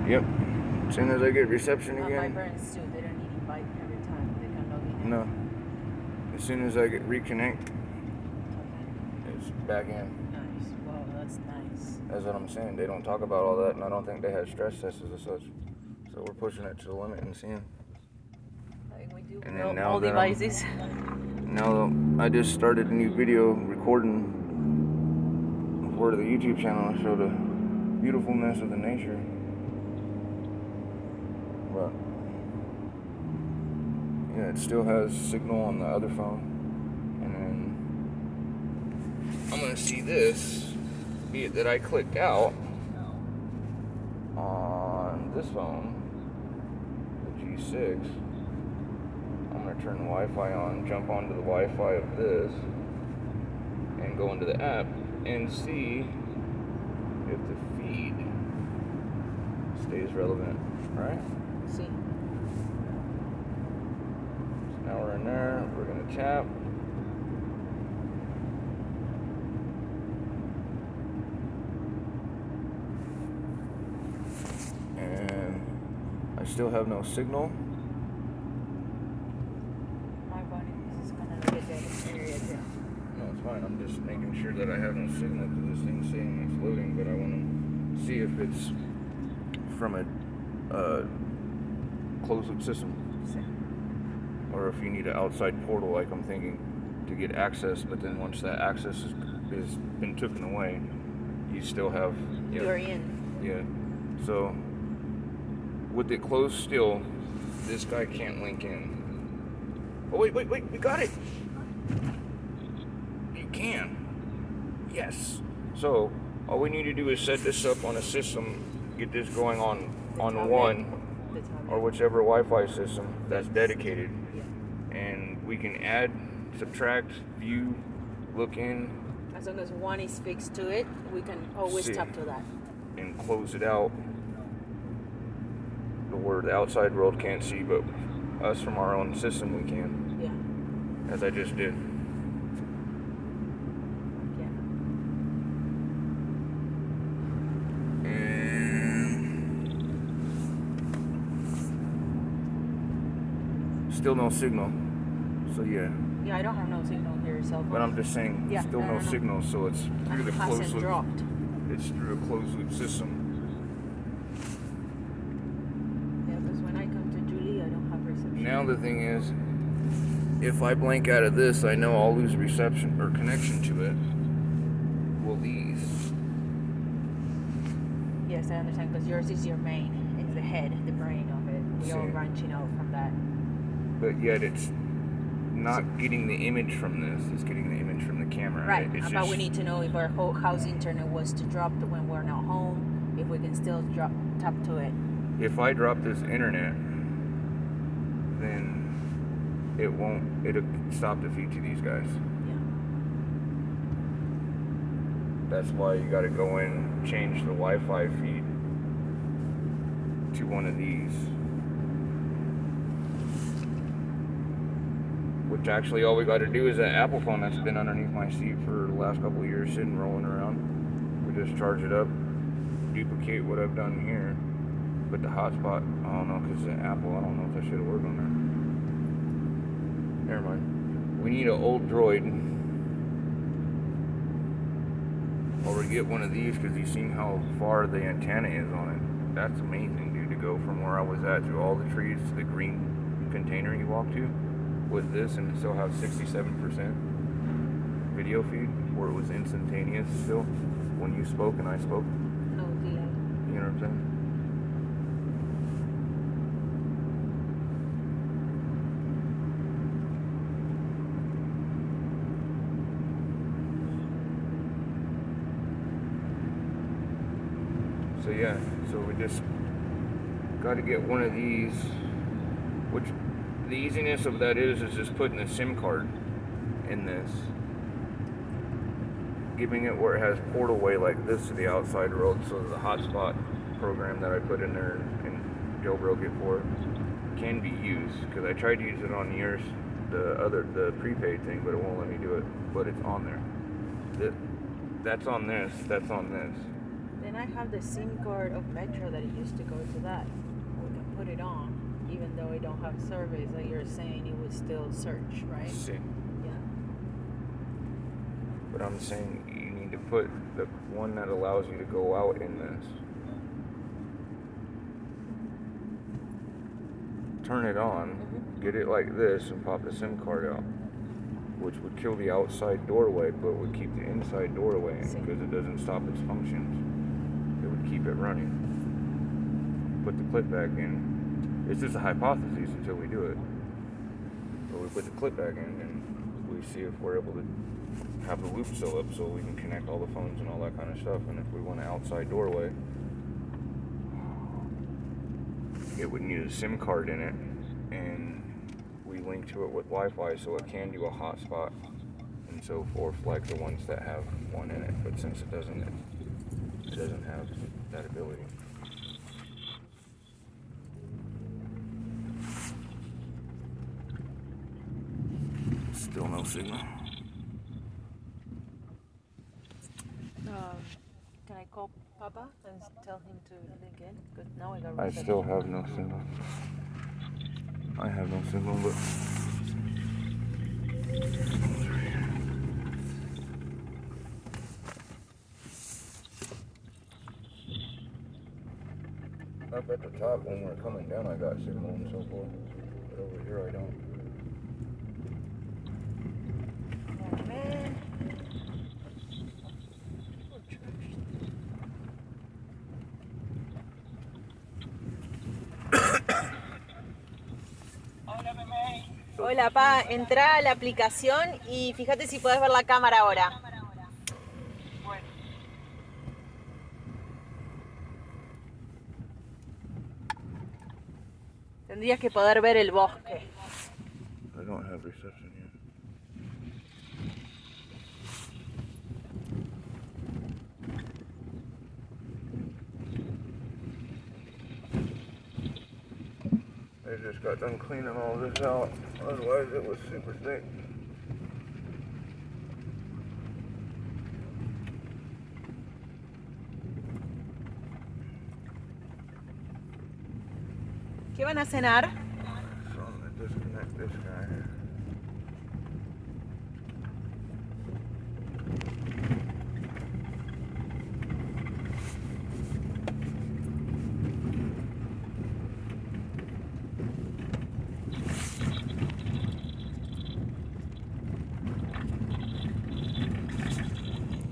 Yep. As soon as I get reception again. My parents too. They don't need invite every time they can log in. No. As soon as I get reconnect, it's back in. Nice. Wow, that's nice. That's what I'm saying. They don't talk about all that, and I don't think they had stress tests or such. So we're pushing it to the limit and seeing. Like we do And then with all devices. Now I just started a new video recording for the YouTube channel to show the beautifulness of the nature. But yeah, it still has signal on the other phone. And then I'm gonna see this, be it that I clicked out on this phone, the G6. I'm gonna turn the Wi-Fi on, jump onto the Wi-Fi of this, and go into the app and see if the feed stays relevant, right? See. So now we're in there, we're gonna tap. And I still have no signal. My phone is gonna look at that area too. No, it's fine. I'm just making sure that I have no signal because this thing's saying it's loading, but I want to see if it's from a closed loop system. Or if you need an outside portal, like I'm thinking, to get access, but then once that access is been taken away, you still have... Yeah, you're in. Yeah. So, with it closed still, this guy can't link in. Oh, wait, we got it! You can. Yes. So, all we need to do is set this up on a system, get this going on one, or whichever Wi-Fi system that's dedicated. And we can add, subtract, view, look in. As long as one is fixed to it, we can always tap to that. And close it out. Where the outside world can't see, but us from our own system we can. Yeah. As I just did. Yeah. And still no signal. So yeah. Yeah, I don't have no signal here, cell phone. But I'm just saying, still no signal, so it's through the closed loop. Dropped. It's through a closed loop system. Yeah, because when I come to Julie, I don't have reception. Now the thing is, if I blank out of this, I know I'll lose reception or connection to it. Will these? Yes, I understand, because yours is your main. It's the head, the brain of it. We all branching out from that. But yet it's not getting the image from this. It's getting the image from the camera. Right. But we need to know if our whole house internet was to drop when we're not home, if we can still tap to it. If I drop this internet, then it'll stop the feed to these guys. Yeah. That's why you got to go in, change the Wi-Fi feed to one of these. Which actually all we got to do is that Apple phone that's been underneath my seat for the last couple of years, sitting rolling around. We just charge it up, duplicate what I've done here, put the hotspot. I don't know, because it's Apple. I don't know if that should have worked on there. Never mind. We need an old Droid. Or we get one of these, because you've seen how far the antenna is on it. That's amazing, dude, to go from where I was at through all the trees to the green container you walk to. With this and still have 67% video feed, where it was instantaneous still when you spoke and I spoke. No delay. You know what I'm saying? So yeah, so we just got to get one of these, which the easiness of that is just putting a SIM card in this, giving it where it has portal-way like this to the outside world, so the hotspot program that I put in there and jailbroke it for can be used, because I tried to use it on yours, the prepaid thing, but it won't let me do it, but it's on there. That's on this, that's on this. Then I have the SIM card of Metro that it used to go to that. We can put it on, even though it don't have service. Like you're saying, it would still search, right? See. Yeah. But I'm saying you need to put the one that allows you to go out in this. Turn it on, get it like this, and pop the SIM card out, which would kill the outside doorway, but would keep the inside doorway in because it doesn't stop its functions. It would keep it running. Put the clip back in. It's just a hypothesis until we do it. But we put the clip back in and we see if we're able to have the loop still up so we can connect all the phones and all that kind of stuff. And if we want an outside doorway, it would need a SIM card in it, and we link to it with Wi-Fi so it can do a hotspot and so forth, like the ones that have one in it. But since it doesn't have that ability. Still no signal. Can I call Papa and tell him to link in? Good. Now I got. I still have no signal. I have no signal, but up at the top when we're coming down, I got signal and so forth, but over here I don't. Oh man. Hola, Pa, entra a la aplicación y fíjate si puedes ver la cámara ahora. Tendrías que poder ver el bosque. I don't have reception yet. They just got done cleaning all this out, otherwise it was super thick. ¿Qué van a cenar? So I'm gonna disconnect this guy.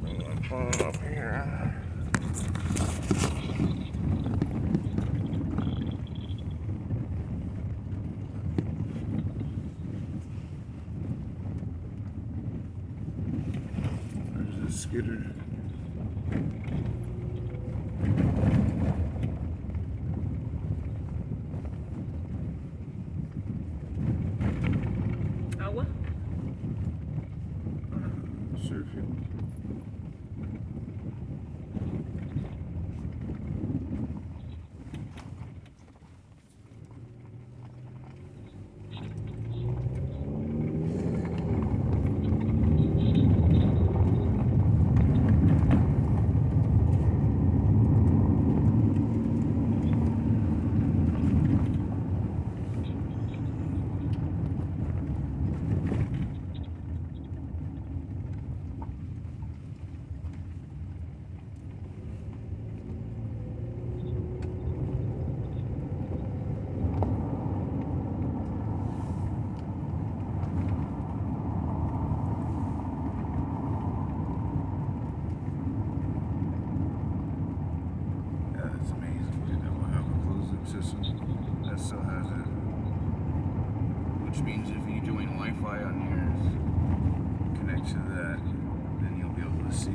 Bring my phone up here. Skidder. Agua. Surfing. System that still has it, which means if you join Wi-Fi on yours, connect to that, then you'll be able to see.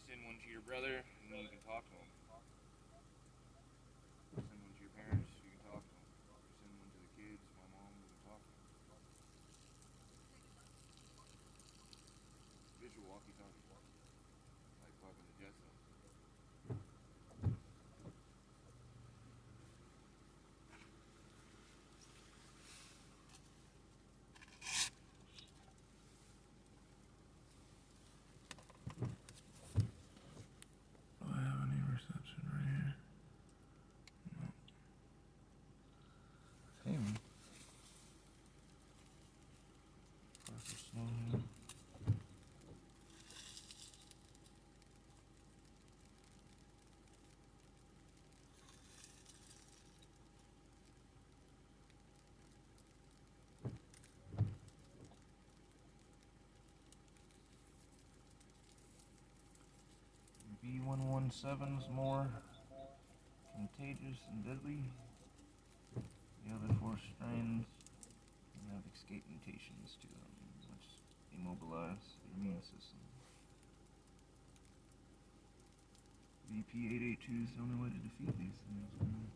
Send one to your brother, and then you can talk to him. Send one to your parents, you can talk to them. Send one to the kids, my mom, you can talk to them. Visual walkie-talkie. Like fucking the Jetsons. Do I have any reception right here? No. Hey, man. Partial snow here. B117 is more contagious and deadly. The other 4 strains have escape mutations to them, which immobilize the immune system. VP882 is the only way to defeat these things, man.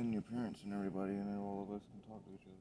then your parents and everybody, and then all of us can talk to each other.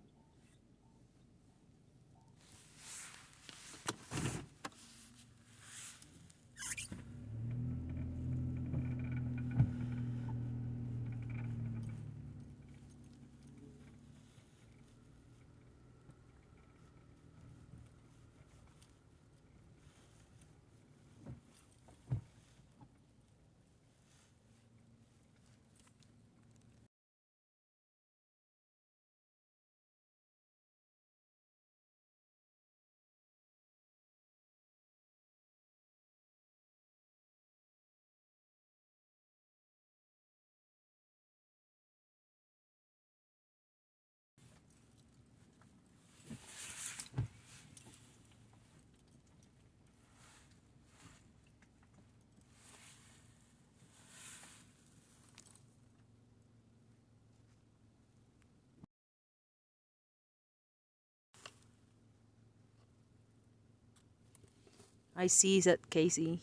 I sees it, Casey.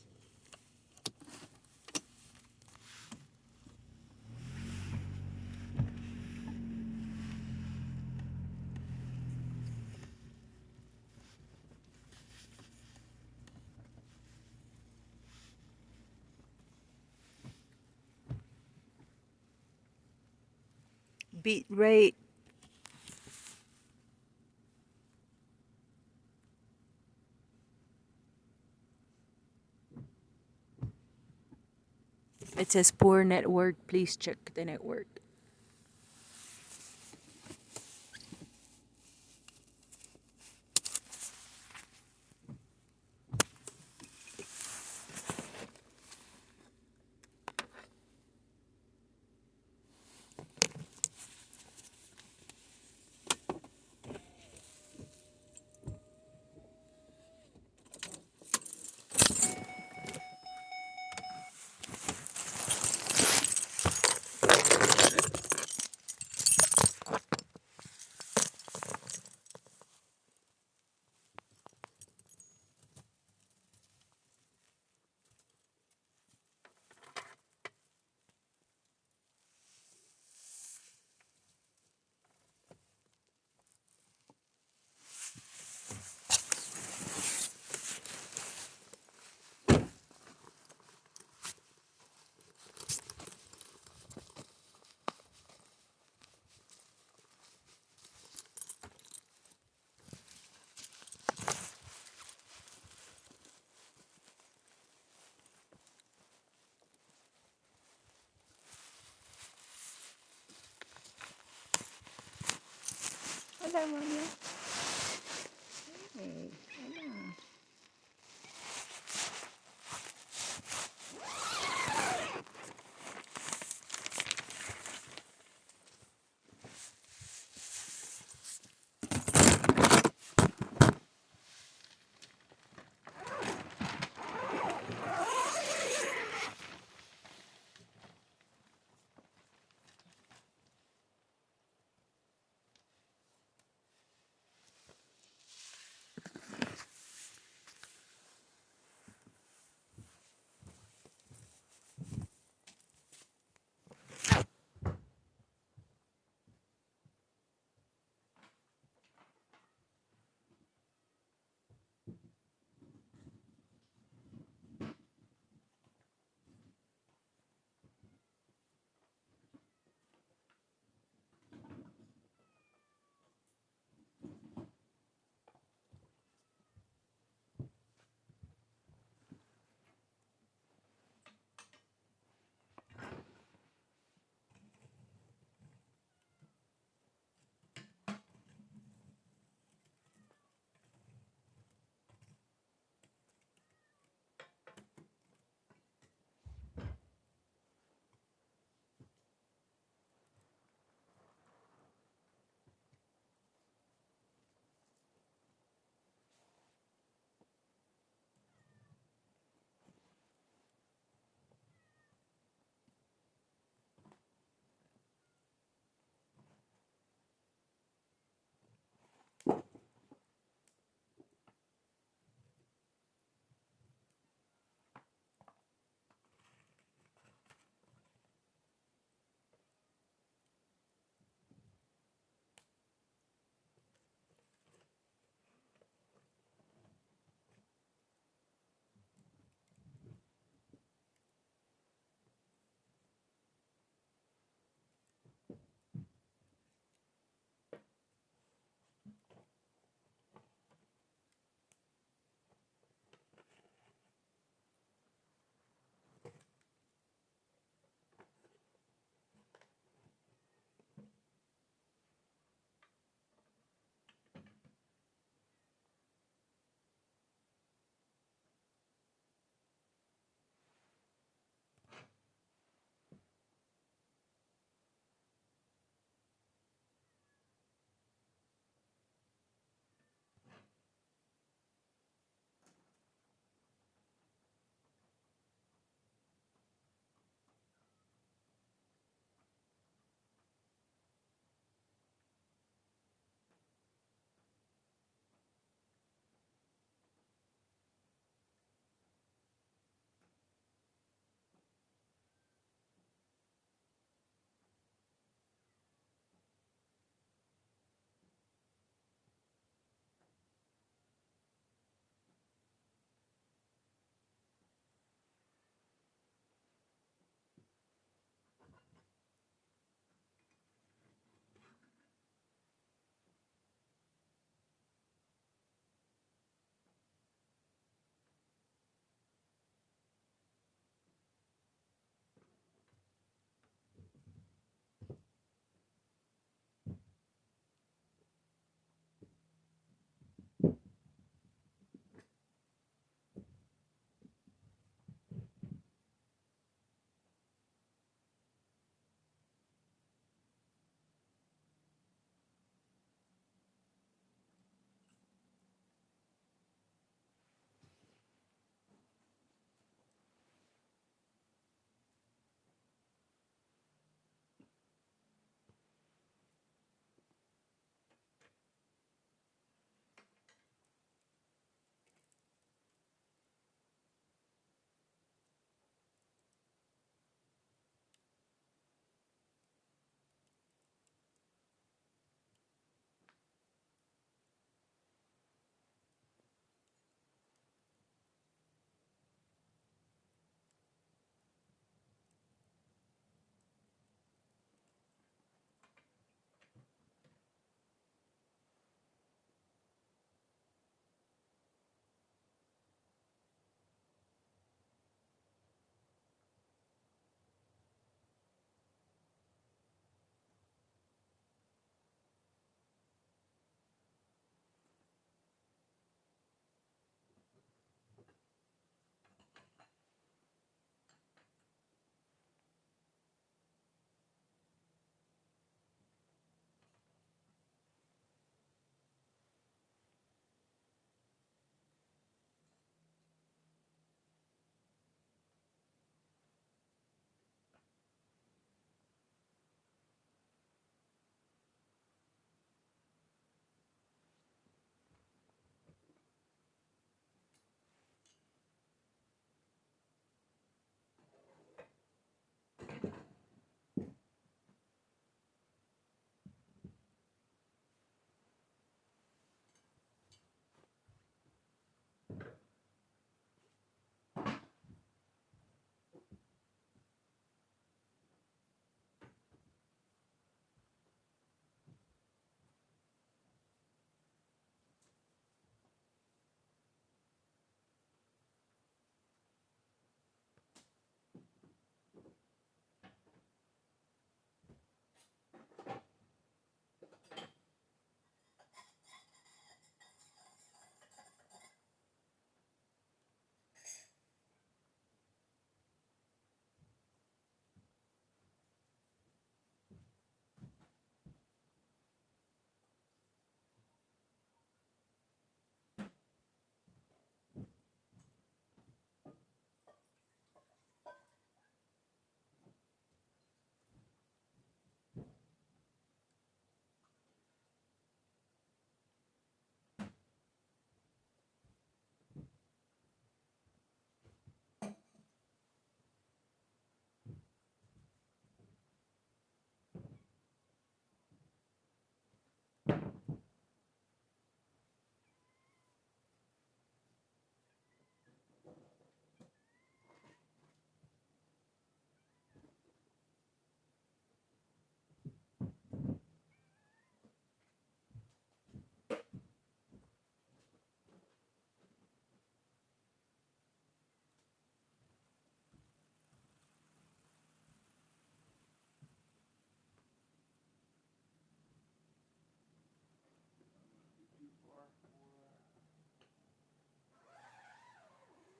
Beat rate. It says poor network. Please check the network. Hola, María. Hey, hola.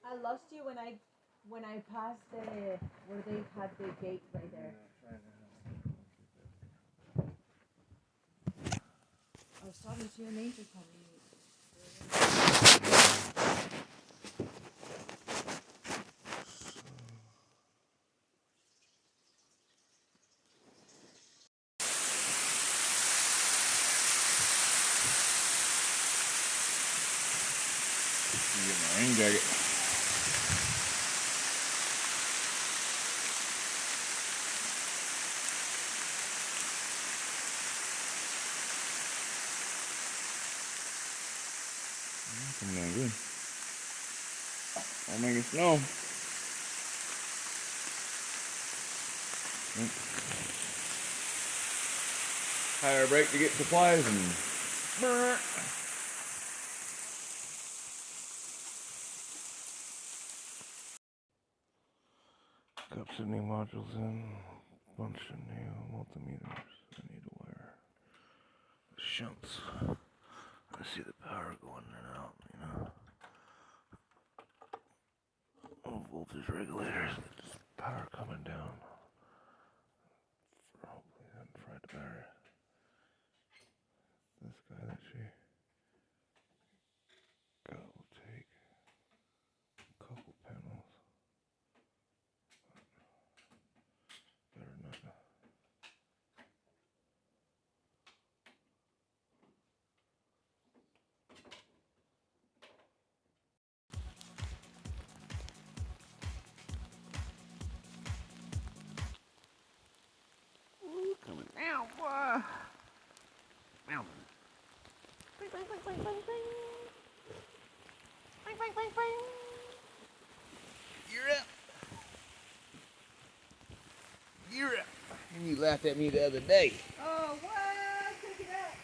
I lost you when I passed the where they had the gate right there. I was talking to you in the intercom. Get my rain jacket. Coming down good. I'll make it snow. Hire a break to get supplies and got some new modules in, bunch of new multimeters I need to wire. Shunts. I see the power going in and out, you know. Low voltage regulators, power coming down. Hopefully that doesn't fry the battery. This guy that she got will take a couple panels. Better not. Ooh, coming down, boy. Meow. Bing, bing, bing, bing, bing, bing. Bing, bing, bing, bing. You're up. You're up. And you laughed at me the other day. Oh, what? Check it out.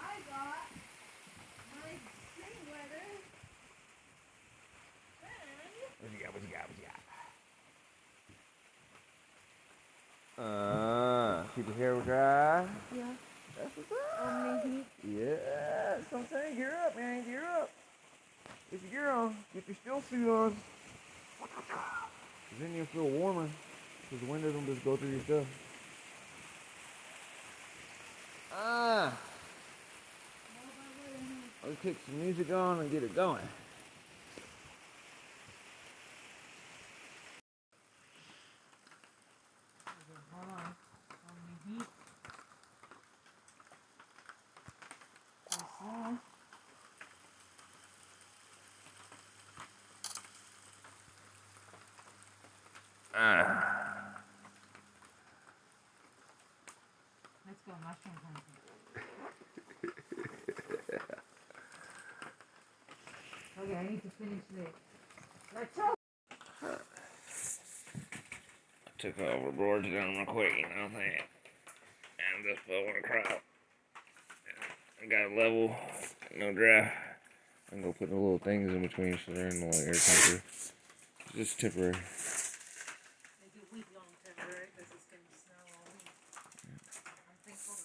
I got my spring weather. What you got? What you got? What you got? Keep your hair dry. Yeah. That's what's up. Only heat. Yeah, that's what I'm saying. Gear up, man. Gear up. Get your gear on. Get your still suit on. Cause then you'll feel warmer. Cause the wind doesn't just go through your stuff. Let's kick some music on and get it going. Hold on. Only heat. Let's go, mushroom hunting. Okay, I need to finish this. Let's go. Took all the boards down real quick, you know what I'm saying? And just put one across. I got a level, no draft. I'm gonna put the little things in between so they're in the air temperature. Just temporary. Maybe a week long temporary because it's going to snow all week. I'm thankful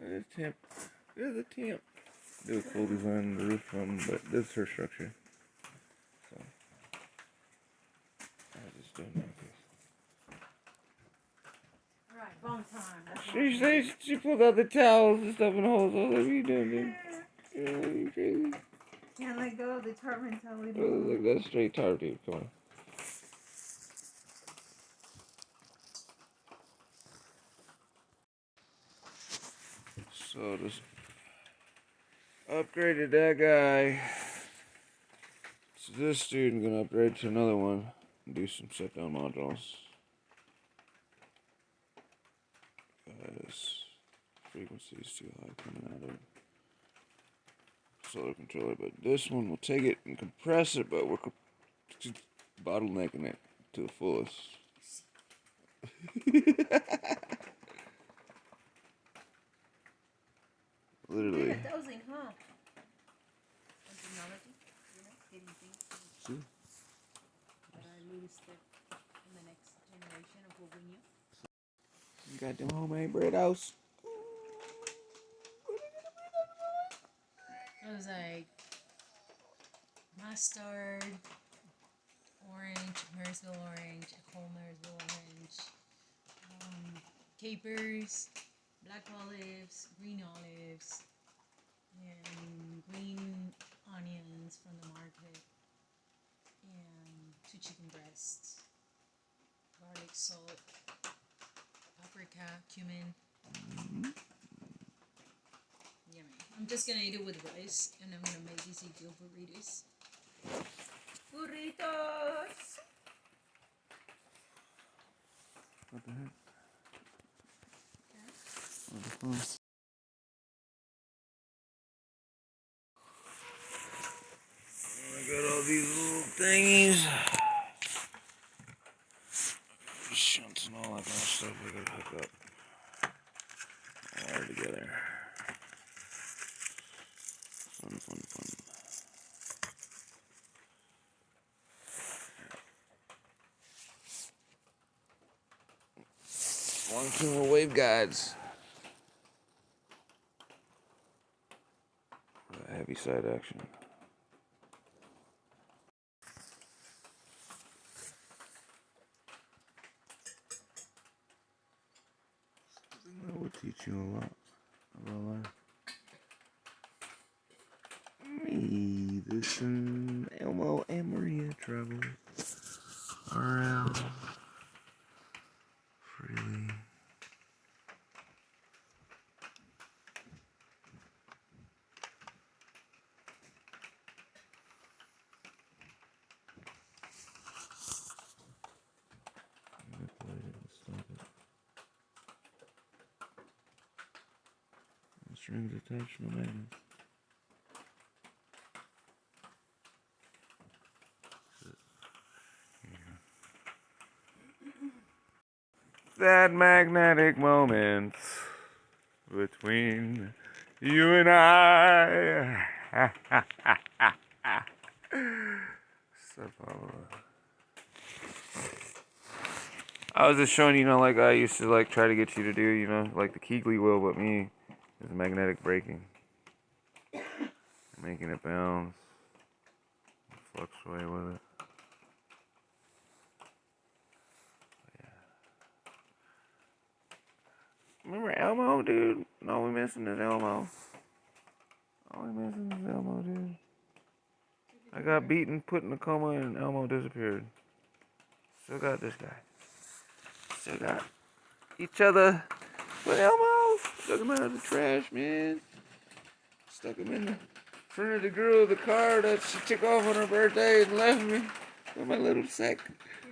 that. It's temp. There's a temp. Do a cool design the roof from, but this is her structure. So I just don't know. Alright, bone time. She pulled out the towels and stuff in the holes. I was like, what are you doing, dude? Yeah, you crazy? Can't let go of the tarp until we Look, that's straight tar, dude. Come on. So just upgraded that guy. So this dude gonna upgrade to another one and do some set down modules. Because frequency is too high coming out of solar controller. But this one will take it and compress it, but we're bottlenecking it to the fullest. Literally. Yeah, dosing, huh? Technology, you know, getting things See? that are a little step in the next generation of what we knew. You got them homemade bread house. I was like, mustard, orange, Marysville orange, a whole Marysville orange, capers, black olives, green olives, and green onions from the market, and 2 chicken breasts, garlic, salt, paprika, cumin. Yummy. I'm just gonna eat it with rice, and I'm gonna make these Eagle burritos. Burritos! What the heck? What the fuck? I got all these little thingies. Shunts and all that kind of stuff I gotta hook up. All together. Fun, fun, fun. Long camera wave guides. Heavy side action. That would teach you a lot about life. Me, this and Elmo and Maria travel around freely. Strings attached, no magnets. That magnetic moment between you and I. I was just showing, like I used to like try to get you to do, like the Keegley wheel, but me is magnetic braking, making it bounce, fluctuate with it. Remember Elmo, dude? All we missing is Elmo. All we missing is Elmo, dude. I got beaten, put in a coma, and Elmo disappeared. Still got this guy. Still got each other. But Elmo, stuck him out of the trash, man. Stuck him in the front of the grill of the car that she took off on her birthday and left me with my little sack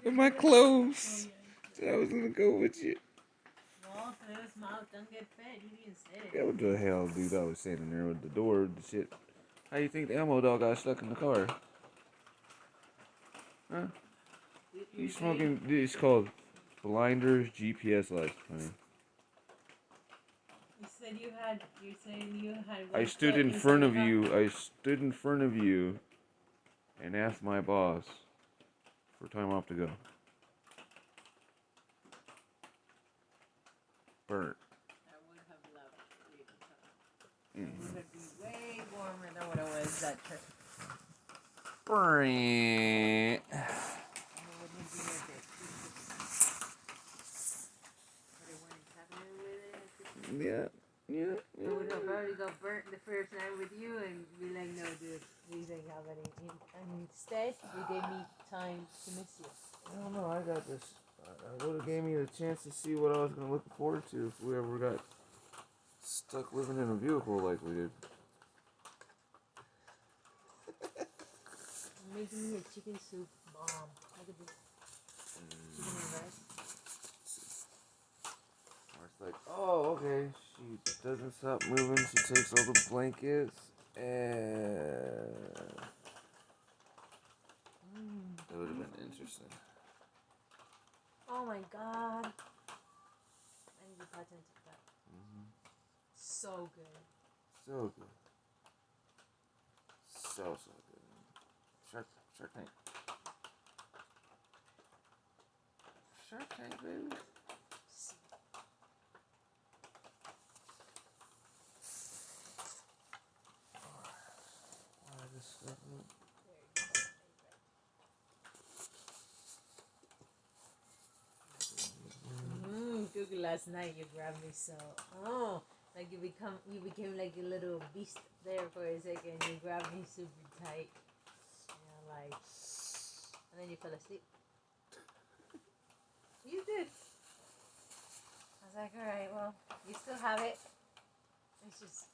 with my clothes. So I was gonna go with you. Well, if his mouth don't get fed, he didn't say Yeah, it. what the hell, dude? I was standing there with the door, the shit. How you think the Elmo dog got stuck in the car? Huh? You smoking? It's called Blinders GPS Lights, honey. You said you had. You're saying you had. I stood in front of you. I stood in front of you, and asked my boss for time off to go. Burnt. I would have loved you to come. It would have been way warmer than what it was that trip. Burnt. And it wouldn't have been a bit. But it wasn't happening with it. Yeah. I would have already got burnt the first night with you and be like, no, dude, we didn't have any. And instead, you gave me time to miss you. I don't know. I got this. I would have gave me a chance to see what I was gonna look forward to if we ever got stuck living in a vehicle like we did. I'm making me a chicken soup bomb. Look at this. Chicken and rice. It's like, oh, okay. She doesn't stop moving. She takes all the blankets and it would have been interesting. Oh my god. I need to pay attention to that. So good. So good. So good. Shark Tank. Shark Tank, baby. Why this stuff up? Look, last night you grabbed me so. Oh, like you became like a little beast there for a second. You grabbed me super tight. Yeah, like, and then you fell asleep. You did. I was like, all right, well, you still have it. It's just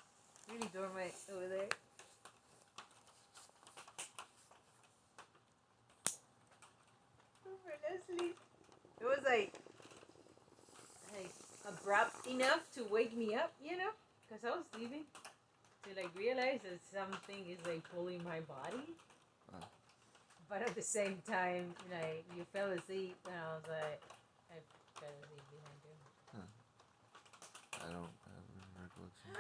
really dormant over there. Asleep. It was like abrupt enough to wake me up, because I was sleeping. To like realize that something is like pulling my body. But at the same time, like you fell asleep, and I was like, I fell asleep behind you. I don't have any recollection.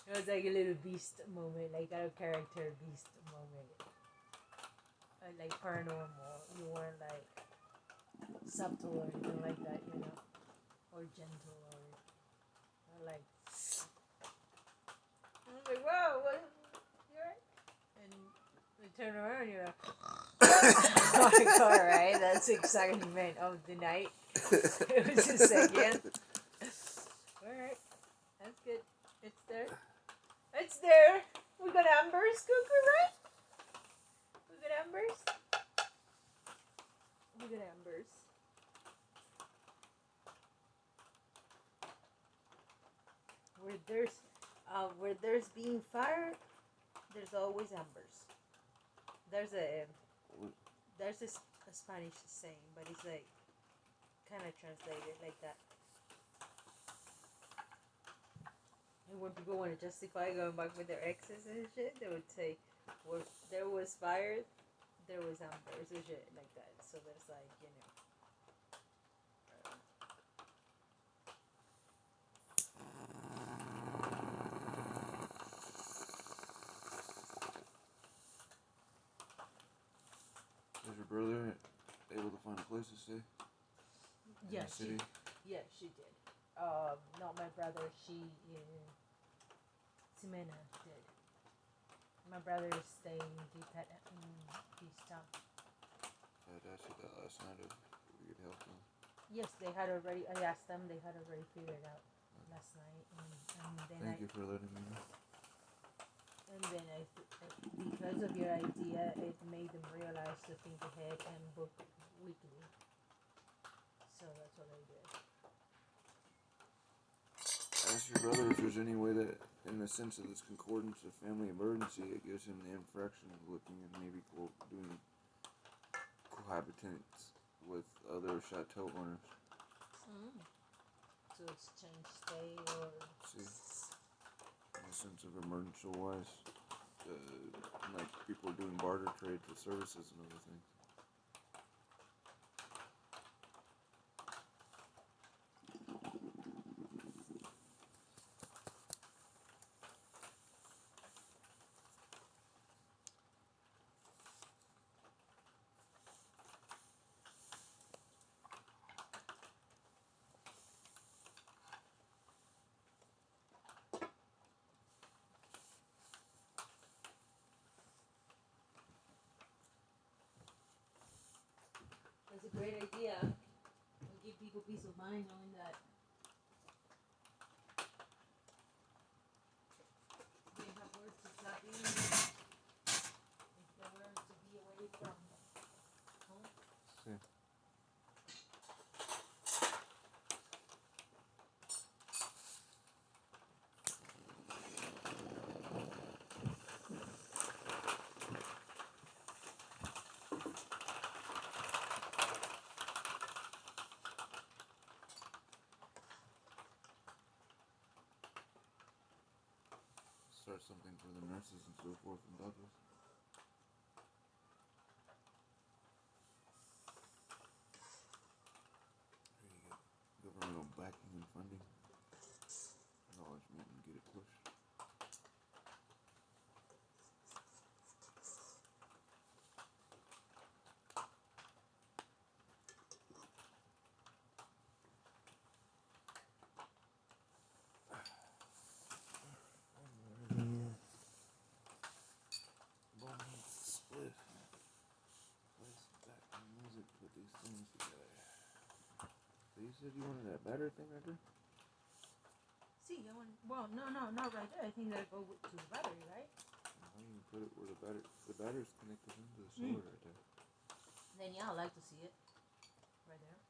It was like a little beast moment, like out of character beast moment. Like paranormal. You weren't like subtle or anything like that, or gentle or like. I was like, whoa, what? You alright? And we turn around, and you're like, like, alright, that's the excitement of the night. It was a second. Alright, that's good. It's there. It's there. We got Amber's cooker, right? We got Amber's. We got Amber's. Where there's being fire, there's always Ambers. There's a Spanish saying, but it's like kind of translated like that. And when people want to justify going back with their exes and shit, they would say, where there was fire, there was Ambers or shit like that. So there's like, Was your brother able to find a place to stay? Yeah, in the city? she did. Not my brother. Ximena did. My brother is staying deep in East Town. I had asked you that last night if we could help them. Yes, they had already. I asked them. They had already figured out last night, and then Thank you for letting me know. And then because of your idea, it made them realize to think ahead and book weekly. So that's what I did. Ask your brother if there's any way that, in the sense of this concordance of family emergency, it gives him the infraction of looking and maybe doing cohabitants with other chateau owners. So it's change stay or. See, in the sense of emergency wise, like people are doing barter trade for services and other things. That's a great idea. It'll give people peace of mind knowing that they have work to tap in if they were to be away from home. See. Start something for the nurses and so forth and doctors. There you go. Governmental backing and funding. Acknowledgement and get it pushed. said you wanted that battery thing right there? See, I want. Well, no, not right there. I think that go to the battery, right? Why don't you put it where the battery's connected into the solar right there? Then yeah, I'd like to see it right there.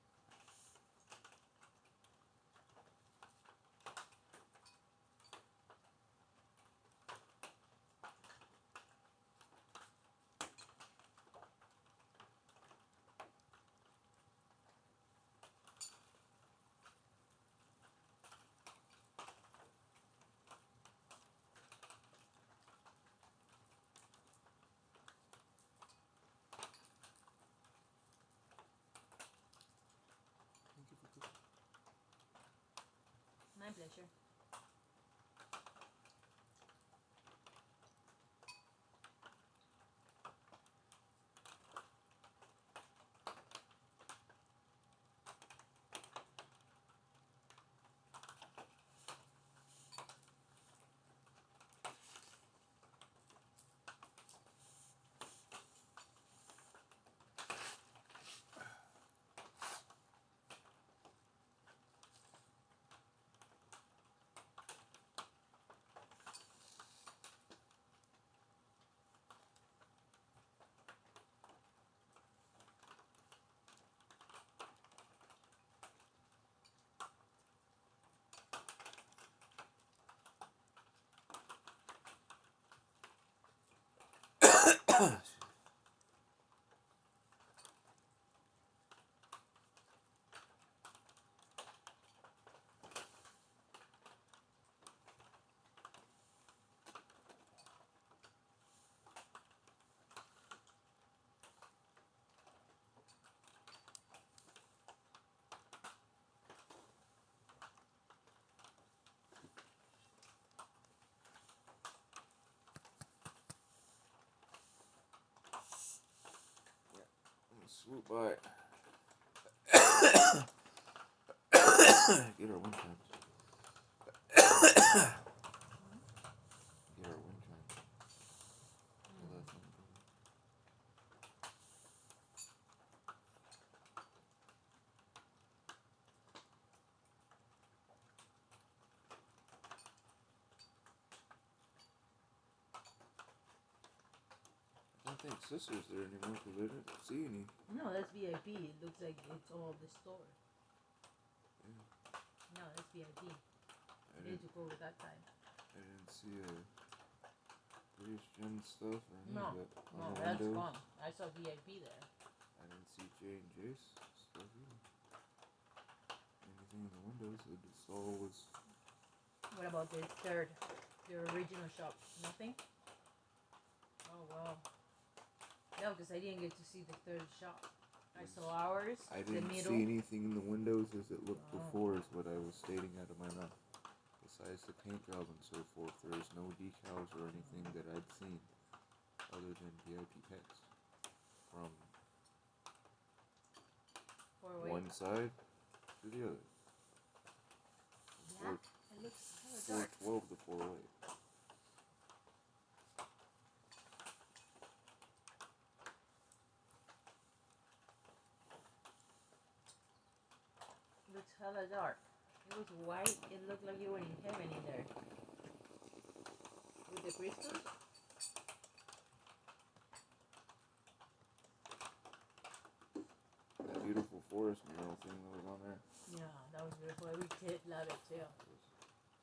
Thank you for cooking. My pleasure. Swoop by. Get our wind chimes. Get our wind chimes. So that's something. I don't think Sister's there anymore because I didn't see any. No, that's VIP. It looks like it's all the store. Yeah. No, that's VIP. I You need to go with that time. didn't see British Gen stuff or any No, of it no, on the that's windows. gone. I saw VIP there. I didn't see J and J's stuff either. Anything in the windows, it just all was. What about the third, the original shop? Nothing? Oh, wow. No, because I didn't get to see the third shop. I saw ours, I the didn't middle. see anything in the windows as it looked Oh. before, is what I was stating out of my mouth. Besides the paint job and so forth, there is no decals or anything that I'd seen other than VIP packs from one side to the other. Yeah, it looks kind of dark. 412 to 408. It looks hella dark. It was white. It looked like you were in heaven in there. With the crystals? That beautiful forest mural thing that was on there. Yeah, that was beautiful. Every kid loved it too. It was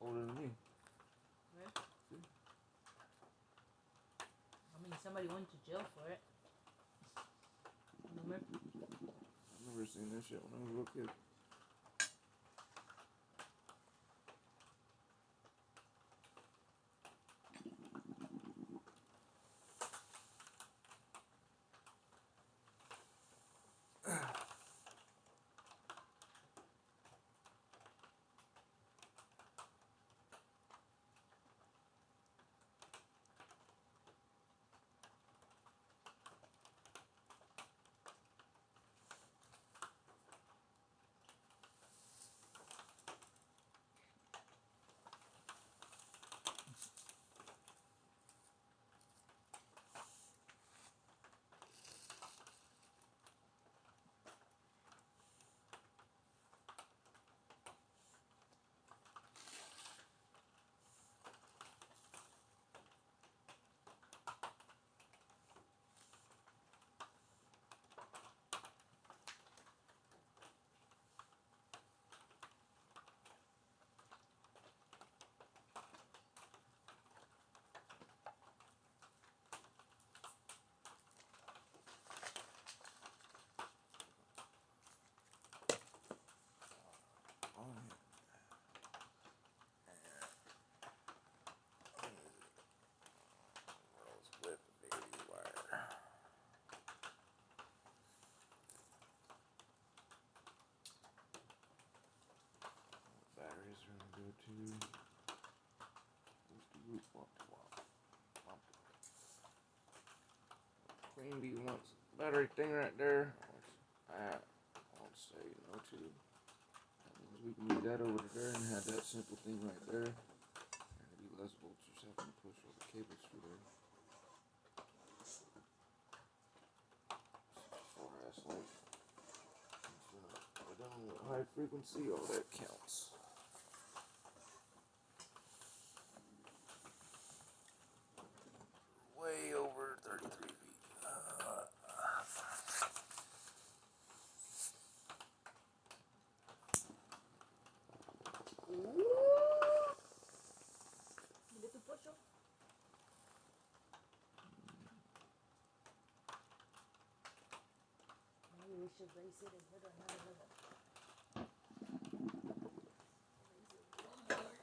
older than me. Right? I mean, somebody went to jail for it. Remember? I've never seen that shit when I was a little kid. Queen bee wants battery thing right there. I won't say no to. That means we can move that over to there and have that simple thing right there. And it'll be less voltage having to push all the cables through there. 64 link. We're done with high frequency, all that counts. Way over 33 feet. Little pocho. Maybe we should raise it and put another level. Raise it one more.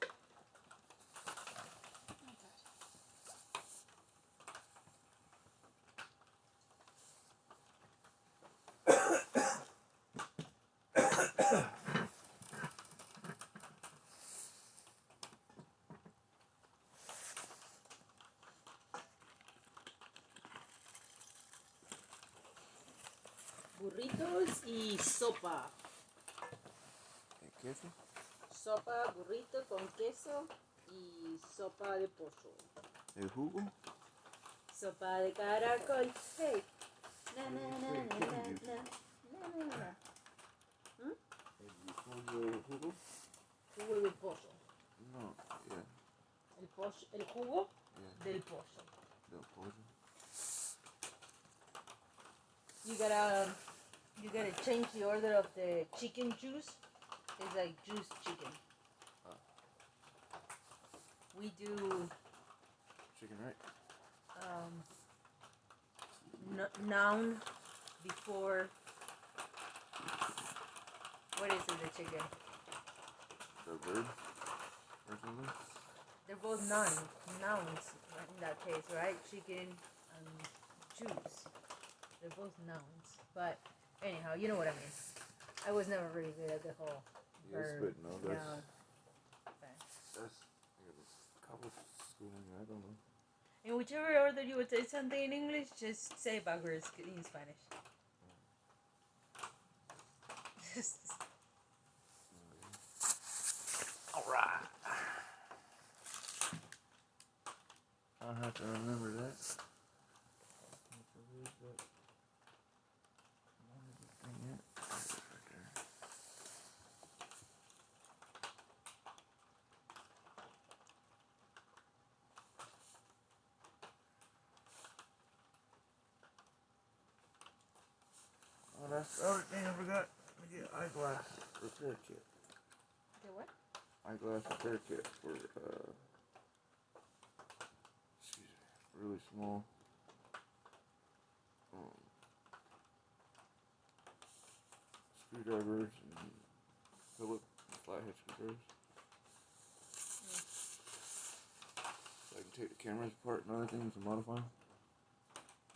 Burritos y sopa. ¿Queso? Sopa, burrito con queso y sopa de pollo. ¿El jugo? Sopa de caracol. Hey. Na na na na na na. Na na na. ¿El jugo? Jugo de pollo. No, yeah. El jugo Yeah. del pollo. Del pollo. You gotta change the order of the chicken juice. It's like juice chicken. We do Chicken, right? noun before. What is it? The chicken. The bird or something? They're both nouns in that case, right? Chicken and juice. They're both nouns. But anyhow, you know what I mean. I was never really good at the whole Yes, verb but no, that's noun. college schooling. I don't know. In whichever order you would say something in English, just say it backwards in Spanish. Alright. I'll have to remember that. Oh, that's the other thing I forgot. Let me get eyeglass repair kit. The what? Eyeglass repair kit for excuse me, really small screwdrivers and Phillips flathead screwdrivers. So I can take the cameras apart and other things and modify them.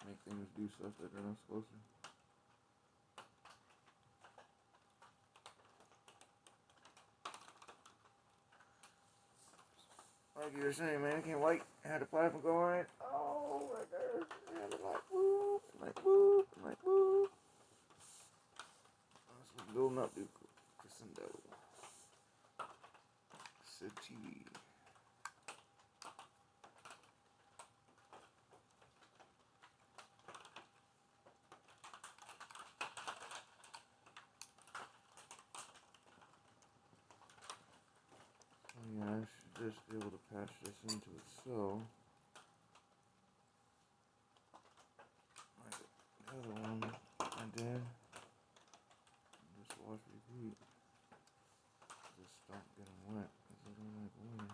Make things do stuff that they're not supposed to. Like you were saying, man, I can't wait. I had the platform going. Oh, right there. And it's like, whoop, and like, whoop, and like, whoop. That's what building up to crescendo. City. Yeah, I should just be able to patch this into it so. Like the other one I did. Just wash repeat. Just don't get them wet because they don't like water.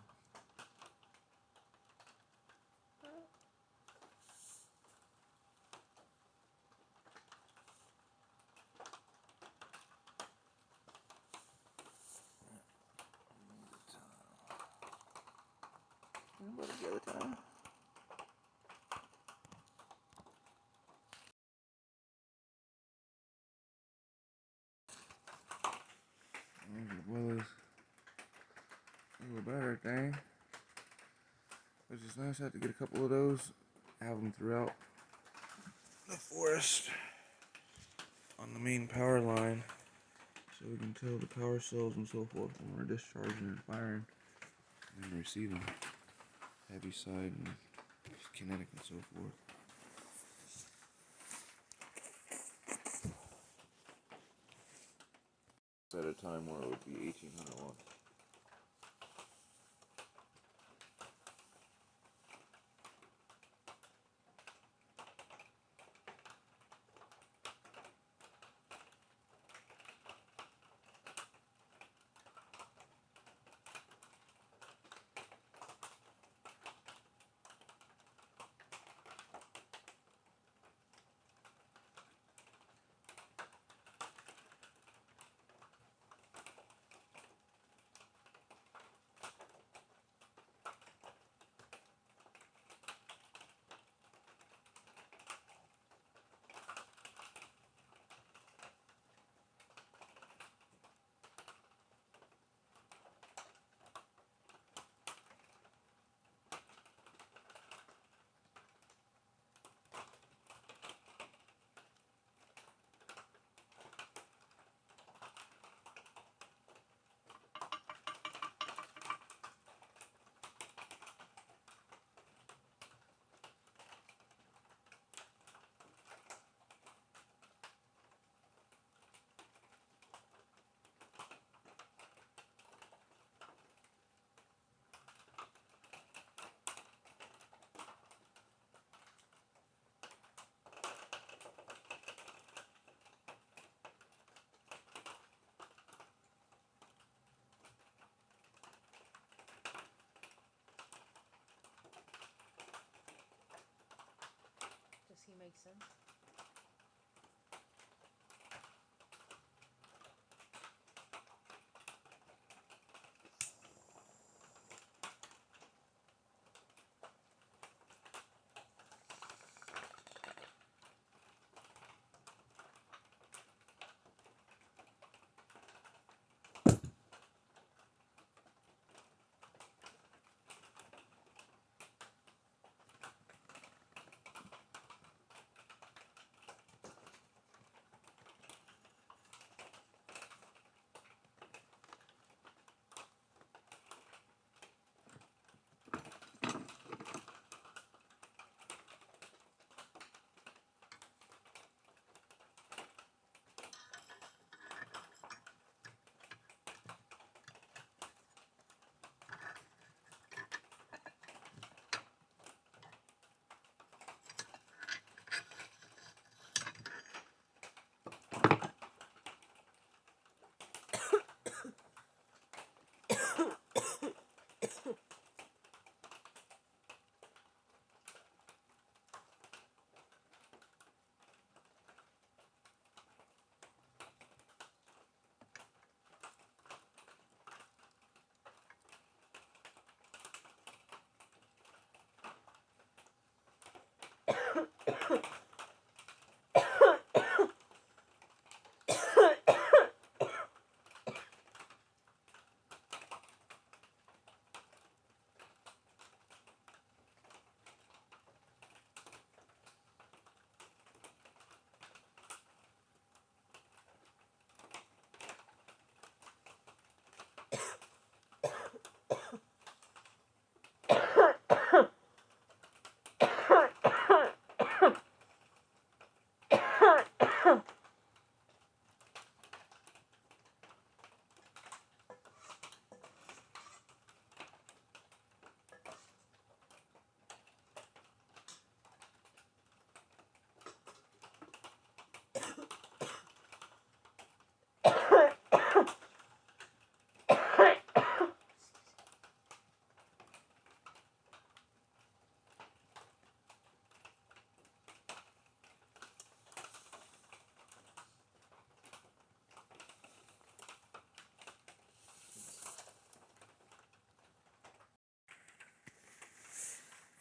Anybody the other time? Well, as we go back. it's nice. I have to get a couple of those, have them throughout the forest on the main power line, so we can tell the power cells and so forth when we're discharging and firing and receiving. Heavy side and kinetic and so forth. At a time where it would be 1800 watts. Does he make sense?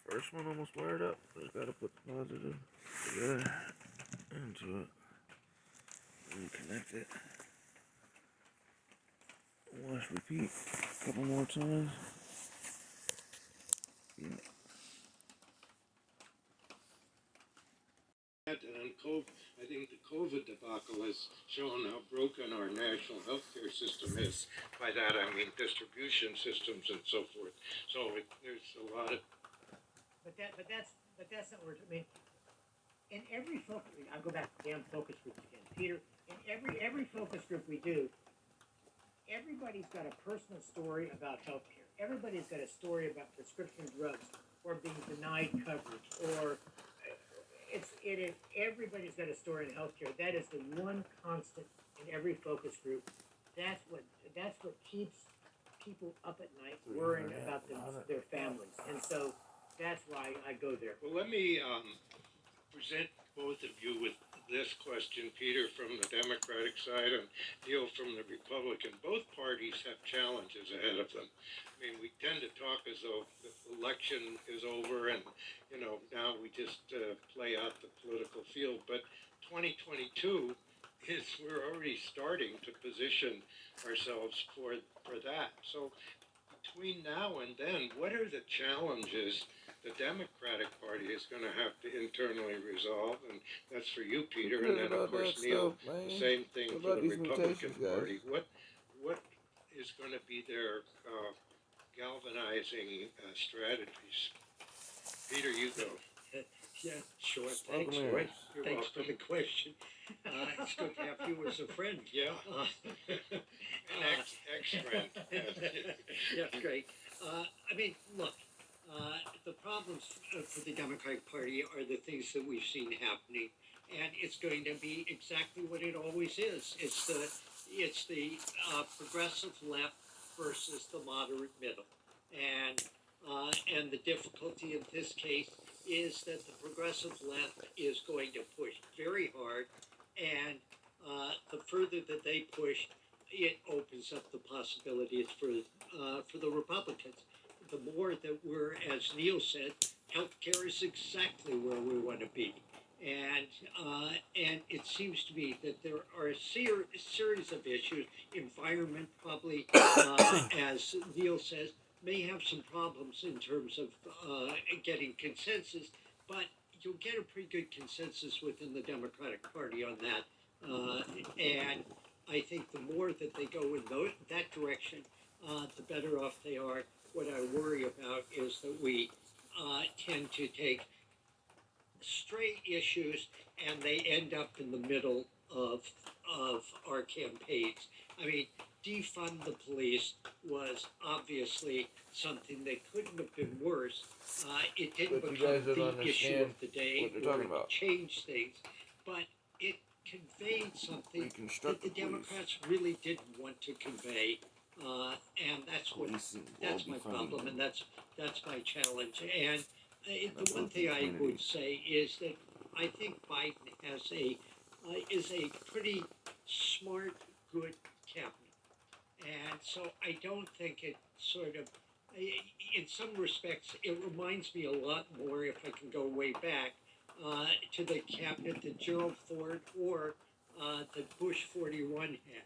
First one almost wired up. Just gotta put the positive together into it. Reconnect it. Wash, repeat a couple more times. on COVID. I think the COVID debacle has shown how broken our national healthcare system is. By that I mean distribution systems and so forth. So there's a lot of. But that's not where I mean. In every focus, I'll go back to damn focus groups again, Peter. In every focus group we do, everybody's got a personal story about healthcare. Everybody's got a story about prescription drugs or being denied coverage, or everybody's got a story in healthcare. That is the one constant in every focus group. That's what keeps people up at night worrying about their families, and so that's why I go there. Well, let me present both of you with this question, Peter from the Democratic side and Neil from the Republican. Both parties have challenges ahead of them. I mean, we tend to talk as though the election is over and, now we just play out the political field. But 2022 we're already starting to position ourselves for that. So between now and then, what are the challenges the Democratic Party is going to have to internally resolve? And that's for you, Peter, and then of course Neil, the same thing for the Republican Party. What is going to be their galvanizing strategies? Peter, you go. Yeah, sure. Thanks, Roy. Thanks for the question. It's good to have you as a friend. Yeah. An ex-friend. That's great. I mean, look, the problems for the Democratic Party are the things that we've seen happening, and it's going to be exactly what it always is. It's the progressive left versus the moderate middle, and the difficulty in this case is that the progressive left is going to push very hard, and the further that they push, it opens up the possibilities for the Republicans. The more that we're, as Neil said, healthcare is exactly where we want to be, and it seems to me that there are a series of issues. Environment probably, as Neil says, may have some problems in terms of getting consensus, but you'll get a pretty good consensus within the Democratic Party on that. And I think the more that they go in that direction, the better off they are. What I worry about is that we tend to take stray issues and they end up in the middle of our campaigns. I mean, defund the police was obviously something that couldn't have been worse. It didn't But you become guys don't the issue understand of the day what they're talking or about. change things, but it conveyed something that Reconstruct the the police. Democrats really didn't want to convey, and that's my problem, and that's my challenge. And the one thing I would say is that I think Biden is a pretty smart, good cabinet. And so I don't think it sort of, in some respects, it reminds me a lot more, if I can go way back, to the cabinet that Gerald Ford or that Bush 41 had.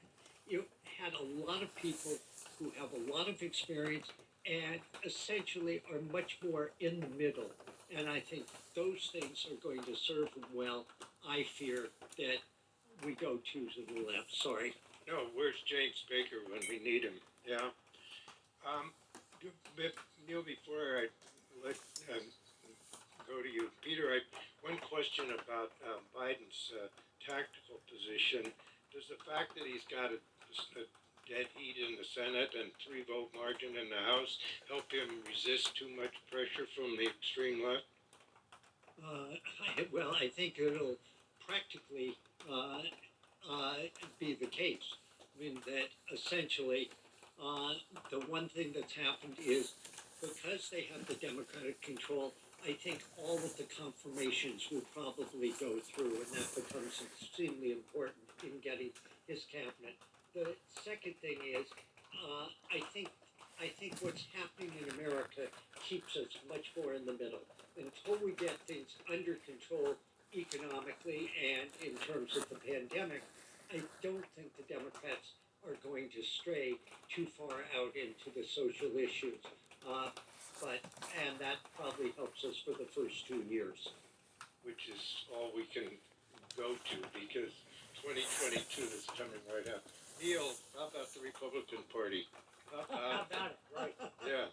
You had a lot of people who have a lot of experience and essentially are much more in the middle. And I think those things are going to serve them well. I fear that we go too to the left. Sorry. No, where's James Baker when we need him? Yeah. Neil, before I let go to you, Peter, one question about Biden's tactical position. Does the fact that he's got a dead heat in the Senate and 3-vote margin in the House help him resist too much pressure from the extreme left? Well, I think it'll practically be the case. I mean, that essentially the one thing that's happened is because they have the Democratic control, I think all of the confirmations will probably go through, and that becomes extremely important in getting his cabinet. The second thing is, I think what's happening in America keeps us much more in the middle. Until we get things under control economically and in terms of the pandemic, I don't think the Democrats are going to stray too far out into the social issues. And that probably helps us for the first 2 years. Which is all we can go to because 2022 is coming right up. Neil, how about the Republican Party? How How about, about it? Right. yeah,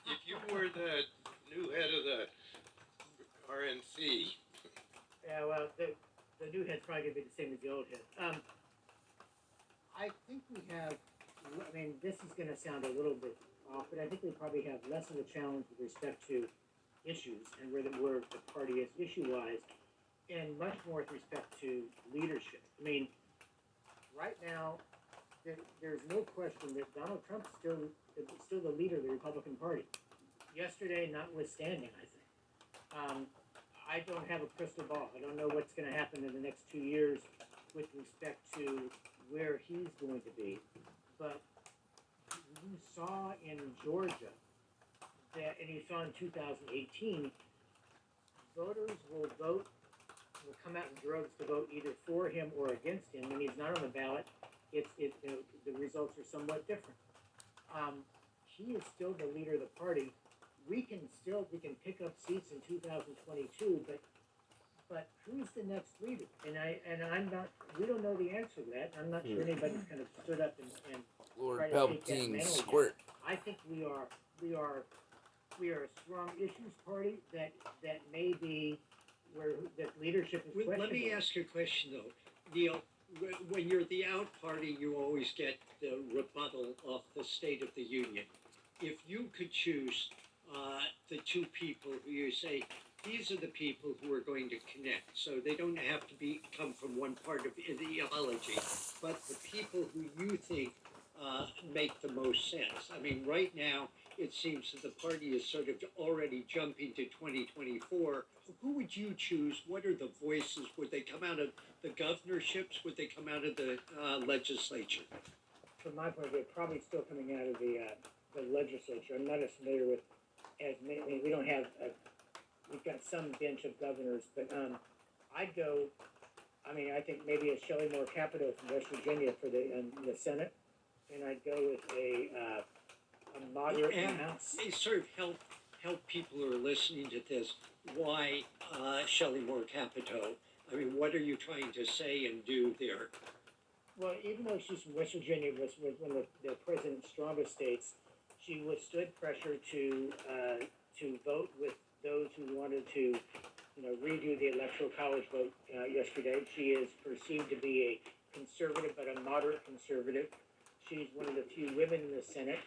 if you were the new head of the RNC, Yeah, well, the new head's probably gonna be the same as the old head. I think we have. I mean, this is gonna sound a little bit off, but I think we probably have less of a challenge with respect to issues and where the party is issue-wise, and much more with respect to leadership. I mean, right now, there's no question that Donald Trump's still the leader of the Republican Party. Yesterday, notwithstanding, I think. I don't have a crystal ball. I don't know what's going to happen in the next 2 years with respect to where he's going to be. But you saw in Georgia that, and you saw in 2018, voters will come out in droves to vote either for him or against him. When he's not on the ballot, the results are somewhat different. He is still the leader of the party. We can pick up seats in 2022, but who's the next leader? I'm not. We don't know the answer to that. I'm not sure anybody's kind of stood up and Lord tried to take that Palpatine, mantle yet. squirt. I think we are a strong issues party that may be where that leadership is questionable. Let me ask you a question though, Neil. When you're the out party, you always get the rebuttal of the State of the Union. If you could choose the two people who you say, these are the people who are going to connect, so they don't have to come from one part of ideology, but the people who you think make the most sense. I mean, right now, it seems that the party is sort of already jumping to 2024. Who would you choose? What are the voices? Would they come out of the governorships? Would they come out of the legislature? From my point of view, probably still coming out of the legislature. I'm not as familiar with as many. I mean, we don't have. We've got some bench of governors, but I'd go. I mean, I think maybe a Shelley Moore Capito from West Virginia for the Senate, and I'd go with a moderate in the House. Sort of help people who are listening to this. Why Shelley Moore Capito? I mean, what are you trying to say and do there? Well, even though she's from West Virginia, was one of the president's strongest states, she withstood pressure to vote with those who wanted to, redo the electoral college vote yesterday. She is perceived to be a conservative, but a moderate conservative. She's one of the few women in the Senate,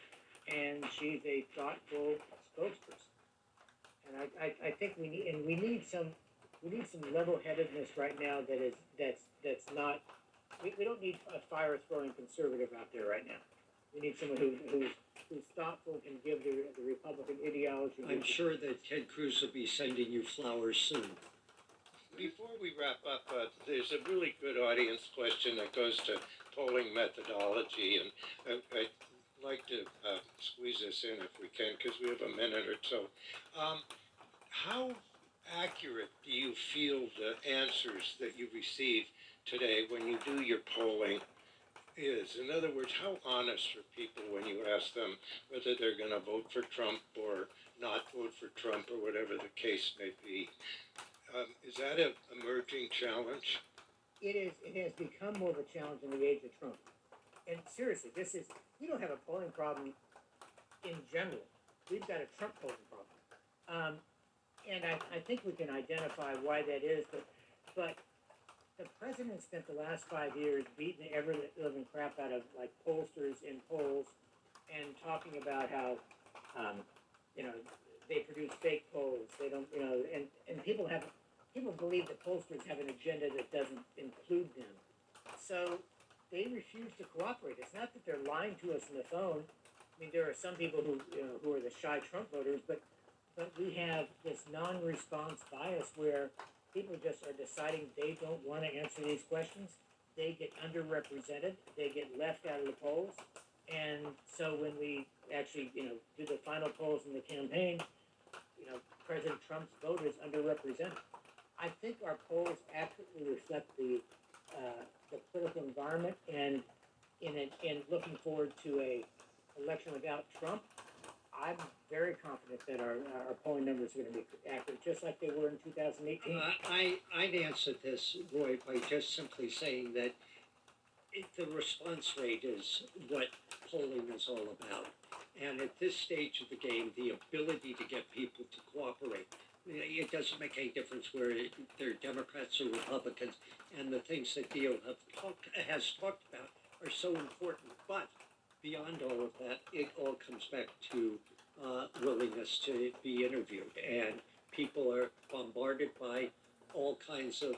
and she's a thoughtful spokesperson. And I think we need some level-headedness right now that's not. We don't need a fire-throwing conservative out there right now. We need someone who's thoughtful and can give the Republican ideology. I'm sure that Ted Cruz will be sending you flowers soon. before we wrap up, there's a really good audience question that goes to polling methodology, and I'd like to squeeze this in if we can, because we have a minute or so. How accurate do you feel the answers that you receive today when you do your polling is? In other words, how honest are people when you ask them whether they're going to vote for Trump or not vote for Trump or whatever the case may be? Is that an emerging challenge? It is. It has become more of a challenge in the age of Trump. And seriously, we don't have a polling problem in general. We've got a Trump polling problem. And I think we can identify why that is, but the president spent the last 5 years beating the ever-living crap out of like pollsters in polls and talking about how, they produce fake polls. They don't, and people believe that pollsters have an agenda that doesn't include them. So they refuse to cooperate. It's not that they're lying to us on the phone. I mean, there are some people who are the shy Trump voters, but we have this non-response bias where people just are deciding they don't want to answer these questions. They get underrepresented. They get left out of the polls. And so when we actually, do the final polls in the campaign, President Trump's vote is underrepresented. I think our polls accurately reflect the political environment, and in looking forward to a election without Trump, I'm very confident that our polling numbers are going to be accurate, just like they were in 2018. I'd answer this, Roy, by just simply saying that the response rate is what polling is all about. And at this stage of the game, the ability to get people to cooperate, it doesn't make any difference where they're Democrats or Republicans, and the things that Dio has talked about are so important. But beyond all of that, it all comes back to willingness to be interviewed. And people are bombarded by all kinds of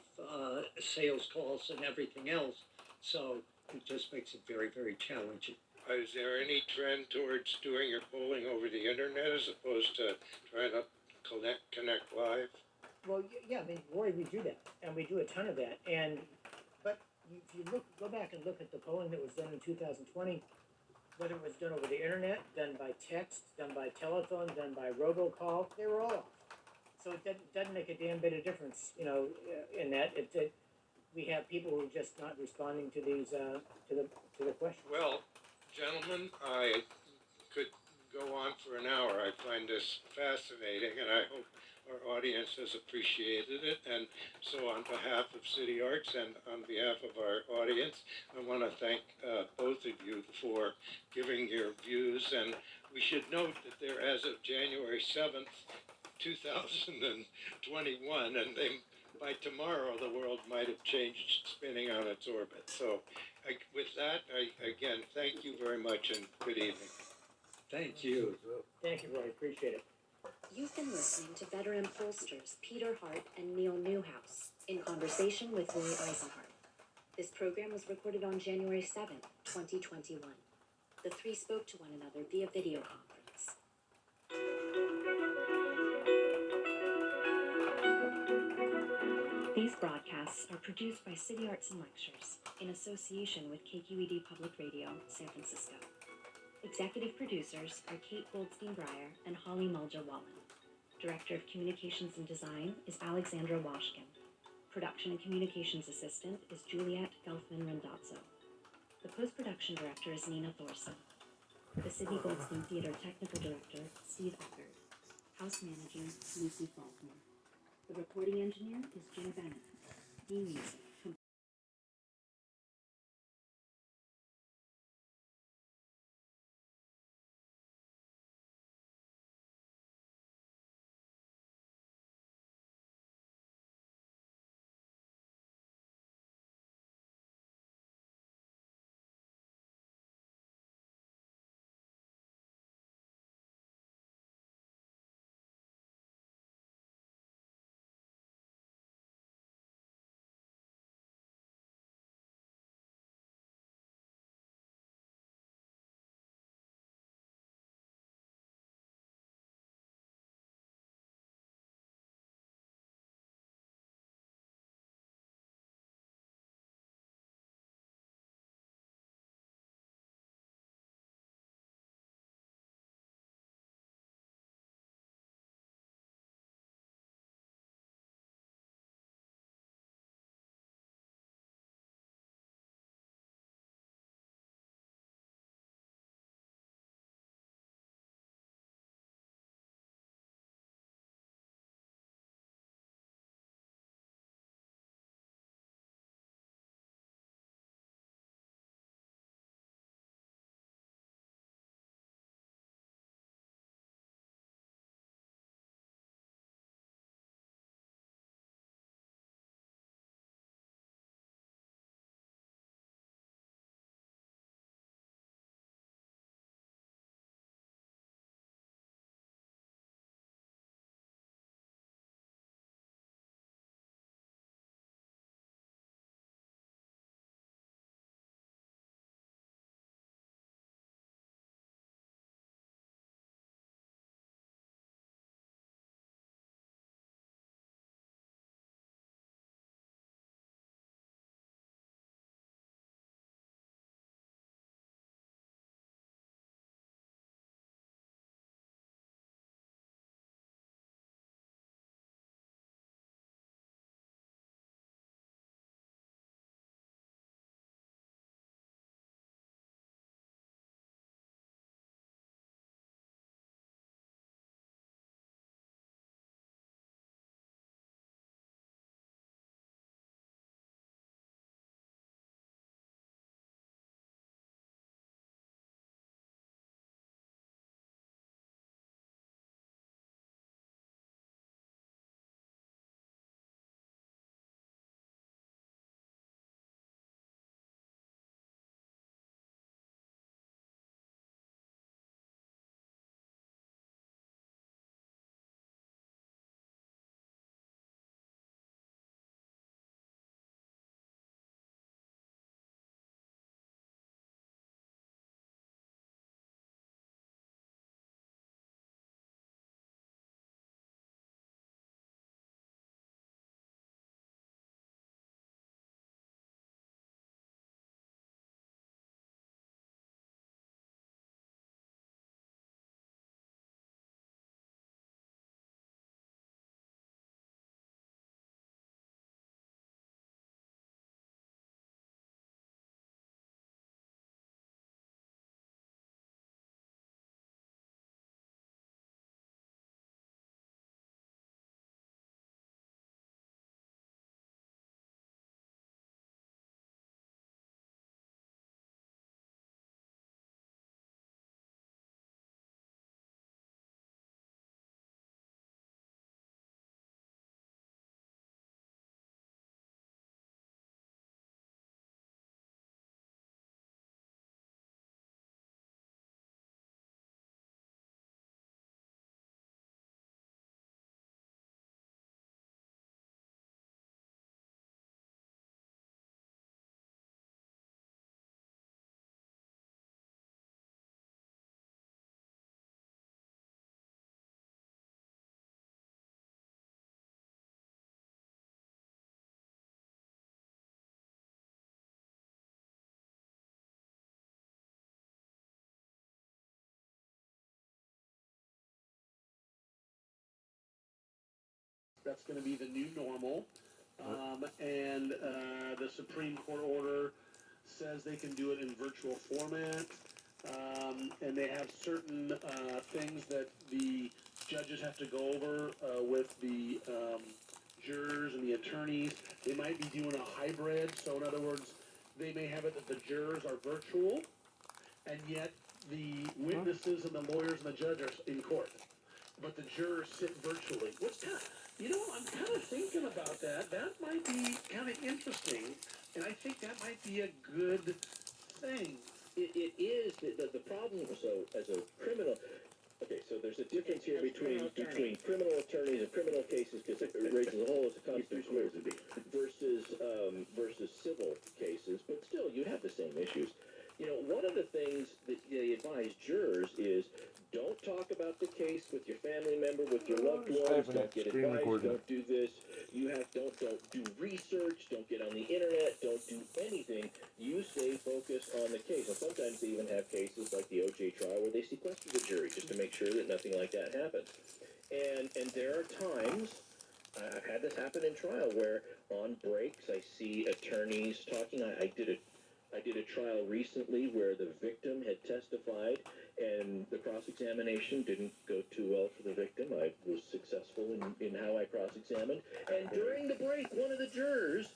sales calls and everything else. So it just makes it very, very challenging. Is there any trend towards doing your polling over the internet as opposed to trying to connect live? Well, yeah, I mean, Roy, we do that, and we do a ton of that. But if you go back and look at the polling that was done in 2020, whether it was done over the internet, done by text, done by telephone, done by robocall, they were all off. So it doesn't make a damn bit of difference, in that. We have people who are just not responding to these to the questions. Well, gentlemen, I could go on for an hour. I find this fascinating, and I hope our audience has appreciated it. And so on behalf of City Arts and on behalf of our audience, I want to thank both of you for giving your views. And we should note that they're as of January 7th, 2021, and by tomorrow the world might have changed, spinning on its orbit. So with that, again, thank you very much and good evening. Thank you. Thank you, Roy. Appreciate it. You've been listening to veteran pollsters Peter Hart and Neil Newhouse in conversation with Roy Eisenhart. This program was recorded on January 7th, 2021. The three spoke to one another via video conference. These broadcasts are produced by City Arts and Lectures in association with KQED Public Radio, San Francisco. Executive producers are Kate Goldstein-Breyer and Holly Mulger-Wallen. Director of Communications and Design is Alexandra Washkin. Production and Communications Assistant is Juliet Gelfman-Randazzo. The Post-Production Director is Nina Thorson. The Sidney Goldstein Theater Technical Director, Steve Eckert. House Manager, Lucy Faulkner. The recording engineer is Jim Bennett. Theme music That's going to be the new normal. And the Supreme Court order says they can do it in virtual format. And they have certain things that the judges have to go over with the jurors and the attorneys. They might be doing a hybrid. So in other words, they may have it that the jurors are virtual, and yet the witnesses and the lawyers and the judge are in court. But the jurors sit virtually. What's kind of, I'm kind of thinking about that. That might be kind of interesting, and I think that might be a good thing. It is the problem. So as a criminal, okay, so there's a difference here between criminal attorneys and criminal cases, because it raises a whole host of constitutional versus civil cases. But still, you have the same issues. One of the things that they advise jurors is don't talk about the case with your family member, with your loved ones. Don't get advice. Don't do this. Don't do research. Don't get on the internet. Don't do anything. You stay focused on the case. And sometimes they even have cases like the OJ trial where they sequester the jury just to make sure that nothing like that happens. And there are times, I've had this happen in trial, where on breaks I see attorneys talking. I did a trial recently where the victim had testified and the cross-examination didn't go too well for the victim. I was successful in how I cross-examined. And during the break, one of the jurors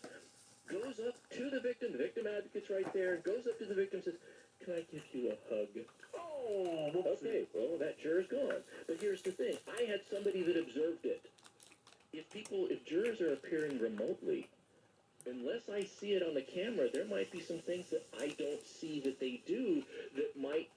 goes up to the victim advocate's right there, goes up to the victim and says, "Can I give you a hug?" Oh, okay, well, that juror's gone. But here's the thing. I had somebody that observed it. If jurors are appearing remotely, unless I see it on the camera, there might be some things that I don't see that they do that might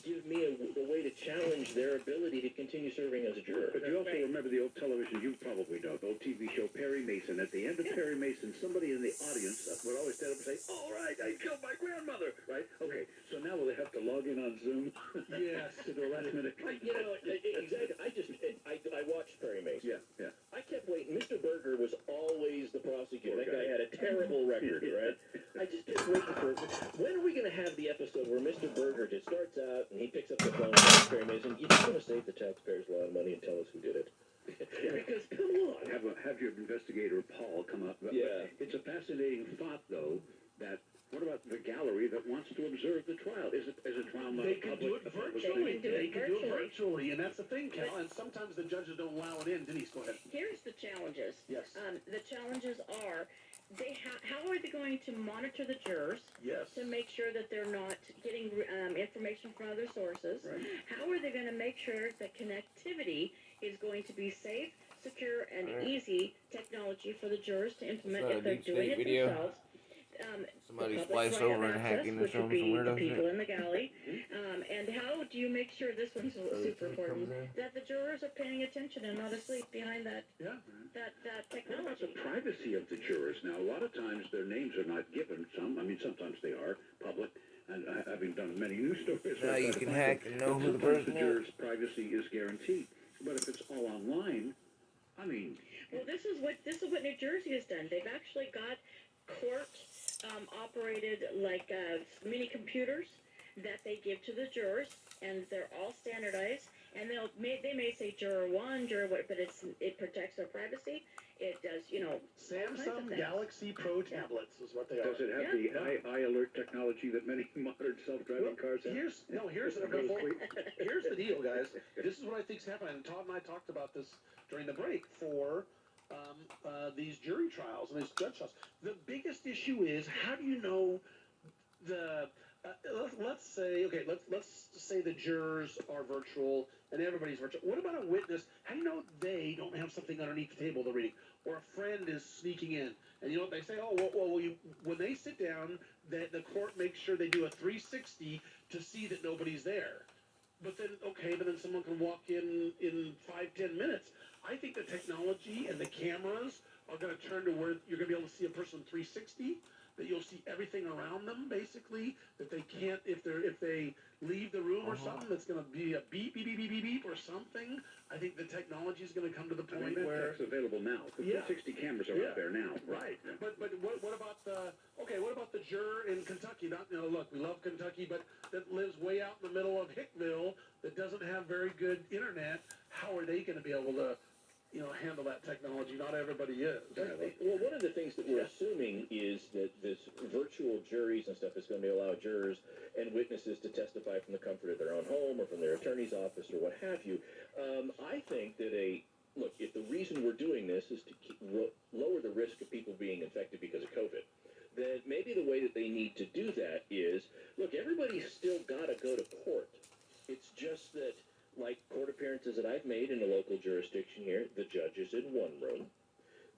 give me a way to challenge their ability to continue serving as a juror. But you also remember the old television, you probably know, the old TV show Perry Mason. At the end of Perry Mason, somebody in the audience would always stand up and say, "All right, I killed my grandmother," right? Okay, so now will they have to log in on Zoom? Yes. To the last minute. Exactly. I watched Perry Mason. Yeah. I kept waiting. Mr. Berger was always the prosecutor. That guy had a terrible record, right? I just kept waiting for, when are we going to have the episode where Mr. Berger just starts out and he picks up the phone and calls Perry Mason? You just want to save the taxpayers a lot of money and tell us who did it. Because, come on. Have your investigator, Paul, come up. Yeah. But it's a fascinating thought, though, that what about the gallery that wants to observe the trial? Is a trial not They can do it virtually. They can do it virtually, and that's the thing, Cal. And sometimes the judges don't allow it in. Denise, go ahead. Here's the challenges. Yes. The challenges are how are they going to monitor the jurors Yes. to make sure that they're not getting information from other sources? Right. How are they going to make sure that connectivity is going to be safe, secure, and easy technology for the jurors to implement if they're doing it themselves? Somebody the splice public's right over of and hack access, into which some would be the weirdo people shit. in the galley. And how do you make sure, this one's super important, that the jurors are paying attention and not asleep behind that Yeah. that What about the technology? privacy of the jurors? Now, a lot of times their names are not given. Sometimes they are public. And having done many news stories, Now you can hack and know who the sometimes person the is. jurors' privacy is guaranteed. But if it's all online, I mean, Well, this is what New Jersey has done. They've actually got court operated like mini computers that they give to the jurors, and they're all standardized. And they may say juror one, juror what, but it protects their privacy. It does, all kinds of Samsung things. Galaxy Pro tablets is what they are. does it have the eye alert technology that many modern self-driving cars have? Here's the deal, guys. This is what I think's happening. And Todd and I talked about this during the break for these jury trials and these judge trials. The biggest issue is, how do you know the let's say the jurors are virtual and everybody's virtual. What about a witness? How do you know they don't have something underneath the table they're reading, or a friend is sneaking in? And you know what they say? Oh, when they sit down, the court makes sure they do a 360 to see that nobody's there. But then someone can walk in 5-10 minutes. I think the technology and the cameras are going to turn to where you're going to be able to see a person 360. That you'll see everything around them, basically. That they can't, if they leave the room or something, that's going to be a beep, beep, beep, beep, beep, beep, or something. I think the technology is going to come to the point where that's available now. The 360 cameras are out there now. Right. But what about the juror in Kentucky? Look, we love Kentucky, but that lives way out in the middle of Hickville that doesn't have very good internet. How are they going to be able to handle that technology. Not everybody is. Well, one of the things that we're assuming is that this virtual juries and stuff is going to allow jurors and witnesses to testify from the comfort of their own home or from their attorney's office or what have you. I think that look, if the reason we're doing this is to lower the risk of people being infected because of COVID, then maybe the way that they need to do that is, look, everybody's still got to go to court. It's just that, like court appearances that I've made in a local jurisdiction here, the judge is in one room,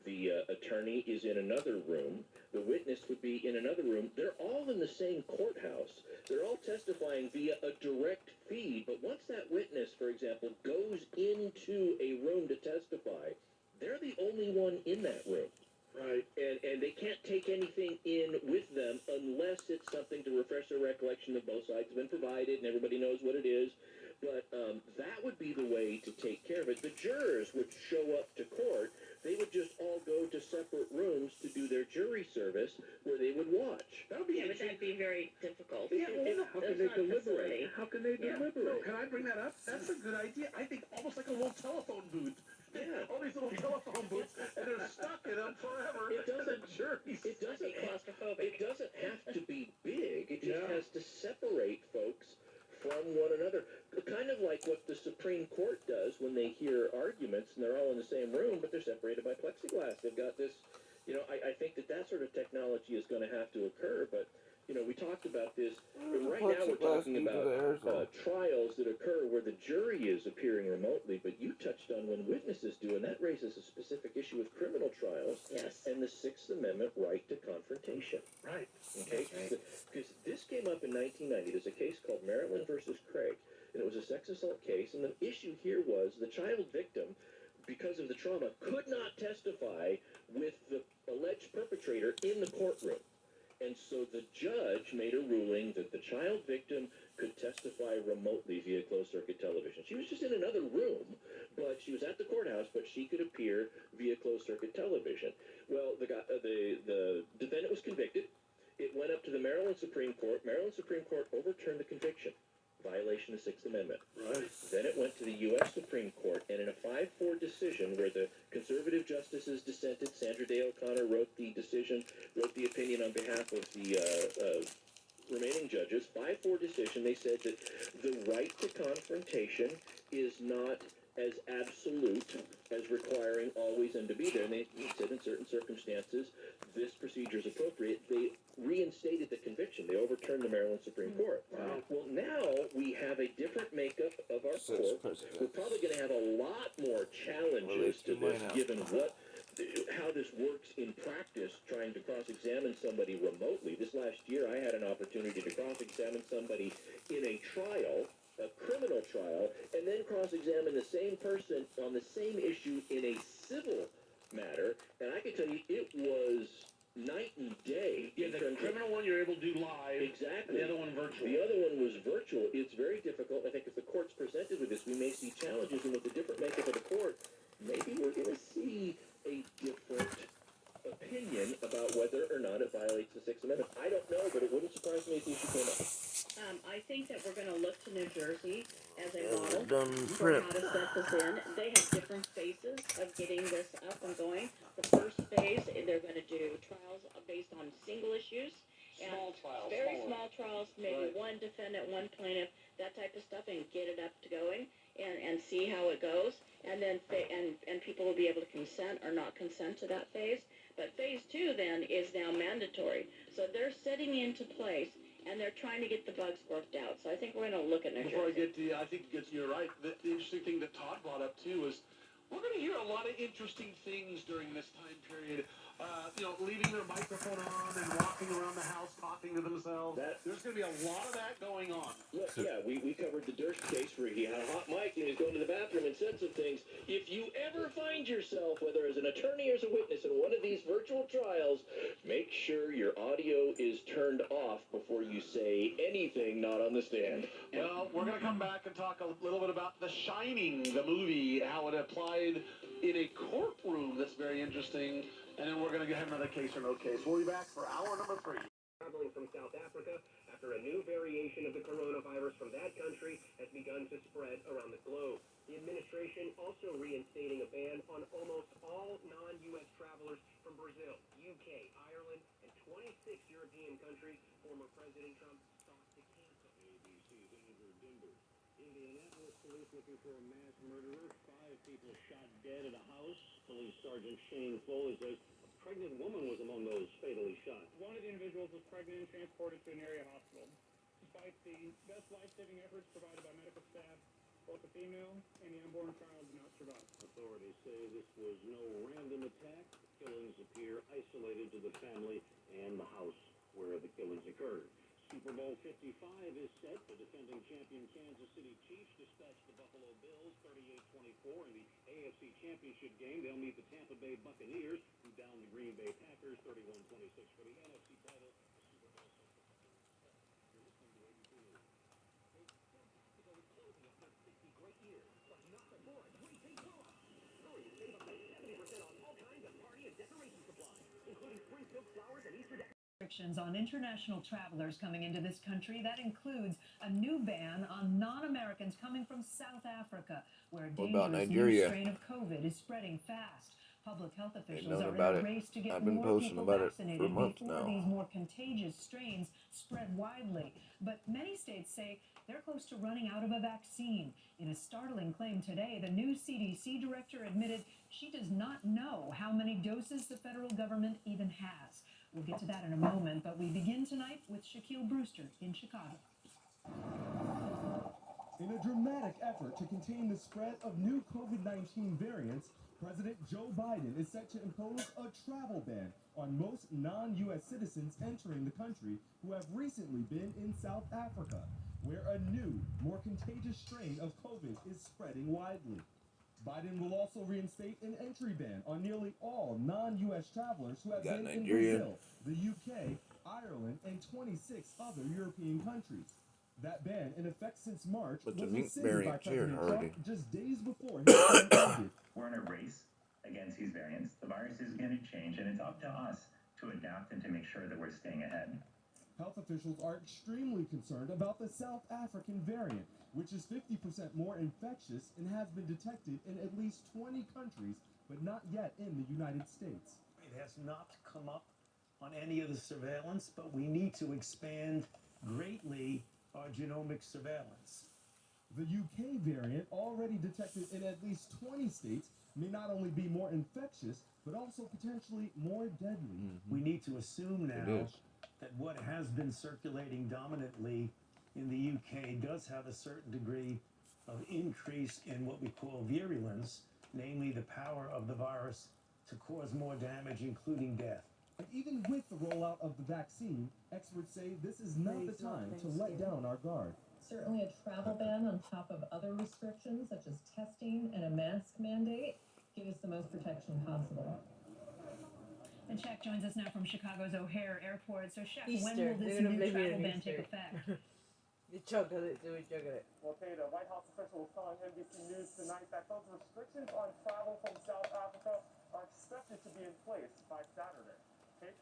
the attorney is in another room, the witness would be in another room. They're all in the same courthouse. They're all testifying via a direct feed, but once that witness, for example, goes into a room to testify, they're the only one in that room. Right. And they can't take anything in with them unless it's something to refresh their recollection that both sides have been provided and everybody knows what it is. But that would be the way to take care of it. The jurors would show up to court. They would just all go to separate rooms to do their jury service where they would watch. That would be But that'd be very difficult. Yeah, well, How can they deliberate? How can they deliberate? Can I bring that up? That's a good idea. I think almost like a little telephone booth. Yeah. All these little telephone booths, and they're stuck in them forever. It doesn't. Juries. It doesn't. Claustrophobic. It doesn't have to be big. It just Yeah. has to separate folks from one another. Kind of like what the Supreme Court does when they hear arguments and they're all in the same room, but they're separated by plexiglass. They've got this. I think that sort of technology is going to have to occur, but. We talked about this. Right now we're talking about trials that occur where the jury is appearing remotely, but you touched on when witnesses do, and that raises a specific issue with criminal trials and the Sixth Amendment right to confrontation. Right. Okay? Because this came up in 1990. There's a case called Maryland versus Craig, and it was a sex assault case, and the issue here was the child victim, because of the trauma, could not testify with the alleged perpetrator in the courtroom. And so the judge made a ruling that the child victim could testify remotely via closed-circuit television. She was just in another room, but she was at the courthouse, but she could appear via closed-circuit television. Well, the defendant was convicted. It went up to the Maryland Supreme Court. Maryland Supreme Court overturned the conviction. Violation of the Sixth Amendment. Right. Then it went to the U.S. Supreme Court, and in a 5-4 decision where the conservative justices dissented, Sandra Day O'Connor wrote the opinion on behalf of the remaining judges. 5-4 decision, they said that the right to confrontation is not as absolute as requiring always and to be there. And they said in certain circumstances, this procedure is appropriate. They reinstated the conviction. They overturned the Maryland Supreme Court. Wow. Well, now we have a different makeup of our court. We're probably going to have a lot more challenges to this, given how this works in practice, trying to cross-examine somebody remotely. This last year, I had an opportunity to cross-examine somebody in a trial, a criminal trial, and then cross-examine the same person on the same issue in a civil matter, and I can tell you it was night and day. Yeah, the criminal one you're able to do live. Exactly. And the other one virtual. The other one was virtual. It's very difficult. I think if the court's presented with this, we may see challenges, and with the different makeup of the court, maybe we're going to see a different opinion about whether or not it violates the Sixth Amendment. I don't know, but it wouldn't surprise me if the issue came up. I think that we're going to look to New Jersey as a model for how to set this in. They have different phases of getting this up and going. The first phase, they're going to do trials based on single issues. Small trials. Very small trials, maybe one defendant, one plaintiff, that type of stuff, and get it up to going and see how it goes. And then and people will be able to consent or not consent to that phase. But phase 2 then is now mandatory. So they're setting into place, and they're trying to get the bugs worked out. So I think we're going to look at New Before Jersey. I think you're right. The interesting thing that Todd brought up, too, is we're going to hear a lot of interesting things during this time period. Leaving their microphone on and walking around the house talking to themselves. There's going to be a lot of that going on. Look, yeah, we covered the Durst case where he had a hot mic and he was going to the bathroom and said some things. If you ever find yourself, whether as an attorney or as a witness in one of these virtual trials, make sure your audio is turned off before you say anything not on the stand. Well, we're going to come back and talk a little bit about The Shining, the movie, how it applied in a courtroom. That's very interesting. And then we're going to have another case or no case. We'll be back for hour number 3. Traveling from South Africa after a new variation of the coronavirus from that country has begun to spread around the globe. The administration also reinstating a ban on almost all non-U.S. travelers from Brazil, UK, Ireland, and 26 European countries former President Trump sought to cancel. ABC's Andrew Dimbers. Indianapolis police looking for a mass murderer. 5 people shot dead at a house. Police Sergeant Shane Foley says a pregnant woman was among those fatally shot. One of the individuals was pregnant and transported to an area hospital. Despite the best life-saving efforts provided by medical staff, both the female and the unborn child did not survive. Authorities say this was no random attack. The killings appear isolated to the family and the house where the killings occurred. Super Bowl 55 is set. The defending champion Kansas City Chiefs dispatched the Buffalo Bills 38-24 in the AFC Championship game. They'll meet the Tampa Bay Buccaneers, who downed the Green Bay Packers 31-26 for the NFC title. The Super Bowl You're listening to ABC News. South Africa is closing up their 50 great years, but not before a great big co-op. Hurry and save up to 70% on all kinds of party and decoration supplies, including spring silk flowers and Easter restrictions on international travelers coming into this country. That includes a new ban on non-Americans coming from South Africa, where a dangerous new strain of COVID is spreading fast. Public health officials are in a race to get more people vaccinated before these more contagious strains spread widely. But many states say they're close to running out of a vaccine. In a startling claim today, the new CDC director admitted she does not know how many doses the federal government even has. We'll get to that in a moment, but we begin tonight with Shaquille Brewster in Chicago. In a dramatic effort to contain the spread of new COVID-19 variants, President Joe Biden is set to impose a travel ban on most non-U.S. citizens entering the country who have recently been in South Africa, where a new, more contagious strain of COVID is spreading widely. Biden will also reinstate an entry ban on nearly all non-U.S. travelers who have been in Brazil, the UK, Ireland, and 26 other European countries. That ban, in effect since March, was rescinded by President Trump just days before his term ended. We're in a race against these variants. The virus is going to change, and it's up to us to adapt and to make sure that we're staying ahead. Health officials are extremely concerned about the South African variant, which is 50% more infectious and has been detected in at least 20 countries, but not yet in the United States. It has not come up on any of the surveillance, but we need to expand greatly our genomic surveillance. The UK variant, already detected in at least 20 states, may not only be more infectious, but also potentially more deadly. We need to assume now that what has been circulating dominantly in the UK does have a certain degree of increase in what we call virulence, namely the power of the virus to cause more damage, including death. And even with the rollout of the vaccine, experts say this is not the time to let down our guard. Certainly a travel ban on top of other restrictions such as testing and a mask mandate give us the most protection possible. And Shaq joins us now from Chicago's O'Hare Airport. So Shaq, Easter. when will this new travel ban take effect? You chuggled it, dude, chuggled it. Okay, the White House official was telling NBC News tonight that those restrictions on travel from South Africa are expected to be in place by Saturday. Okay?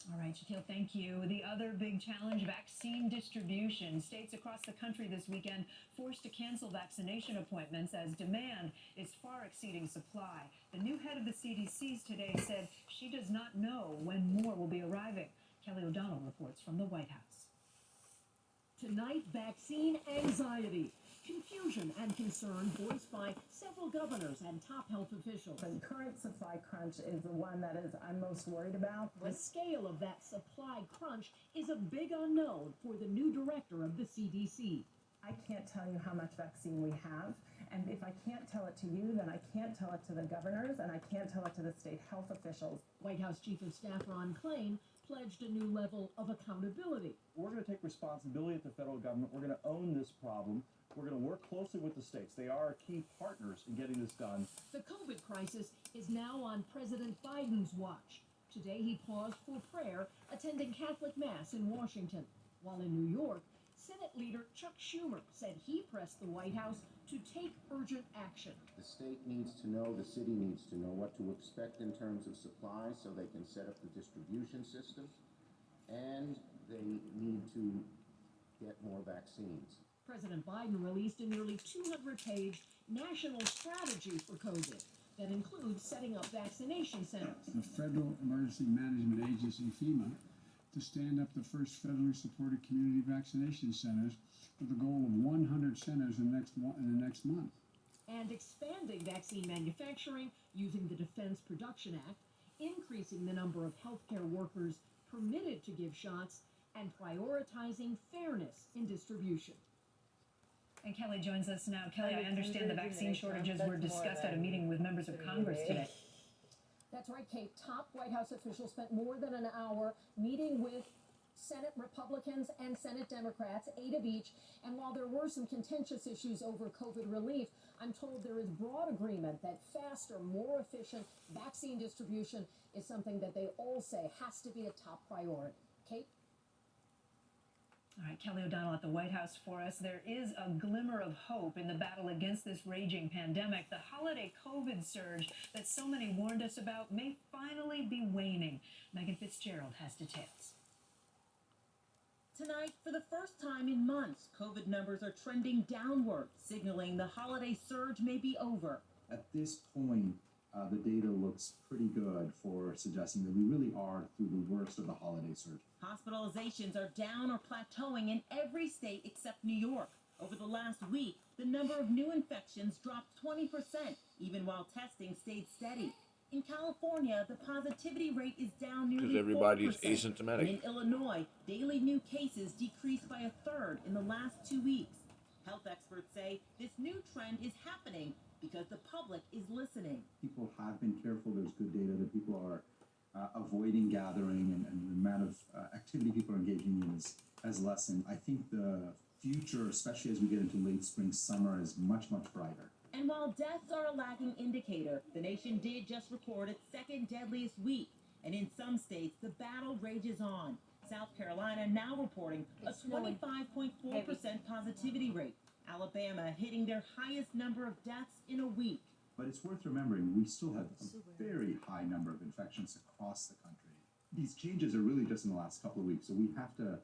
All right, Shaquille, thank you. The other big challenge, vaccine distribution. States across the country this weekend forced to cancel vaccination appointments as demand is far exceeding supply. The new head of the CDC today said she does not know when more will be arriving. Kelly O'Donnell reports from the White House. Tonight, vaccine anxiety, confusion and concern voiced by several governors and top health officials. The current supply crunch is the one that I'm most worried about. The scale of that supply crunch is a big unknown for the new director of the CDC. I can't tell you how much vaccine we have, and if I can't tell it to you, then I can't tell it to the governors, and I can't tell it to the state health officials. White House Chief of Staff Ron Klain pledged a new level of accountability. We're going to take responsibility at the federal government. We're going to own this problem. We're going to work closely with the states. They are our key partners in getting this done. The COVID crisis is now on President Biden's watch. Today he paused for prayer, attending Catholic Mass in Washington, while in New York, Senate leader Chuck Schumer said he pressed the White House to take urgent action. The state needs to know, the city needs to know what to expect in terms of supply so they can set up the distribution system, and they need to get more vaccines. President Biden released a nearly 200-page national strategy for COVID that includes setting up vaccination centers. The Federal Emergency Management Agency, FEMA, to stand up the first federally supported community vaccination centers with a goal of 100 centers in the next month. And expanding vaccine manufacturing using the Defense Production Act, increasing the number of healthcare workers permitted to give shots, and prioritizing fairness in distribution. And Kelly joins us now. Kelly, I understand the vaccine shortages were discussed at a meeting with members of Congress today. That's right, Kate. Top White House officials spent more than an hour meeting with Senate Republicans and Senate Democrats, 8 of each. And while there were some contentious issues over COVID relief, I'm told there is broad agreement that faster, more efficient vaccine distribution is something that they all say has to be a top priority. Kate? All right, Kelly O'Donnell at the White House for us. There is a glimmer of hope in the battle against this raging pandemic. The holiday COVID surge that so many warned us about may finally be waning. Megan Fitzgerald has details. Tonight, for the first time in months, COVID numbers are trending downward, signaling the holiday surge may be over. At this point, the data looks pretty good for suggesting that we really are through the worst of the holiday surge. Hospitalizations are down or plateauing in every state except New York. Over the last week, the number of new infections dropped 20%, even while testing stayed steady. In California, the positivity rate is down nearly 4%. Because everybody's asymptomatic. And in Illinois, daily new cases decreased by a third in the last 2 weeks. Health experts say this new trend is happening because the public is listening. People have been careful. There's good data that people are avoiding gathering, and the amount of activity people are engaging in has lessened. I think the future, especially as we get into late spring, summer, is much, much brighter. And while deaths are a lagging indicator, the nation did just record its second deadliest week. And in some states, the battle rages on. South Carolina now reporting a 25.4% positivity rate. Alabama hitting their highest number of deaths in a week. But it's worth remembering, we still have a very high number of infections across the country. These changes are really just in the last couple of weeks, so we have to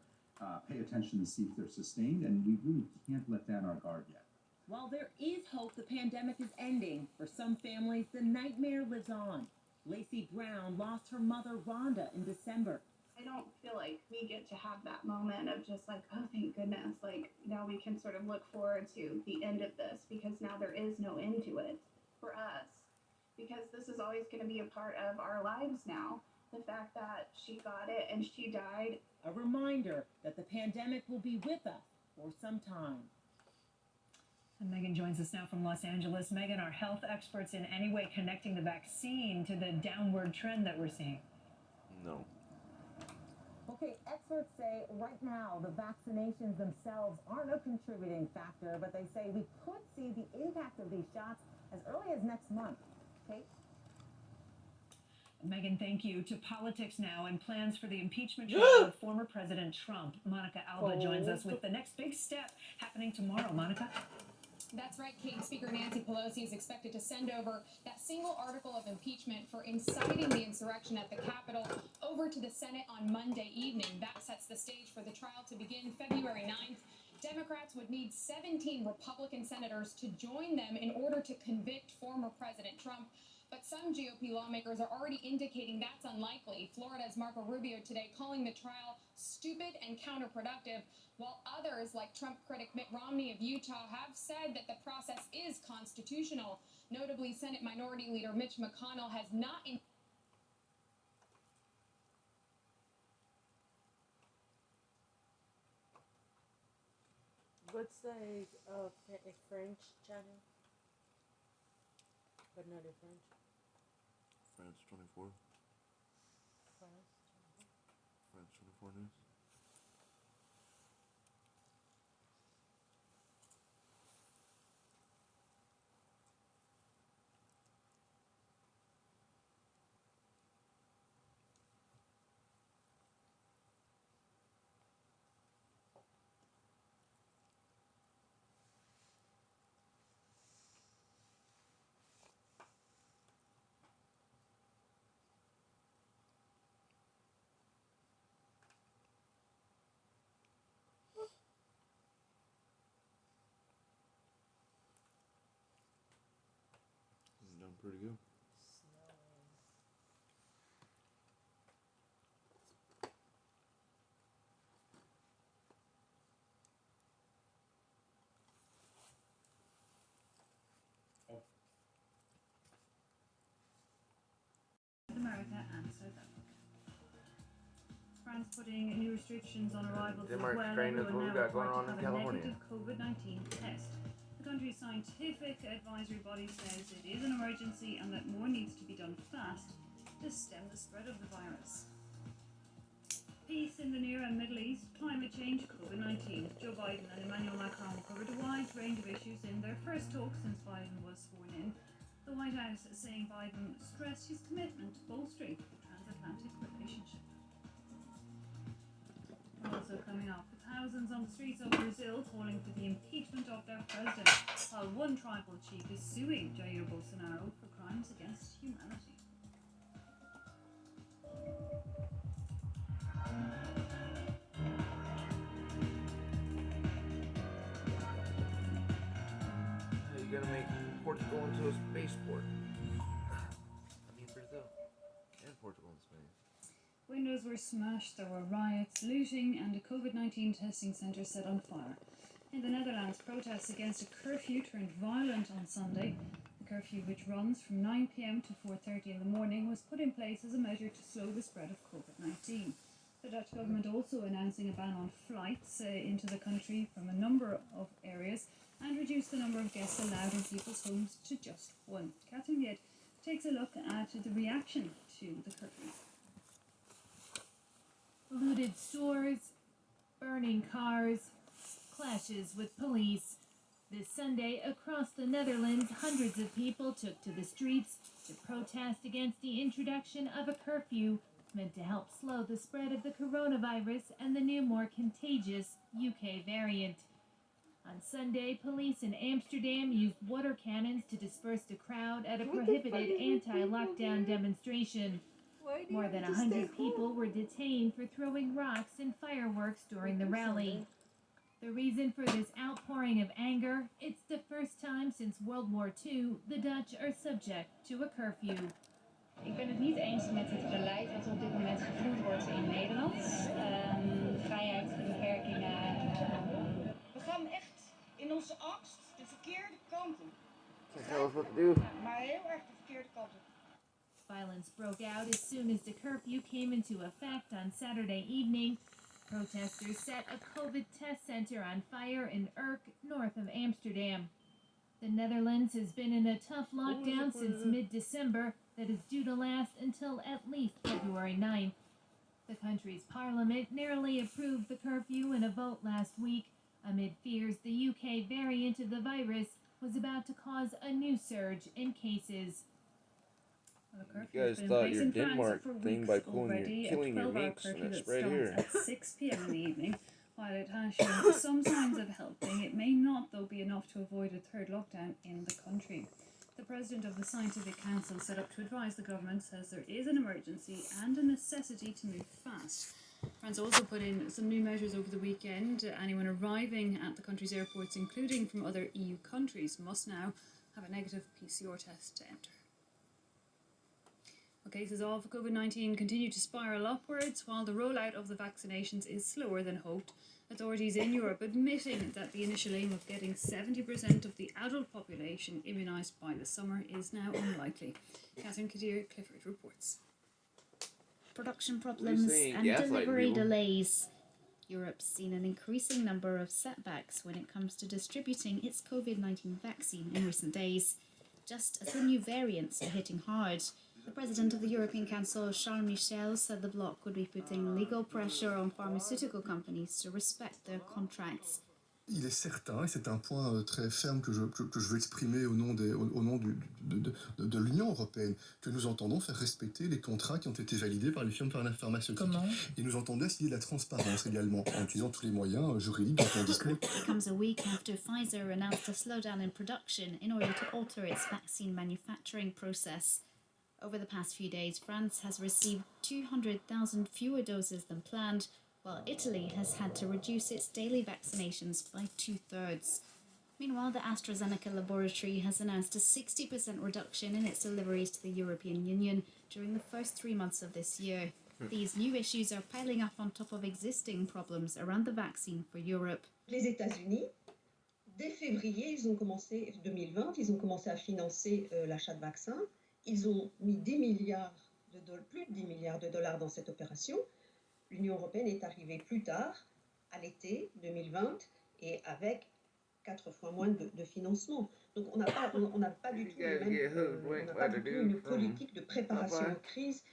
pay attention to see if they're sustained, and we really can't let down our guard yet. While there is hope the pandemic is ending, for some families, the nightmare lives on. Lacey Brown lost her mother, Rhonda, in December. I don't feel like we get to have that moment of just like, oh, thank goodness. Like, now we can sort of look forward to the end of this, because now there is no end to it for us. Because this is always going to be a part of our lives now. The fact that she got it and she died. A reminder that the pandemic will be with us for some time. And Megan joins us now from Los Angeles. Megan, are health experts in any way connecting the vaccine to the downward trend that we're seeing? No. Okay, experts say right now the vaccinations themselves aren't a contributing factor, but they say we could see the impact of these shots as early as next month. Kate? Megan, thank you. To politics now and plans for the impeachment trial of former President Trump. Monica Alba joins us with the next big step happening tomorrow. Monica? That's right, Kate. Speaker Nancy Pelosi is expected to send over that single article of impeachment for inciting the insurrection at the Capitol over to the Senate on Monday evening. That sets the stage for the trial to begin February 9th. Democrats would need 17 Republican senators to join them in order to convict former President Trump. But some GOP lawmakers are already indicating that's unlikely. Florida's Marco Rubio today calling the trial stupid and counterproductive, while others, like Trump critic Mitt Romney of Utah, have said that the process is constitutional. Notably, Senate Minority Leader Mitch McConnell has not... What's the French channel? But not in French. France 24. France. France 24 News. pretty good. America and South Africa. France putting new restrictions on arrivals as Denmark's well. train is what we got going on in have a California. negative COVID-19 test. The country's scientific advisory body says it is an emergency and that more needs to be done fast to stem the spread of the virus. Peace in the Near and Middle East, climate change, COVID-19. Joe Biden and Emmanuel Macron covered a wide range of issues in their first talk since Biden was sworn in. The White House saying Biden stressed his commitment to bolstering the transatlantic relationship. Also coming up, thousands on the streets of Brazil calling for the impeachment of their president, while one tribal chief is suing Jair Bolsonaro for crimes against humanity. You're gonna make Portugal into a spaceport. I mean Brazil and Portugal and Spain. Windows were smashed, there were riots, looting, and a COVID-19 testing centre set on fire. In the Netherlands, protests against a curfew turned violent on Sunday. The curfew, which runs from 9 p.m. to 4:30 in the morning, was put in place as a measure to slow the spread of COVID-19. The Dutch government also announcing a ban on flights into the country from a number of areas and reduce the number of guests allowed in people's homes to just one. Catherine Yed takes a look at the reaction to the curfew. Looted stores, burning cars, clashes with police. This Sunday, across the Netherlands, hundreds of people took to the streets to protest against the introduction of a curfew meant to help slow the spread of the coronavirus and the new, more contagious UK variant. On Sunday, police in Amsterdam used water cannons to disperse the crowd at a prohibited anti-lockdown demonstration. More than 100 people were detained for throwing rocks and fireworks during the rally. The reason for this outpouring of anger, it's the first time since World War II the Dutch are subject to a curfew. Ik ben het niet eens met het beleid dat op dit moment gevoerd wordt in Nederland. Vrijheidsbeperkingen. We gaan echt in onze angst de verkeerde kant op. Tell us what to do. Maar heel erg de verkeerde kant op. Violence broke out as soon as the curfew came into effect on Saturday evening. Protesters set a COVID test center on fire in Urk, north of Amsterdam. The Netherlands has been in a tough lockdown since mid-December that is due to last until at least February 9th. The country's parliament narrowly approved the curfew in a vote last week, amid fears the UK variant of the virus was about to cause a new surge in cases. You guys thought your Denmark thing by killing your minks and it spread here. At 6 p.m. in the evening. While it has shown some signs of helping, it may not, though, be enough to avoid a third lockdown in the country. The president of the Scientific Council set up to advise the government says there is an emergency and a necessity to move fast. France also put in some new measures over the weekend. Anyone arriving at the country's airports, including from other EU countries, must now have a negative PCR test to enter. Cases of COVID-19 continue to spiral upwards, while the rollout of the vaccinations is slower than hoped. Authorities in Europe admitting that the initial aim of getting 70% of the adult population immunised by the summer is now unlikely. Catherine Kadir-Clifford reports. Production problems and delivery delays. Europe's seen an increasing number of setbacks when it comes to distributing its COVID-19 vaccine in recent days, just as the new variants are hitting hard. The president of the European Council, Charles Michel, said the bloc would be putting legal pressure on pharmaceutical companies to respect their contracts. Il est certain, et c'est un point très ferme que je veux exprimer au nom de l'Union européenne, que nous entendons faire respecter les contrats qui ont été validés par les firmes pharmaceutiques. Comment? Et nous entendons essayer de la transparence également, en utilisant tous les moyens juridiques dont on dispose. It comes a week after Pfizer announced a slowdown in production in order to alter its vaccine manufacturing process. Over the past few days, France has received 200,000 fewer doses than planned, while Italy has had to reduce its daily vaccinations by 2/3. Meanwhile, the AstraZeneca laboratory has announced a 60% reduction in its deliveries to the European Union during the first 3 months of this year. These new issues are piling up on top of existing problems around the vaccine for Europe. Les États-Unis, dès février, ils ont commencé, 2020, ils ont commencé à financer l'achat de vaccins. Ils ont mis plus de 10 milliards de dollars dans cette opération. L'Union européenne est arrivée plus tard, à l'été 2020, et avec 4 fois moins de financement. Donc on n'a pas du tout une politique de préparation aux crises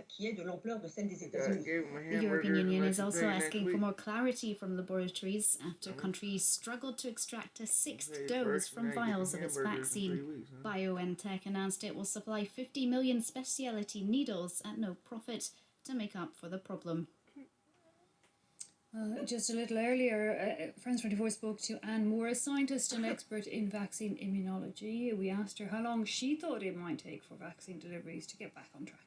qui est de l'ampleur de celle des États-Unis. The European Union is also asking for more clarity from laboratories after countries struggled to extract a 6th dose from vials of its vaccine. BioNTech announced it will supply 50 million specialty needles at no profit to make up for the problem. Just a little earlier, France 24 spoke to Anne Moore, a scientist and expert in vaccine immunology. We asked her how long she thought it might take for vaccine deliveries to get back on track.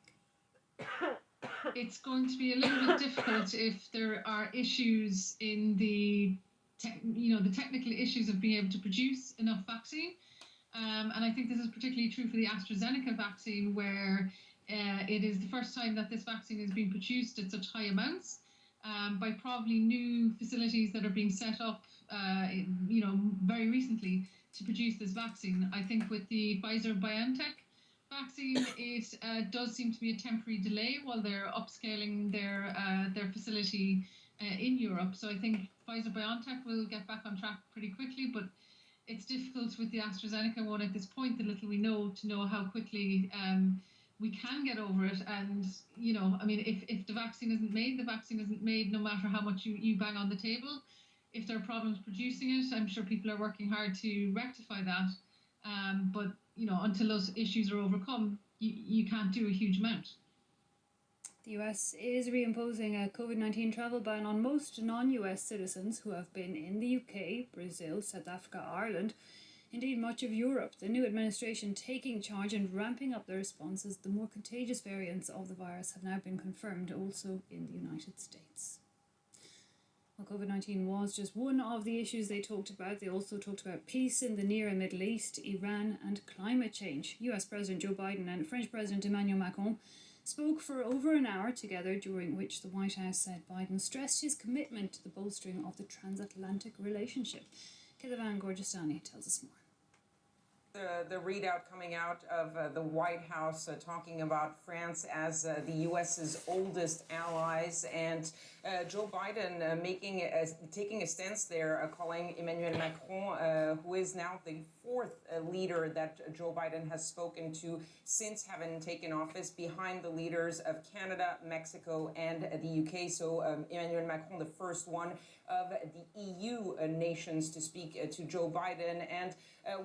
It's going to be a little bit difficult if there are issues in the technical issues of being able to produce enough vaccine. And I think this is particularly true for the AstraZeneca vaccine, where it is the first time that this vaccine has been produced at such high amounts by probably new facilities that are being set up, very recently to produce this vaccine. I think with the Pfizer-BioNTech vaccine, it does seem to be a temporary delay while they're upscaling their facility in Europe. So I think Pfizer-BioNTech will get back on track pretty quickly, but it's difficult with the AstraZeneca one at this point, the little we know, to know how quickly we can get over it. And, if the vaccine isn't made, the vaccine isn't made no matter how much you bang on the table. If there are problems producing it, I'm sure people are working hard to rectify that. But until those issues are overcome, you can't do a huge amount. The US is reimposing a COVID-19 travel ban on most non-US citizens who have been in the UK, Brazil, South Africa, Ireland, indeed much of Europe. The new administration taking charge and ramping up the responses. The more contagious variants of the virus have now been confirmed also in the United States. Well, COVID-19 was just one of the issues they talked about. They also talked about peace in the Near and Middle East, Iran and climate change. US President Joe Biden and French President Emmanuel Macron spoke for over an hour together, during which the White House said Biden stressed his commitment to the bolstering of the transatlantic relationship. Kedavan Gorjastani tells us more. The readout coming out of the White House talking about France as the U.S.'s oldest allies, and Joe Biden taking a stance there, calling Emmanuel Macron, who is now the 4th leader that Joe Biden has spoken to since having taken office, behind the leaders of Canada, Mexico, and the U.K. So Emmanuel Macron, the first one of the EU nations to speak to Joe Biden. And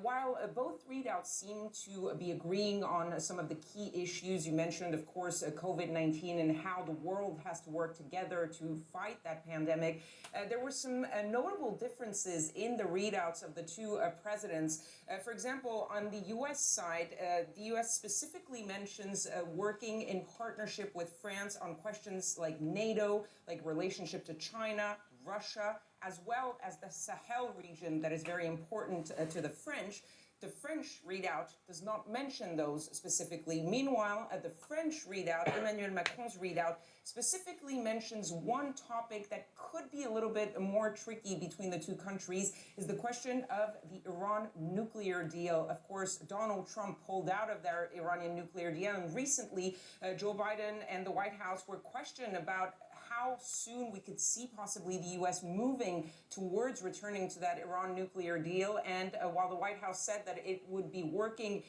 while both readouts seem to be agreeing on some of the key issues, you mentioned, of course, COVID-19 and how the world has to work together to fight that pandemic, there were some notable differences in the readouts of the two presidents. For example, on the U.S. side, the U.S. specifically mentions working in partnership with France on questions like NATO, like relationship to China, Russia, as well as the Sahel region that is very important to the French. The French readout does not mention those specifically. Meanwhile, the French readout, Emmanuel Macron's readout, specifically mentions one topic that could be a little bit more tricky between the two countries, is the question of the Iran nuclear deal. Of course, Donald Trump pulled out of their Iranian nuclear deal, and recently Joe Biden and the White House were questioned about how soon we could see possibly the U.S. moving towards returning to that Iran nuclear deal. And while the White House said that it would be working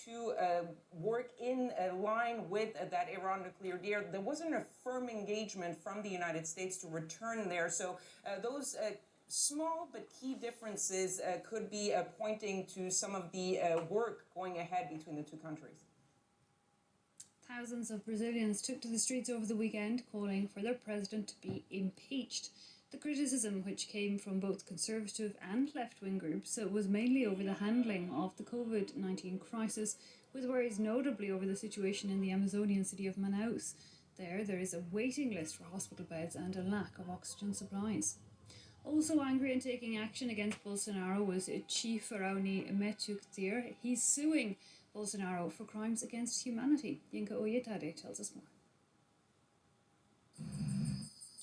to work in line with that Iran nuclear deal, there wasn't a firm engagement from the United States to return there. So those small but key differences could be pointing to some of the work going ahead between the two countries. Thousands of Brazilians took to the streets over the weekend, calling for their president to be impeached. The criticism, which came from both conservative and left-wing groups, was mainly over the handling of the COVID-19 crisis, with worries notably over the situation in the Amazonian city of Manaus. There is a waiting list for hospital beds and a lack of oxygen supplies. Also angry and taking action against Bolsonaro was Chief Raoni Metuktir. He's suing Bolsonaro for crimes against humanity. Yinka Oyetade tells us more.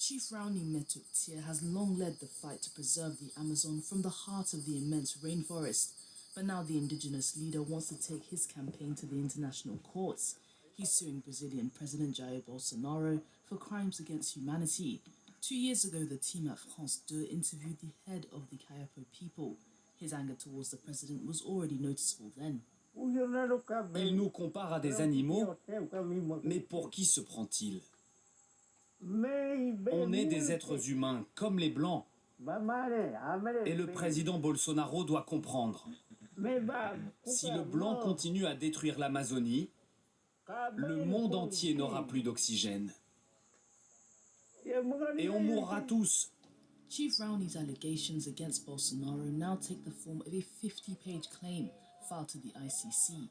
Chief Raoni Metuktir has long led the fight to preserve the Amazon from the heart of the immense rainforest. But now the indigenous leader wants to take his campaign to the international courts. He's suing Brazilian President Jair Bolsonaro for crimes against humanity. 2 years ago, the team at France 2 interviewed the head of the Kayapo people. His anger towards the president was already noticeable then. Il nous compare à des animaux, mais pour qui se prend-il? On est des êtres humains, comme les Blancs. Et le président Bolsonaro doit comprendre. Si le Blanc continue à détruire l'Amazonie, le monde entier n'aura plus d'oxygène. Et on mourra tous. Chief Raoni's allegations against Bolsonaro now take the form of a 50-page claim filed to the ICC.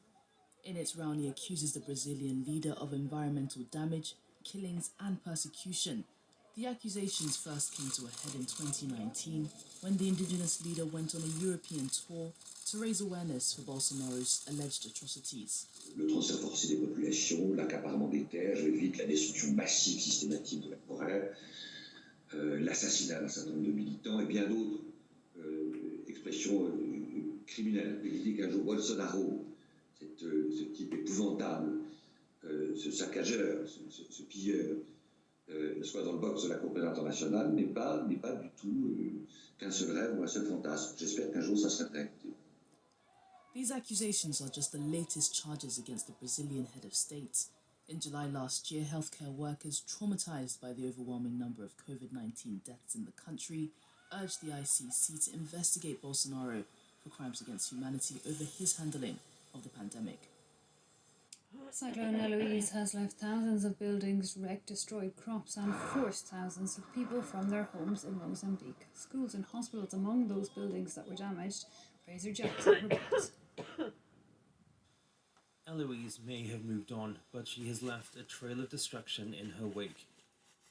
In it, Raoni accuses the Brazilian leader of environmental damage, killings and persecution. The accusations first came to a head in 2019 when the indigenous leader went on a European tour to raise awareness for Bolsonaro's alleged atrocities. Le transfert forcé des populations, l'accaparement des terres, je évite la destruction massive, systématique de la forêt, l'assassinat d'un certain nombre de militants et bien d'autres expressions criminelles. L'idée qu'un jour Bolsonaro, ce type épouvantable, ce saccageur, ce pilleur, soit dans le box de la Cour pénale internationale n'est pas du tout qu'un seul rêve ou un seul fantasme. J'espère qu'un jour ça sera réalité. These accusations are just the latest charges against the Brazilian head of state. In July last year, healthcare workers traumatized by the overwhelming number of COVID-19 deaths in the country urged the ICC to investigate Bolsonaro for crimes against humanity over his handling of the pandemic. Cyclone Eloise has left thousands of buildings wrecked, destroyed crops and forced thousands of people from their homes in Mozambique. Schools and hospitals among those buildings that were damaged. Fraser Jackson reports. Eloise may have moved on, but she has left a trail of destruction in her wake.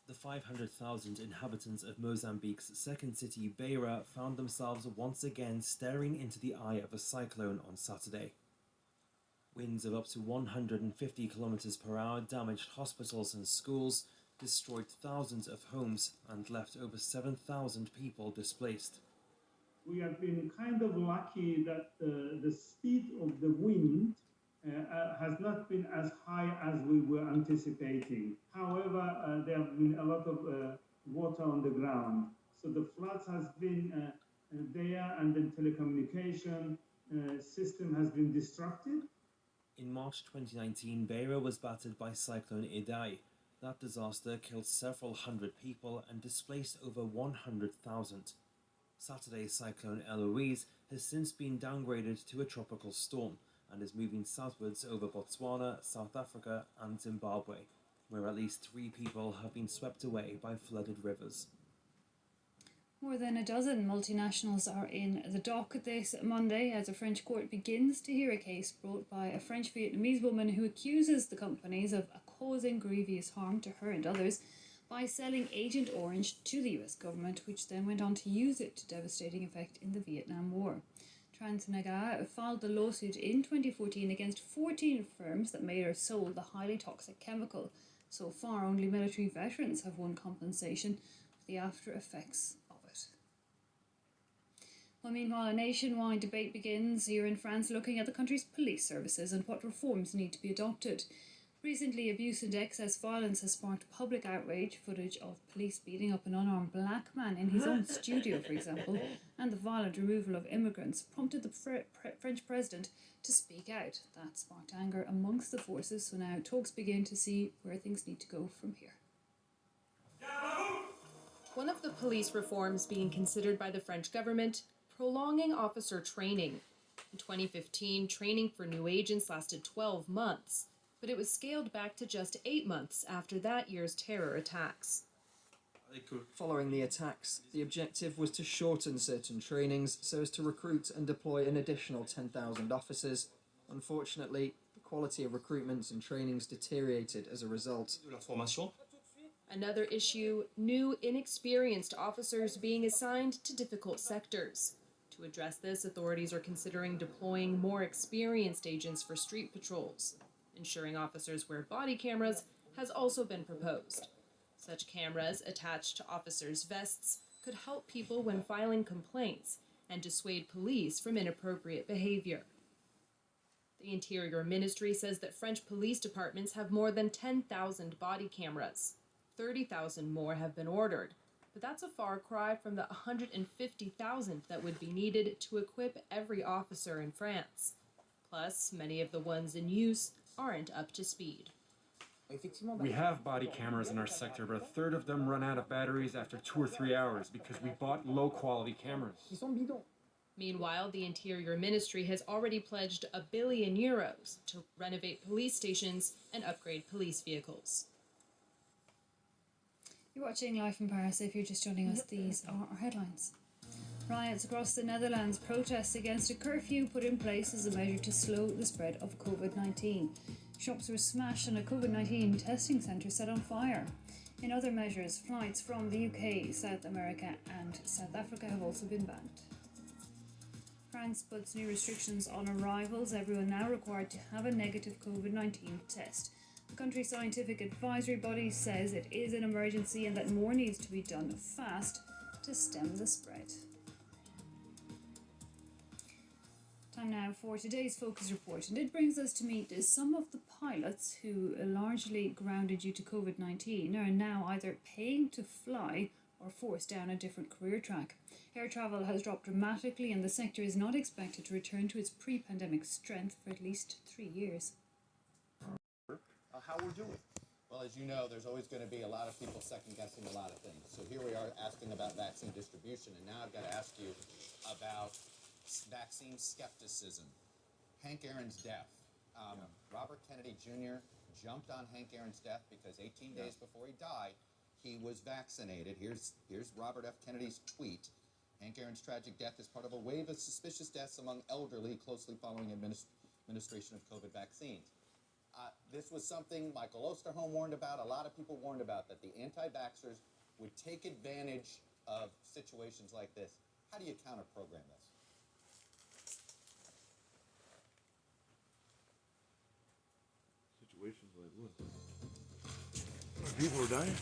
The 500,000 inhabitants of Mozambique's second city, Beira, found themselves once again staring into the eye of a cyclone on Saturday. Winds of up to 150 kilometers per hour damaged hospitals and schools, destroyed thousands of homes, and left over 7,000 people displaced. We have been kind of lucky that the speed of the wind has not been as high as we were anticipating. However, there have been a lot of water on the ground. So the floods has been there, and the telecommunication system has been disrupted. In March 2019, Beira was battered by Cyclone Idai. That disaster killed several hundred people and displaced over 100,000. Saturday's Cyclone Eloise has since been downgraded to a tropical storm and is moving southwards over Botswana, South Africa and Zimbabwe, where at least 3 people have been swept away by flooded rivers. More than a dozen multinationals are in the dock this Monday as a French court begins to hear a case brought by a French-Vietnamese woman who accuses the companies of causing grievous harm to her and others by selling Agent Orange to the US government, which then went on to use it to devastating effect in the Vietnam War. Transnaga filed the lawsuit in 2014 against 14 firms that made or sold the highly toxic chemical. So far, only military veterans have won compensation for the after effects of it. Well, meanwhile, a nationwide debate begins here in France looking at the country's police services and what reforms need to be adopted. Recently, abuse and excess violence has sparked public outrage. Footage of police beating up an unarmed black man in his own studio, for example, and the violent removal of immigrants prompted the French president to speak out. That sparked anger amongst the forces, so now talks begin to see where things need to go from here. One of the police reforms being considered by the French government, prolonging officer training. In 2015, training for new agents lasted 12 months. But it was scaled back to just 8 months after that year's terror attacks. Following the attacks, the objective was to shorten certain trainings so as to recruit and deploy an additional 10,000 officers. Unfortunately, the quality of recruitments and trainings deteriorated as a result. Another issue, new, inexperienced officers being assigned to difficult sectors. To address this, authorities are considering deploying more experienced agents for street patrols. Ensuring officers wear body cameras has also been proposed. Such cameras attached to officers' vests could help people when filing complaints and dissuade police from inappropriate behavior. The Interior Ministry says that French police departments have more than 10,000 body cameras. 30,000 more have been ordered, but that's a far cry from the 150,000 that would be needed to equip every officer in France. Plus, many of the ones in use aren't up to speed. We have body cameras in our sector, but a third of them run out of batteries after 2 or 3 hours because we bought low-quality cameras. Meanwhile, the Interior Ministry has already pledged €1 billion to renovate police stations and upgrade police vehicles. You're watching Live from Paris. If you're just joining us, these are our headlines. Riots across the Netherlands protest against a curfew put in place as a measure to slow the spread of COVID-19. Shops were smashed and a COVID-19 testing centre set on fire. In other measures, flights from the UK, South America and South Africa have also been banned. France puts new restrictions on arrivals. Everyone now required to have a negative COVID-19 test. The country's scientific advisory body says it is an emergency and that more needs to be done fast to stem the spread. Time now for today's Focus Report, and it brings us to meet some of the pilots who, largely grounded due to COVID-19, are now either paying to fly or forced down a different career track. Air travel has dropped dramatically and the sector is not expected to return to its pre-pandemic strength for at least 3 years. How we're doing. Well, as you know, there's always going to be a lot of people second-guessing a lot of things. So here we are asking about vaccine distribution, and now I've got to ask you about vaccine skepticism. Hank Aaron's death. Robert Kennedy Jr. jumped on Hank Aaron's death because 18 days before he died, he was vaccinated. Here's Robert F. Kennedy's tweet. Hank Aaron's tragic death is part of a wave of suspicious deaths among elderly closely following administration of COVID vaccines. This was something Michael Osterholm warned about, a lot of people warned about, that the anti-vaxxers would take advantage of situations like this. How do you counter-program this? Situations like what? People are dying.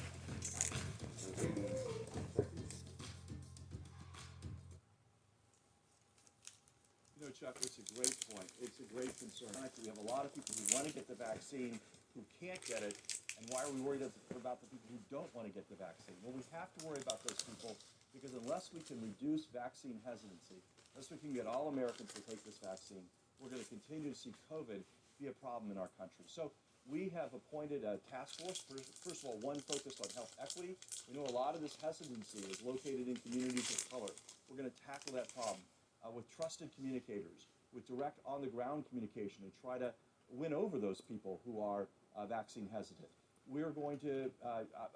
You know, Chuck, it's a great point. It's a great concern. We have a lot of people who want to get the vaccine who can't get it, and why are we worried about the people who don't want to get the vaccine? Well, we have to worry about those people because unless we can reduce vaccine hesitancy, unless we can get all Americans to take this vaccine, we're going to continue to see COVID be a problem in our country. So we have appointed a task force, first of all, one focused on health equity. We know a lot of this hesitancy is located in communities of color. We're going to tackle that problem with trusted communicators, with direct on-the-ground communication to try to win over those people who are vaccine hesitant. We're going to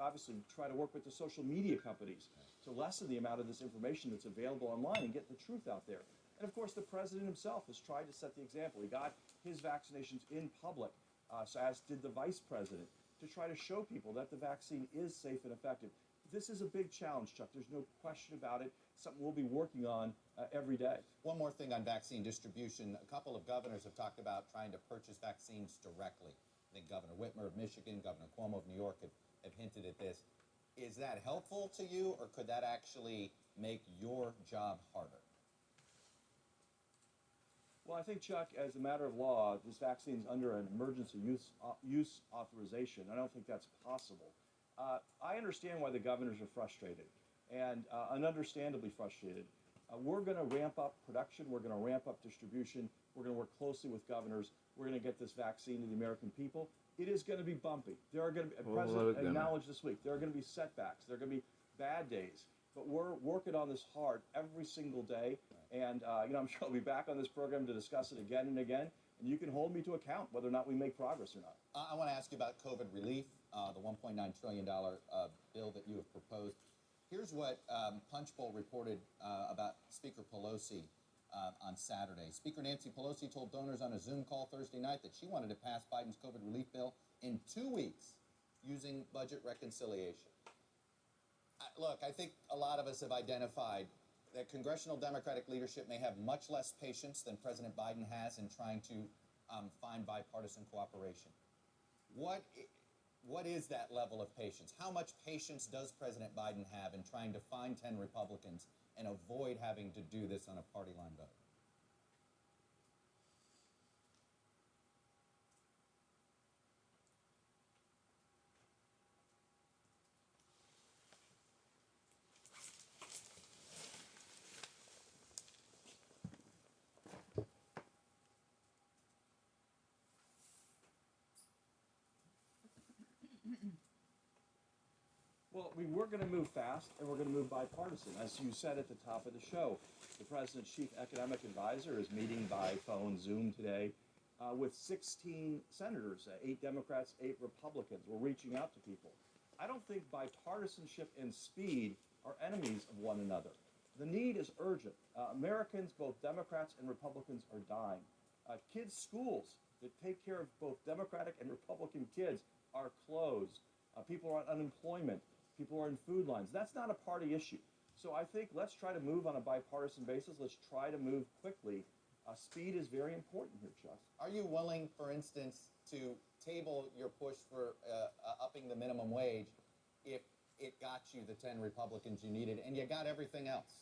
obviously try to work with the social media companies to lessen the amount of this information that's available online and get the truth out there. And of course, the president himself has tried to set the example. He got his vaccinations in public, so as did the vice president, to try to show people that the vaccine is safe and effective. This is a big challenge, Chuck. There's no question about it. Something we'll be working on every day. One more thing on vaccine distribution. A couple of governors have talked about trying to purchase vaccines directly. I think Governor Whitmer of Michigan, Governor Cuomo of New York have hinted at this. Is that helpful to you, or could that actually make your job harder? Well, I think, Chuck, as a matter of law, this vaccine is under an emergency use authorization. I don't think that's possible. I understand why the governors are frustrated, and understandably frustrated. We're going to ramp up production. We're going to ramp up distribution. We're going to work closely with governors. We're going to get this vaccine to the American people. It is going to be bumpy. There are going to be, the President acknowledged this week, there are going to be setbacks. There are going to be bad days. But we're working on this hard every single day. And I'm sure I'll be back on this program to discuss it again and again. And you can hold me to account whether or not we make progress or not. I want to ask you about COVID relief, the $1.9 trillion bill that you have proposed. Here's what Punchbowl reported about Speaker Pelosi on Saturday. Speaker Nancy Pelosi told donors on a Zoom call Thursday night that she wanted to pass Biden's COVID relief bill in 2 weeks using budget reconciliation. Look, I think a lot of us have identified that congressional Democratic leadership may have much less patience than President Biden has in trying to find bipartisan cooperation. What is that level of patience? How much patience does President Biden have in trying to find 10 Republicans and avoid having to do this on a party line vote? Well, we're going to move fast, and we're going to move bipartisan. As you said at the top of the show, the president's chief economic advisor is meeting by phone, Zoom today, with 16 senators, 8 Democrats, 8 Republicans. We're reaching out to people. I don't think bipartisanship and speed are enemies of one another. The need is urgent. Americans, both Democrats and Republicans, are dying. Kids' schools that take care of both Democratic and Republican kids are closed. People are on unemployment. People are in food lines. That's not a party issue. So I think let's try to move on a bipartisan basis. Let's try to move quickly. Speed is very important here, Chuck. Are you willing, for instance, to table your push for upping the minimum wage if it got you the 10 Republicans you needed and you got everything else?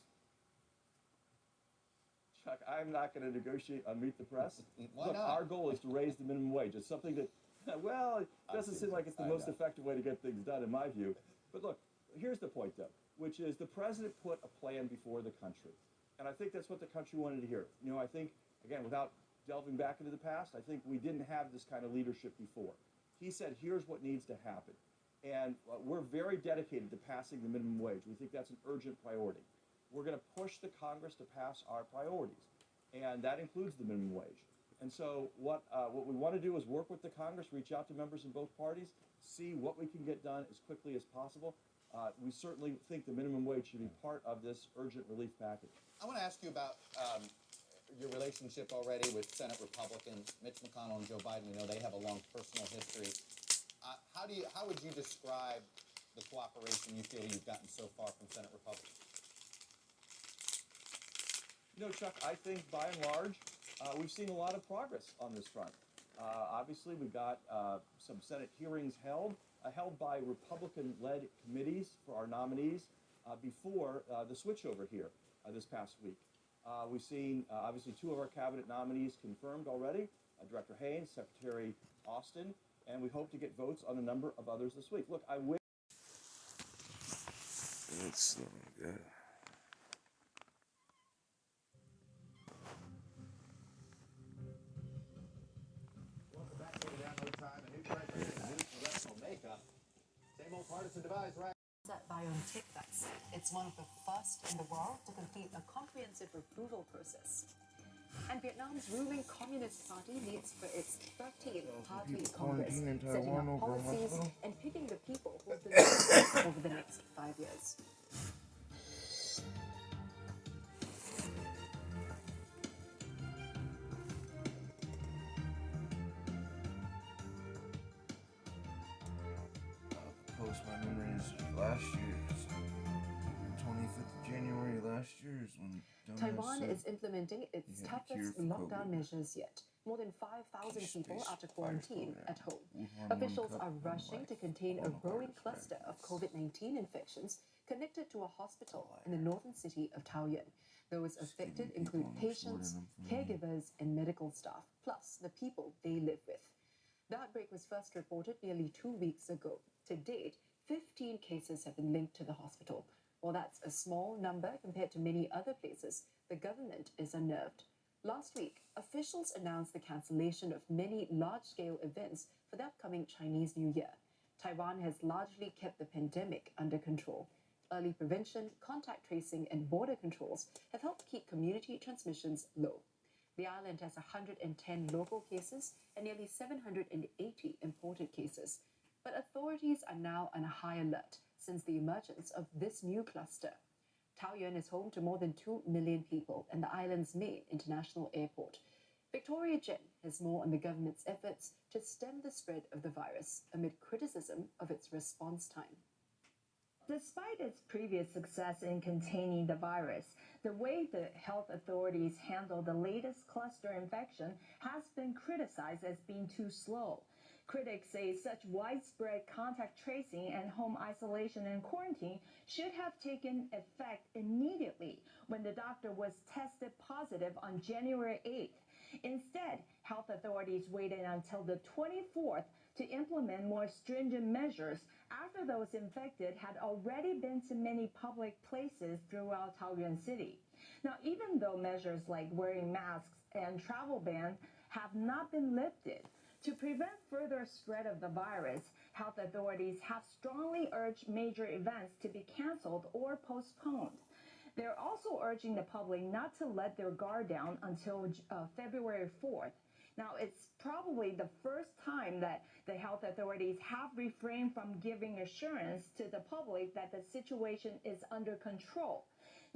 Chuck, I'm not going to negotiate on Meet the Press. Why Look, not? our goal is to raise the minimum wage. It's something that, well, it doesn't seem like it's the most effective way to get things done, in my view. But look, here's the point, though, which is the president put a plan before the country. And I think that's what the country wanted to hear. You know, I think, again, without delving back into the past, I think we didn't have this kind of leadership before. He said, here's what needs to happen. And we're very dedicated to passing the minimum wage. We think that's an urgent priority. We're going to push the Congress to pass our priorities, and that includes the minimum wage. And so what we want to do is work with the Congress, reach out to members in both parties, see what we can get done as quickly as possible. We certainly think the minimum wage should be part of this urgent relief package. I want to ask you about your relationship already with Senate Republicans, Mitch McConnell and Joe Biden. We know they have a long personal history. How would you describe the cooperation you feel you've gotten so far from Senate Republicans? You know, Chuck, I think by and large, we've seen a lot of progress on this front. Obviously, we've got some Senate hearings held by Republican-led committees for our nominees before the switchover here this past week. We've seen, obviously, 2 of our cabinet nominees confirmed already, Director Haynes, Secretary Austin, and we hope to get votes on a number of others this week. Look, I wish... That's good. Welcome back to the download time. A new president, a new congressional makeup. Same old partisan divides, right? That BioNTech vaccine. It's one of the first in the world to complete a comprehensive approval process. And Vietnam's ruling Communist Party meets for its 13th Party Congress, setting up policies and picking the people who will be leaders over the next 5 years. Post my memories last year's 25th of January last year is when Taiwan is implementing its toughest lockdown measures yet. More than 5,000 people are to quarantine at home. Officials are rushing to contain a growing cluster of COVID-19 infections connected to a hospital in the northern city of Taoyuan. Those affected include patients, caregivers, and medical staff, plus the people they live with. The outbreak was first reported nearly 2 weeks ago. To date, 15 cases have been linked to the hospital. While that's a small number compared to many other places, the government is unnerved. Last week, officials announced the cancellation of many large-scale events for the upcoming Chinese New Year. Taiwan has largely kept the pandemic under control. Early prevention, contact tracing, and border controls have helped keep community transmissions low. The island has 110 local cases and nearly 780 imported cases. But authorities are now on a high alert since the emergence of this new cluster. Taoyuan is home to more than 2 million people and the island's main international airport. Victoria Jen has more on the government's efforts to stem the spread of the virus amid criticism of its response time. Despite its previous success in containing the virus, the way the health authorities handled the latest cluster infection has been criticized as being too slow. Critics say such widespread contact tracing and home isolation and quarantine should have taken effect immediately when the doctor was tested positive on January 8th. Instead, health authorities waited until the 24th to implement more stringent measures after those infected had already been to many public places throughout Taoyuan City. Now, even though measures like wearing masks and travel bans have not been lifted, to prevent further spread of the virus, health authorities have strongly urged major events to be canceled or postponed. They're also urging the public not to let their guard down until February 4th. Now, it's probably the first time that the health authorities have refrained from giving assurance to the public that the situation is under control.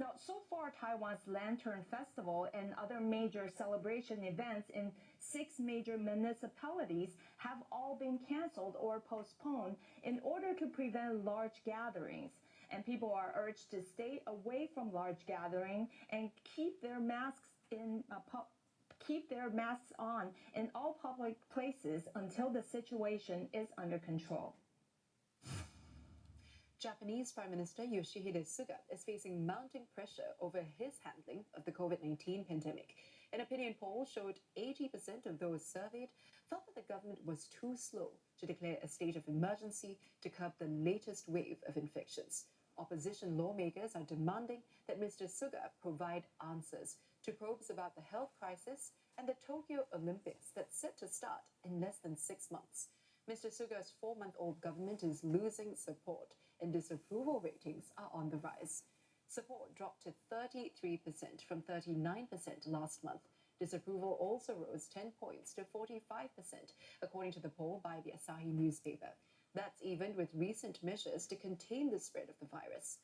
Now, so far, Taiwan's Lantern Festival and other major celebration events in 6 major municipalities have all been canceled or postponed in order to prevent large gatherings. And people are urged to stay away from large gatherings and keep their masks on in all public places until the situation is under control. Japanese Prime Minister Yoshihide Suga is facing mounting pressure over his handling of the COVID-19 pandemic. An opinion poll showed 80% of those surveyed felt that the government was too slow to declare a state of emergency to curb the latest wave of infections. Opposition lawmakers are demanding that Mr. Suga provide answers to probes about the health crisis and the Tokyo Olympics that's set to start in less than 6 months. Mr. Suga's 4-month-old government is losing support, and disapproval ratings are on the rise. Support dropped to 33% from 39% last month. Disapproval also rose 10 points to 45%, according to the poll by the Asahi newspaper. That's even with recent measures to contain the spread of the virus.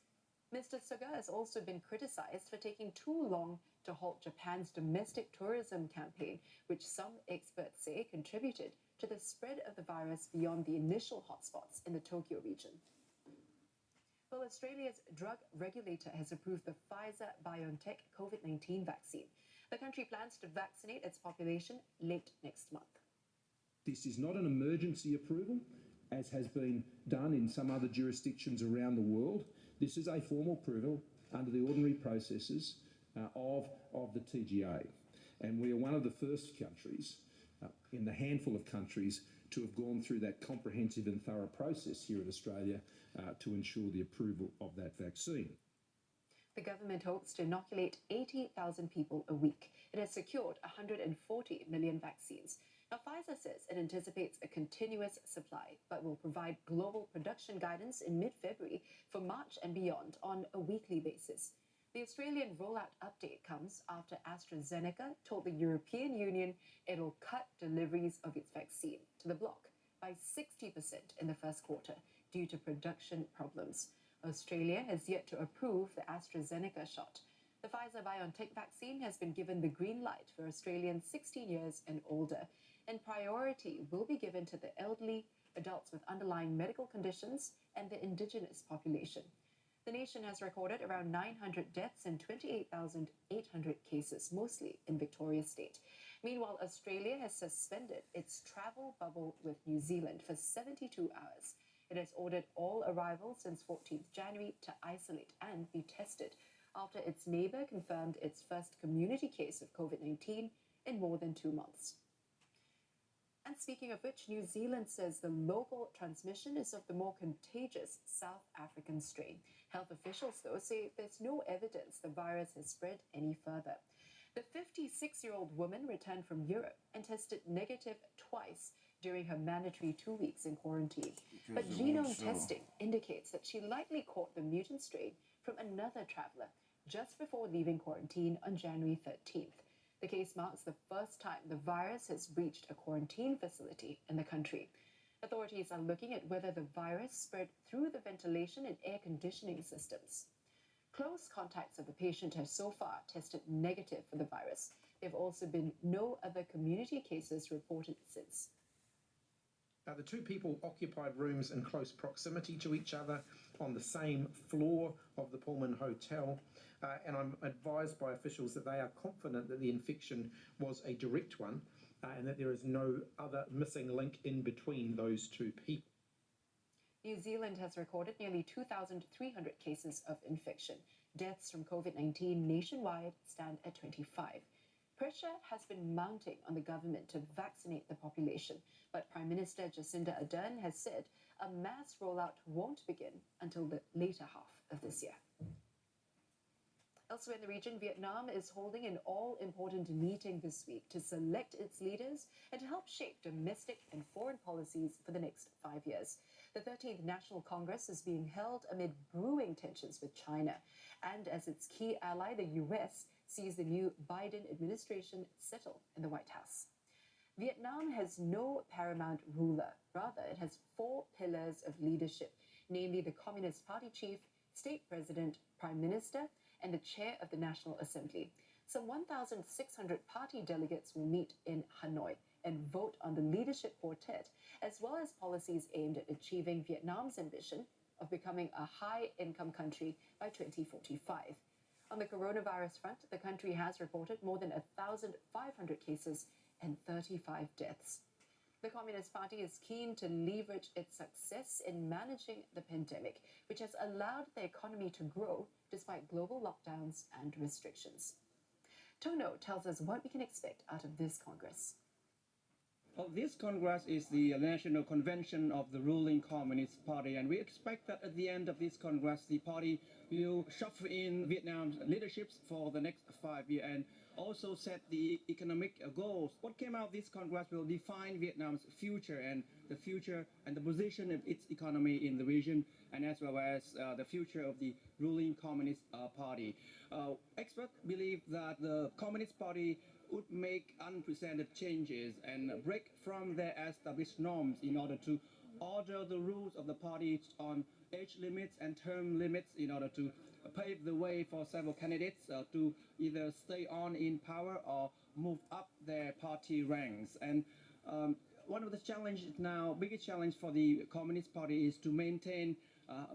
Mr. Suga has also been criticized for taking too long to halt Japan's domestic tourism campaign, which some experts say contributed to the spread of the virus beyond the initial hotspots in the Tokyo region. Well, Australia's drug regulator has approved the Pfizer-BioNTech COVID-19 vaccine. The country plans to vaccinate its population late next month. This is not an emergency approval, as has been done in some other jurisdictions around the world. This is a formal approval under the ordinary processes of the TGA. And we are one of the first countries in the handful of countries to have gone through that comprehensive and thorough process here in Australia to ensure the approval of that vaccine. The government hopes to inoculate 80,000 people a week. It has secured 140 million vaccines. Now, Pfizer says it anticipates a continuous supply, but will provide global production guidance in mid-February for March and beyond on a weekly basis. The Australian rollout update comes after AstraZeneca told the European Union it'll cut deliveries of its vaccine to the bloc by 60% in the first quarter due to production problems. Australia has yet to approve the AstraZeneca shot. The Pfizer-BioNTech vaccine has been given the green light for Australians 16 years and older, and priority will be given to the elderly, adults with underlying medical conditions, and the indigenous population. The nation has recorded around 900 deaths and 28,800 cases, mostly in Victoria State. Meanwhile, Australia has suspended its travel bubble with New Zealand for 72 hours. It has ordered all arrivals since 14th January to isolate and be tested after its neighbour confirmed its first community case of COVID-19 in more than 2 months. And speaking of which, New Zealand says the local transmission is of the more contagious South African strain. Health officials, though, say there's no evidence the virus has spread any further. The 56-year-old woman returned from Europe and tested negative twice during her mandatory 2 weeks in quarantine. But genome testing indicates that she likely caught the mutant strain from another traveller just before leaving quarantine on January 13th. The case marks the first time the virus has breached a quarantine facility in the country. Authorities are looking at whether the virus spread through the ventilation and air conditioning systems. Close contacts of the patient have so far tested negative for the virus. There have also been no other community cases reported since. The two people occupied rooms in close proximity to each other on the same floor of the Pullman Hotel, and I'm advised by officials that they are confident that the infection was a direct one and that there is no other missing link in between those two people. New Zealand has recorded nearly 2,300 cases of infection. Deaths from COVID-19 nationwide stand at 25. Pressure has been mounting on the government to vaccinate the population, but Prime Minister Jacinda Ardern has said a mass rollout won't begin until the later half of this year. Elsewhere in the region, Vietnam is holding an all-important meeting this week to select its leaders and to help shape domestic and foreign policies for the next 5 years. The 13th National Congress is being held amid brewing tensions with China, and as its key ally, the US, sees the new Biden administration settle in the White House. Vietnam has no paramount ruler. Rather, it has 4 pillars of leadership, namely the Communist Party chief, state president, prime minister, and the chair of the National Assembly. Some 1,600 party delegates will meet in Hanoi and vote on the leadership quartet, as well as policies aimed at achieving Vietnam's ambition of becoming a high-income country by 2045. On the coronavirus front, the country has reported more than 1,500 cases and 35 deaths. The Communist Party is keen to leverage its success in managing the pandemic, which has allowed the economy to grow despite global lockdowns and restrictions. Tono tells us what we can expect out of this Congress. Well, this Congress is the National Convention of the ruling Communist Party, and we expect that at the end of this Congress, the party will shuffle in Vietnam's leaderships for the next 5 years and also set the economic goals. What came out of this Congress will define Vietnam's future and the position of its economy in the region, and as well as the future of the ruling Communist Party. Experts believe that the Communist Party would make unprecedented changes and break from their established norms in order to order the rules of the party on age limits and term limits in order to pave the way for several candidates to either stay on in power or move up their party ranks. And one of the challenges now, biggest challenge for the Communist Party is to maintain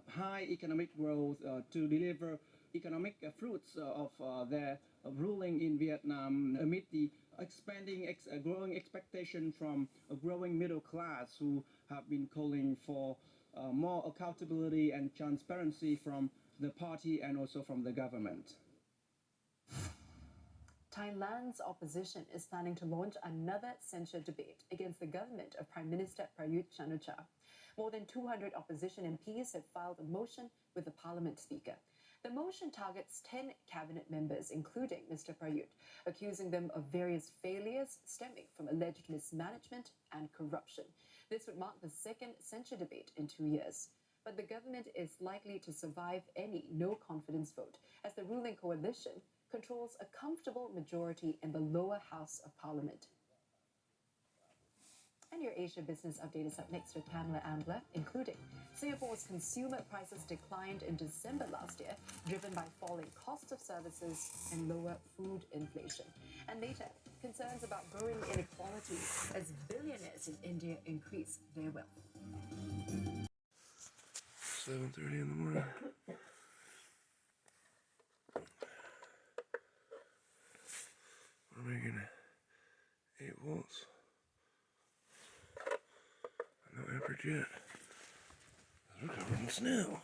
high economic growth, to deliver economic fruits of their ruling in Vietnam amid the growing expectation from a growing middle class who have been calling for more accountability and transparency from the party and also from the government. Thailand's opposition is planning to launch another censure debate against the government of Prime Minister Prayut Chan-o-cha. More than 200 opposition MPs have filed a motion with the parliament speaker. The motion targets 10 cabinet members, including Mr. Prayut, accusing them of various failures stemming from alleged mismanagement and corruption. This would mark the second censure debate in 2 years. But the government is likely to survive any no-confidence vote, as the ruling coalition controls a comfortable majority in the lower house of parliament. And your Asia Business Update is up next with Pamela Ambler, including Singapore's consumer prices declined in December last year, driven by falling costs of services and lower food inflation. And later, concerns about growing inequality as billionaires in India increase their wealth. 7:30 in the morning. We're making 8 volts. No amperage yet. We're covered in snow.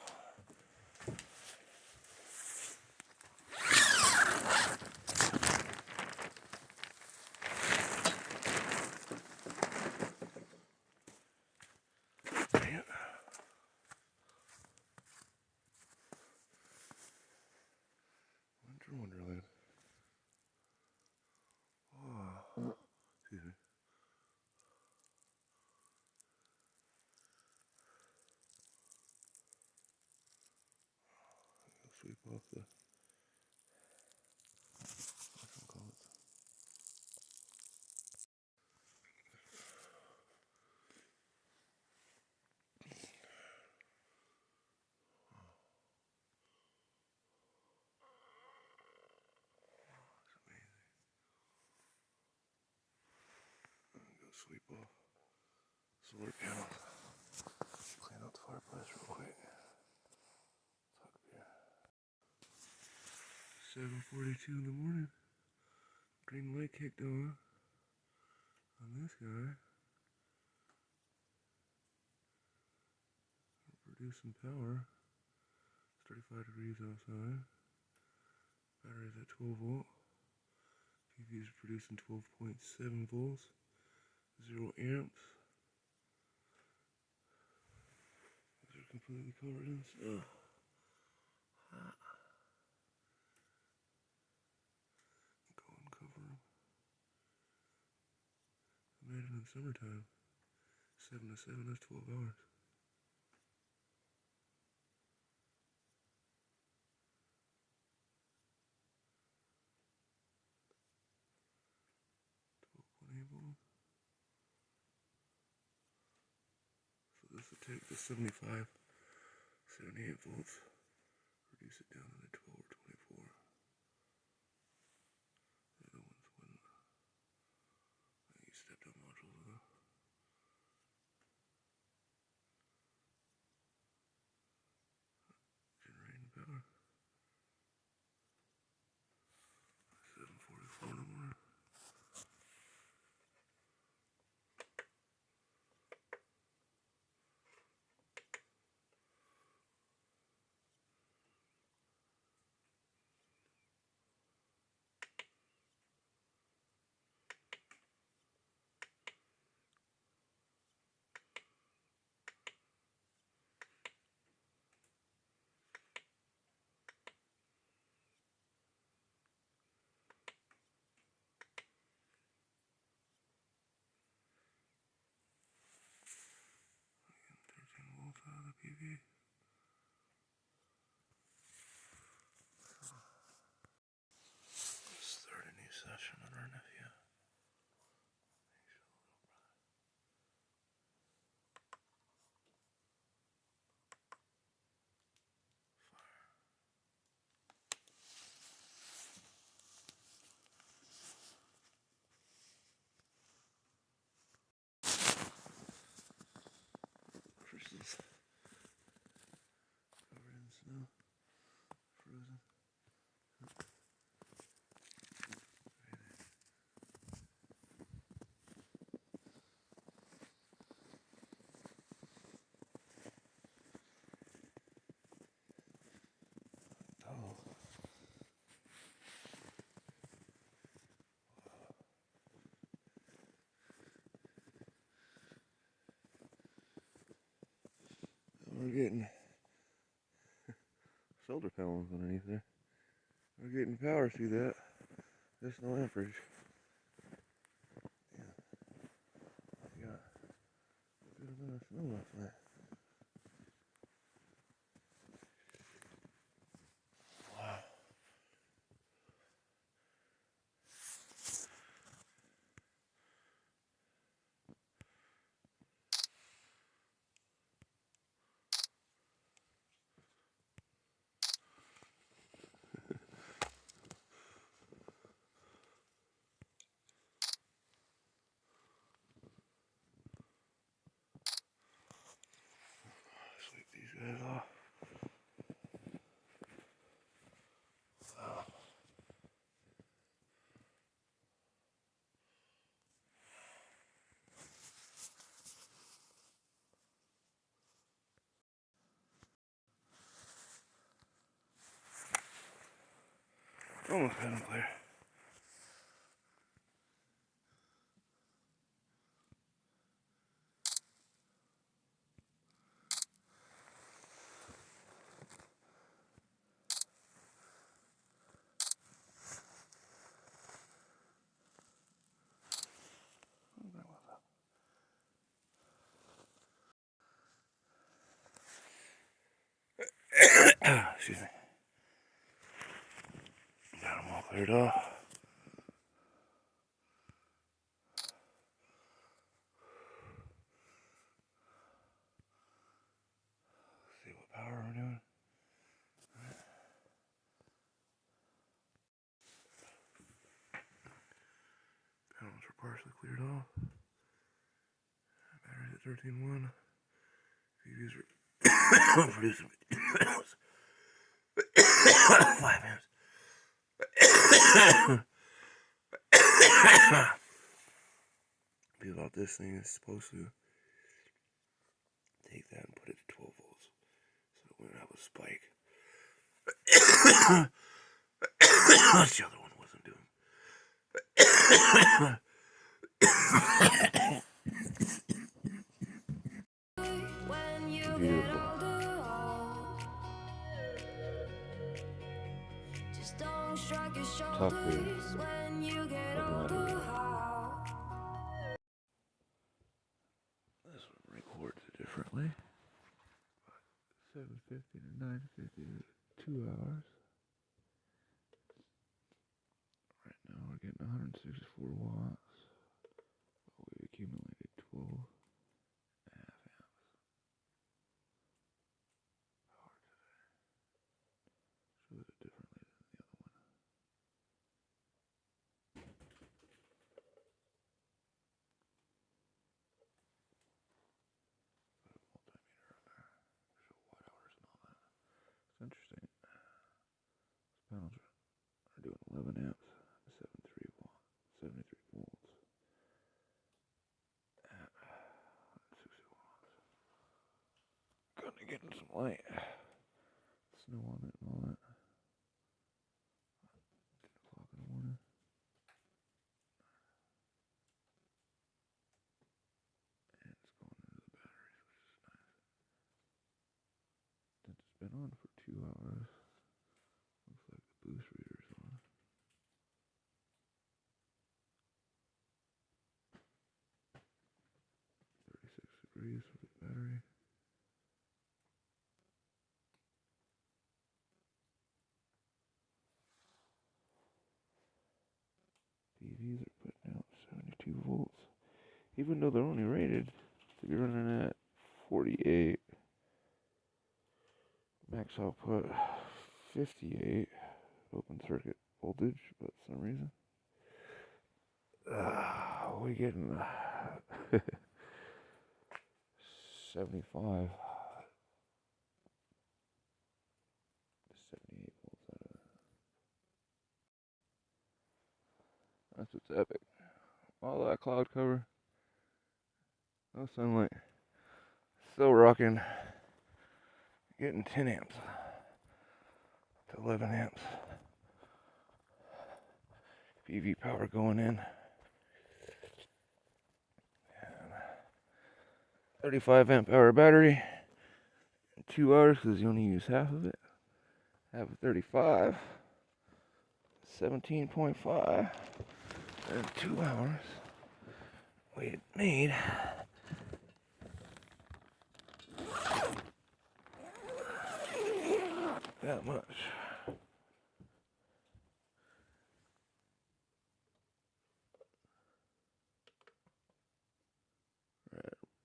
Wonderland. Oh, excuse me. Sweep off the. Sweep off solar panels. Clean out the fireplace real quick. Talk beer. 7:42 in the morning. Green light kicked on this guy. Produce some power. It's 35 degrees outside. Battery's at 12 volt. PV is producing 12.7 volts. 0 amps. These are completely covered in snow. Hot. Go and cover them. Imagine in summertime. 7 to 7, that's 12 hours. So this will take the 75, 78 volts, reduce it down to the 12 or 24. The other ones wouldn't. I use stepped up modules though. Generating power. 7:44 in the morning. Volts out of the PV. Let's start a new session on our nephew. Chris's covered in snow, frozen. Oh. We're getting solar panels underneath there. We're getting power through that. There's no amperage. Yeah. We got a good amount of snow last night. Wow. Sweep these guys off. Wow. Almost got him clear. Excuse me. Got them all cleared off. See what power we're doing. Panels are partially cleared off. 13.1. Previews are producing 5 amps. Be about this thing is supposed to take that and put it to 12 volts. So we would have a spike. That's the other one wasn't doing. Beautiful. Tough beer. This one records it differently. 750 to 950 to 2 hours. Right now we're getting 164 watts. But we accumulated 12 and a half amps. Power today. Shows it differently than the other one. It's interesting. These panels are doing 11 amps, 73 volts at 60 watts. Gonna get in some light. Snow on it and all that. 10 o'clock in the morning. And it's going into the batteries, which is nice. Since it's been on for 2 hours. Looks like the boost reader's on. 36 degrees for the battery. PVs are putting out 72 volts. Even though they're only rated to be running at 48. Max output 58 open circuit voltage, but for some reason we getting 75 to 78 volts out of it. That's what's epic. All that cloud cover, no sunlight, still rocking, getting 10 amps to 11 amps. PV power going in. 35 amp hour battery. 2 hours because you only use half of it. Half of 35. 17.5. And 2 hours. We need that much.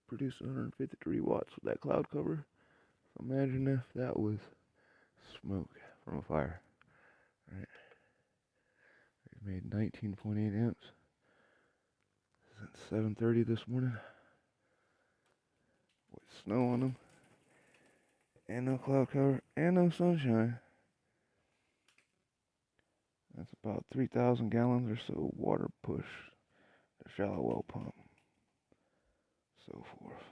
Producing 153 watts with that cloud cover. So imagine if that was smoke from a fire. Right? We made 19.8 amps since 7:30 this morning. With snow on them. And no cloud cover. And no sunshine. That's about 3,000 gallons or so water push. A shallow well pump. So forth.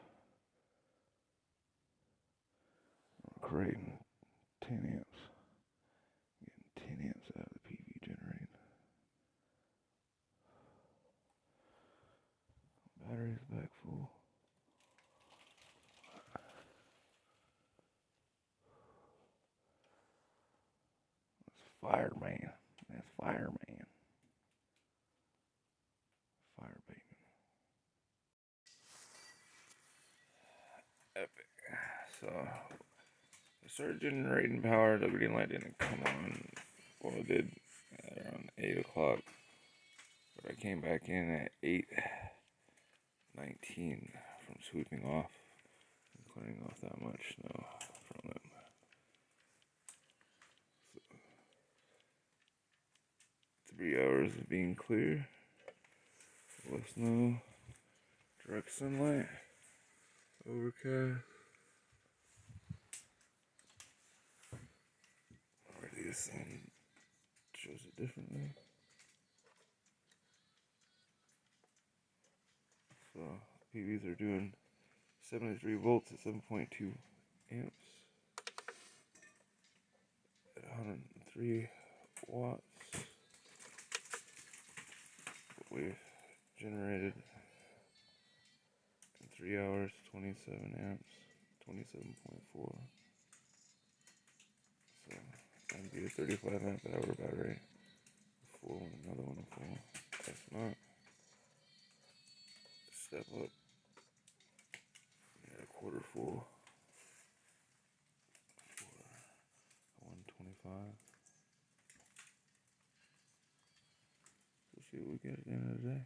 We're creating 10 amps. Getting 10 amps out of the PV generating. Battery's back full. That's fireman. That's fireman. Fire baby. Epic. So I started generating power. The green light didn't come on. Well, it did around 8 o'clock. But I came back in at 8:19 from sweeping off and clearing off that much snow from them. So, 3 hours of being clear. Full of snow. Direct sunlight. Overcast. Already the sun shows it differently. So PVs are doing 73 volts at 7.2 amps at 103 watts. We've generated in 3 hours 27 amps, 27.4. So that'd be a 35 amp hour battery. Full, another one full. If not, step up. Yeah, a quarter full. 125. We'll see what we get at the end of the day.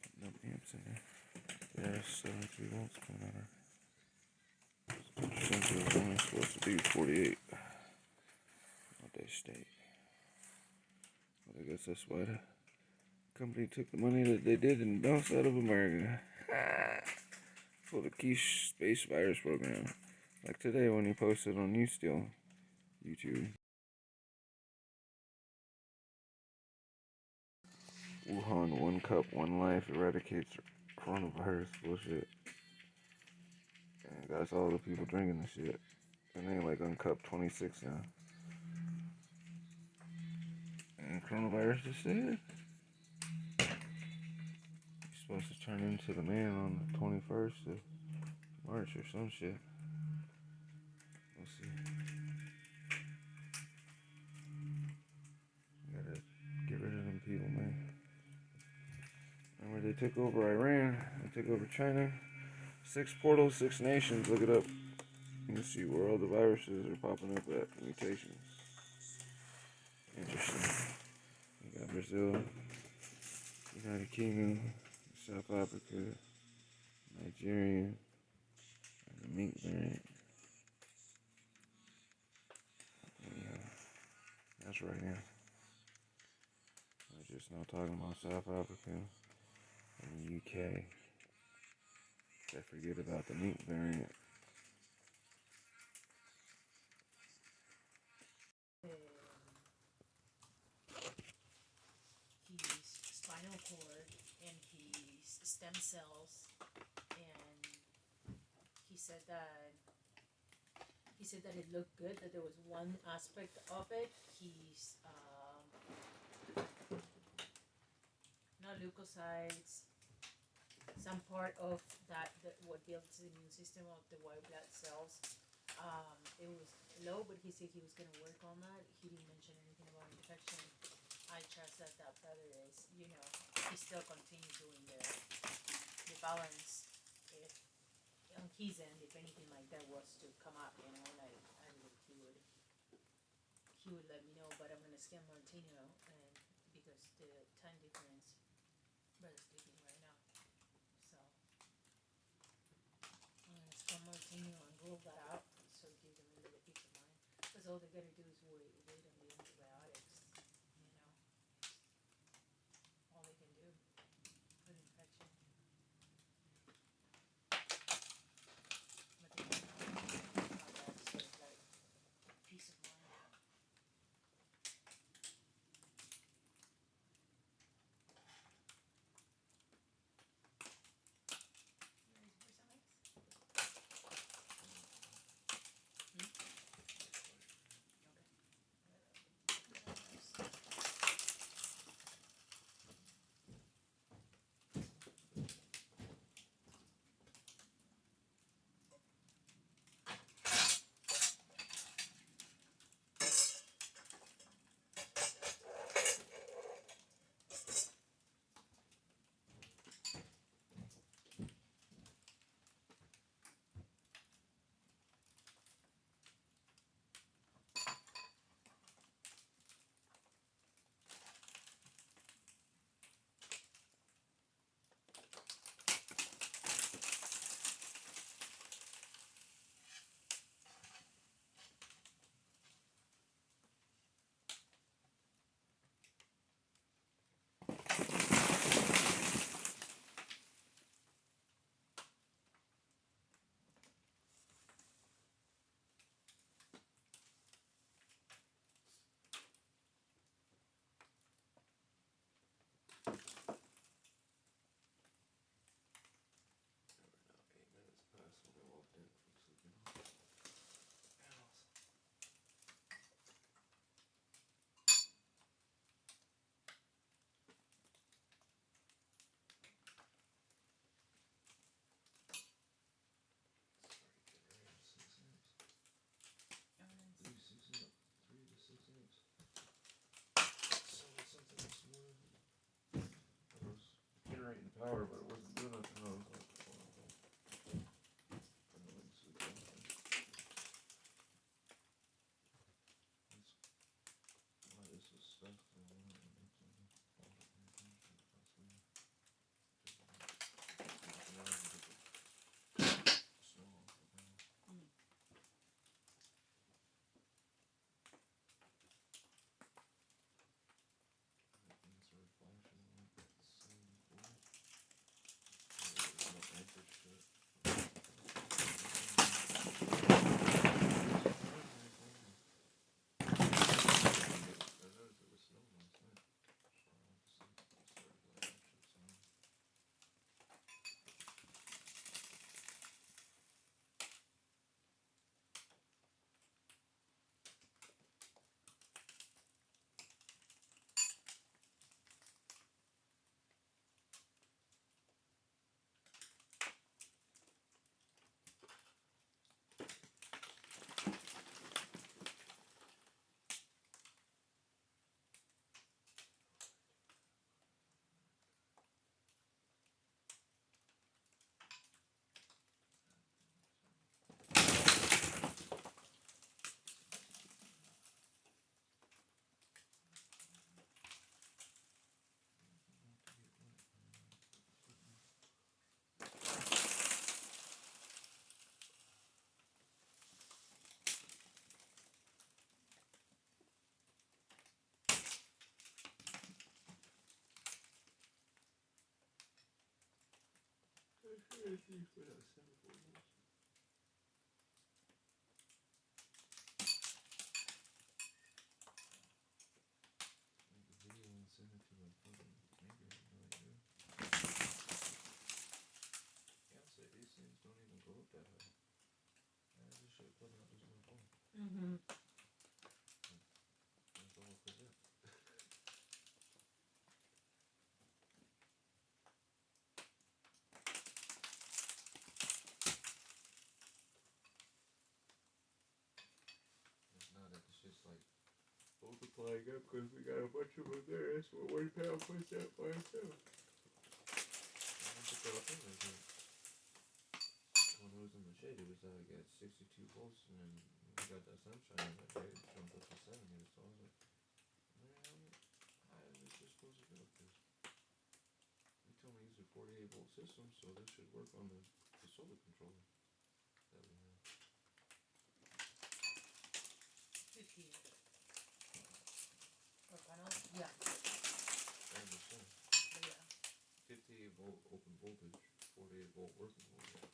Putting up amps in there. There's 73 volts coming out of sensor is only supposed to be 48. What they state. But I guess that's why the company took the money that they did and bounced out of America. For the quiche space virus program. Like today when he posted on YouTube. Wuhan, 1 cup, 1 life eradicates coronavirus bullshit. And that's all the people drinking this shit. And they like on cup 26 now. And coronavirus just said he's supposed to turn into the man on the 21st of March or some shit. We'll see. Gotta get rid of them people, man. Remember they took over Iran, they took over China. 6 portals, 6 nations, look it up. You can see where all the viruses are popping up at, mutations. Interesting. You got Brazil, United Kingdom, South Africa, Nigeria, and the Mink variant. Yeah, that's right now. We're just now talking about South Africa and the UK. I forget about the Mink variant. His spinal cord and his stem cells, and he said that it looked good, that there was one aspect of it, his not leukocytes, some part of that what builds the immune system of the white blood cells. It was low, but he said he was gonna work on that. He didn't mention anything about infection. I trust that brother is, he still continues doing the balance. If on his end, if anything like that was to come up, like I believe he would let me know. But I'm gonna scan Martino, and because the time difference, brother's sleeping right now, so I'm gonna scan Martino and rule that out, so give them a little peace of mind. Because all they gotta do is wait on the antibiotics. All they can do for the infection. But they don't know about that, so it's like peace of mind. These things don't even go up that high. I just should put out this one phone. Mm-hmm. That's all for that. It's not that it's just like multiplying up because we got a bunch of them there. That's what 1 pound puts out by itself. When it was in the shade, it was like at 62 volts, and then we got that sunshine that day, it jumped up to 70. So I was like, man, how is this just supposed to go? Because they told me these are 48 volt systems, so this should work on the solar controller that we have. 50. What panels? Yeah. I understand. Yeah. 58 volt open voltage, 48 volt working voltage.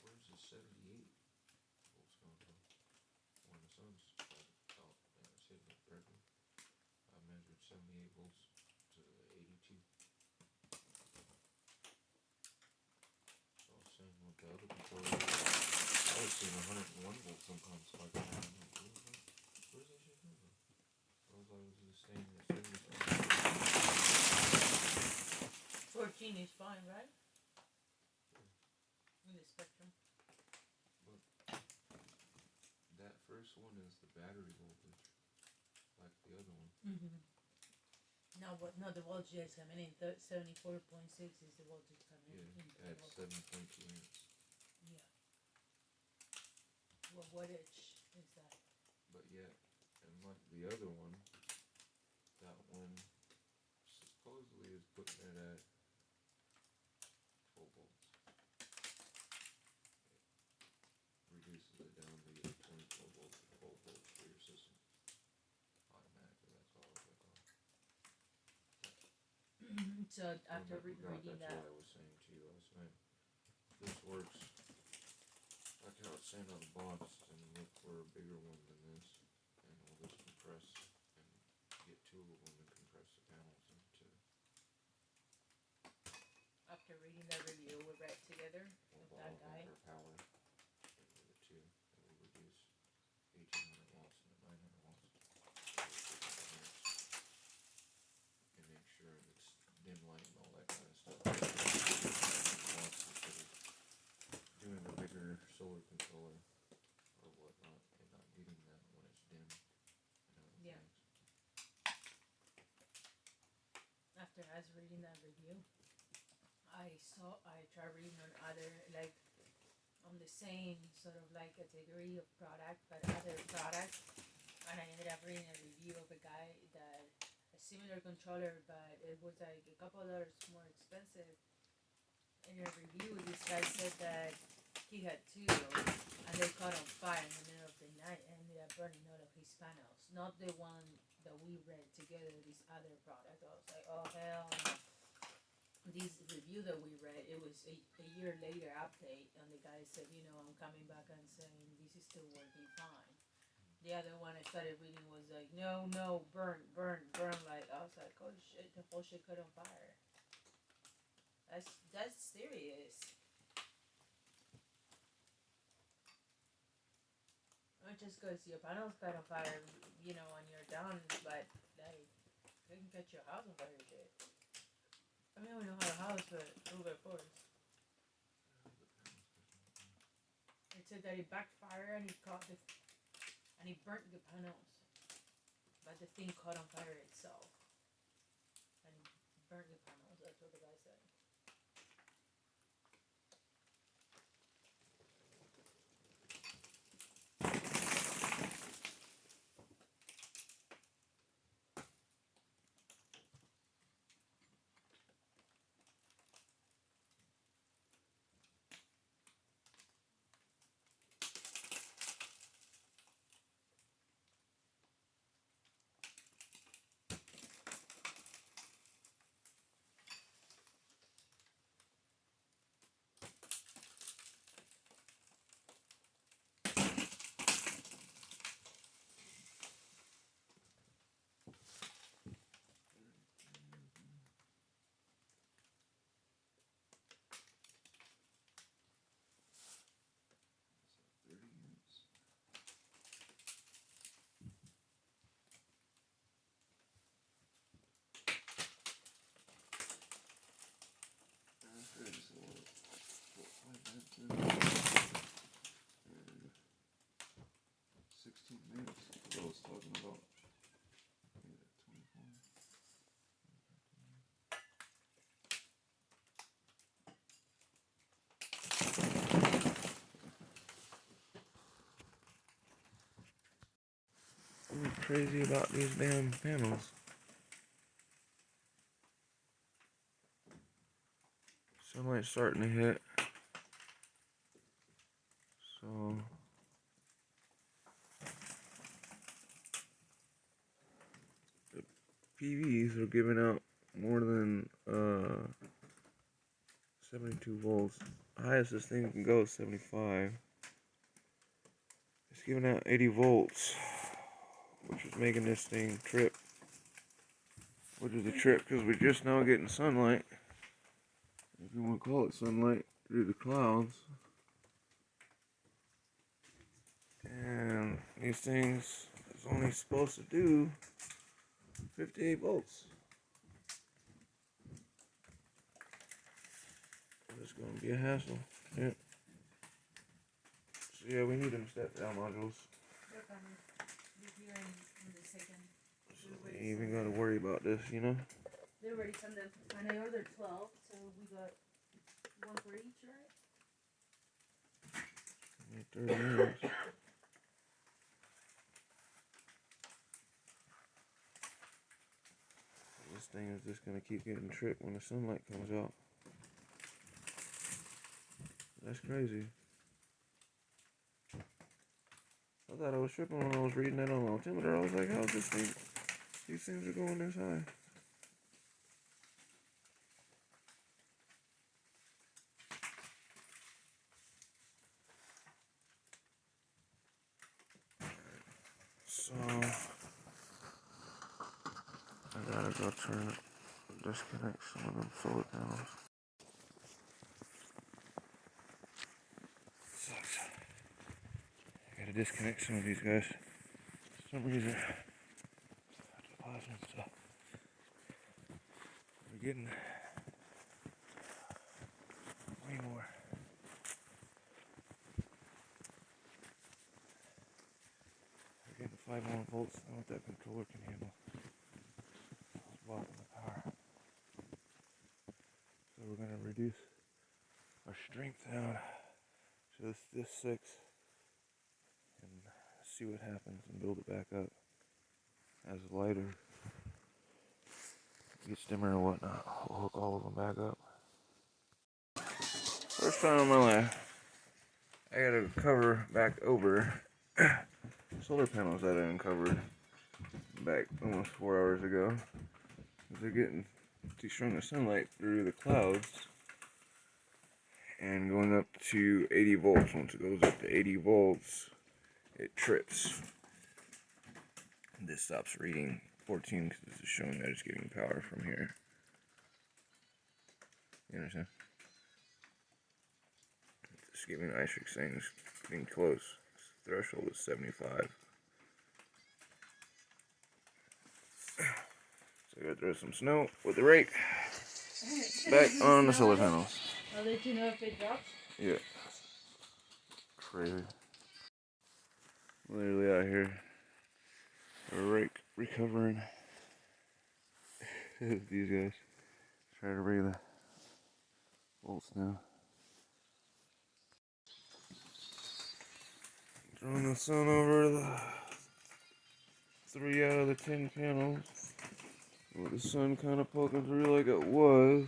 Where's the 78 volts coming from? When the sun's out, and it's hitting it directly. I measured 78 volts to 82. So I was saying with the other controller, I was seeing 101 volts sometimes spike around. I'm like, where's that shit coming from? I was like, was it staying at 70 something? 14 is fine, right? In the spectrum. But that first one is the battery voltage, like the other one. Mm-hmm. Now what? No, the voltage is coming in. 74.6 is the voltage coming in. Yeah, at 7.2 amps. Yeah. What wattage is that? But yeah, and like the other one, that one supposedly is putting it at 12 volts. It reduces it down to 24 volts to 12 volts for your system. Automatically, that's all it's like. So after reading that's that. what I was saying to you last night. This works like how it's saying on the box, and look for a bigger one than this, and we'll just compress and get 2 of them and compress the panels into. After reading that review we read together with that guy. Power into the 2, that will reduce 1800 watts to 900 watts. And make sure it's dim light and all that kind of stuff. Instead of doing a bigger solar controller or whatnot and not getting that when it's dim. Yeah. After I was reading that review, I tried reading on other, like, on the same sort of like category of product, but other products, and I ended up reading a review of a guy that a similar controller, but it was like a couple dollars more expensive. In a review, this guy said that he had 2, and they caught on fire in the middle of the night and ended up burning all of his panels. Not the one that we read together, this other product. I was like, oh hell no. This review that we read, it was a year later update, and the guy said, I'm coming back and saying this is still working fine. The other one I started reading was like, no, burn. Like, I was like, oh shit, the whole shit caught on fire. That's serious. Not just because your panels caught on fire, and you're done, but like, they can catch your house on fire, shit. I mean, we know how a house, but over forest. It said that it backfired and he burnt the panels, but the thing caught on fire itself, and he burnt the panels. That's what the guy said. crazy about these damn panels. Sunlight's starting to hit. So the PVs are giving out more than 72 volts. The highest this thing can go is 75. It's giving out 80 volts, which is making this thing trip. Which is a trip because we're just now getting sunlight, if you want to call it sunlight, through the clouds. And these things is only supposed to do 58 volts. It's going to be a hassle. Yeah. So yeah, we need them step down modules. So we ain't even got to worry about this, you know? They already sent them, and I ordered 12, so we got one for each, right? 30 minutes. This thing is just going to keep getting tripped when the sunlight comes out. That's crazy. I thought I was tripping when I was reading that on the altimeter. I was like, how's this thing? These things are going this high. So I gotta go disconnect some of them solar panels. Sucks. I gotta disconnect some of these guys. For some reason, deposits stuff. We're getting way more. We're getting 5 more volts than what that controller can handle. I was blocking the power. So we're gonna reduce our strength down to this 6 and see what happens and build it back up as lighter. Gets dimmer or whatnot. We'll hook all of them back up. First time in my life, I gotta cover back over solar panels that I uncovered back almost 4 hours ago. They're getting too strong of sunlight through the clouds and going up to 80 volts. Once it goes up to 80 volts, it trips. And this stops reading 14 because this is showing that it's getting power from here. You understand? It's giving ISRIC saying it's getting close. Its threshold is 75. So I gotta throw some snow with the rake back on the solar panels. I'll let you know if it drops. Yeah. Crazy. Literally out here. A rake recovering. These guys try to bring the bolts now. Throwing the sun over the 3 out of the 10 panels. With the sun kind of poking through like it was.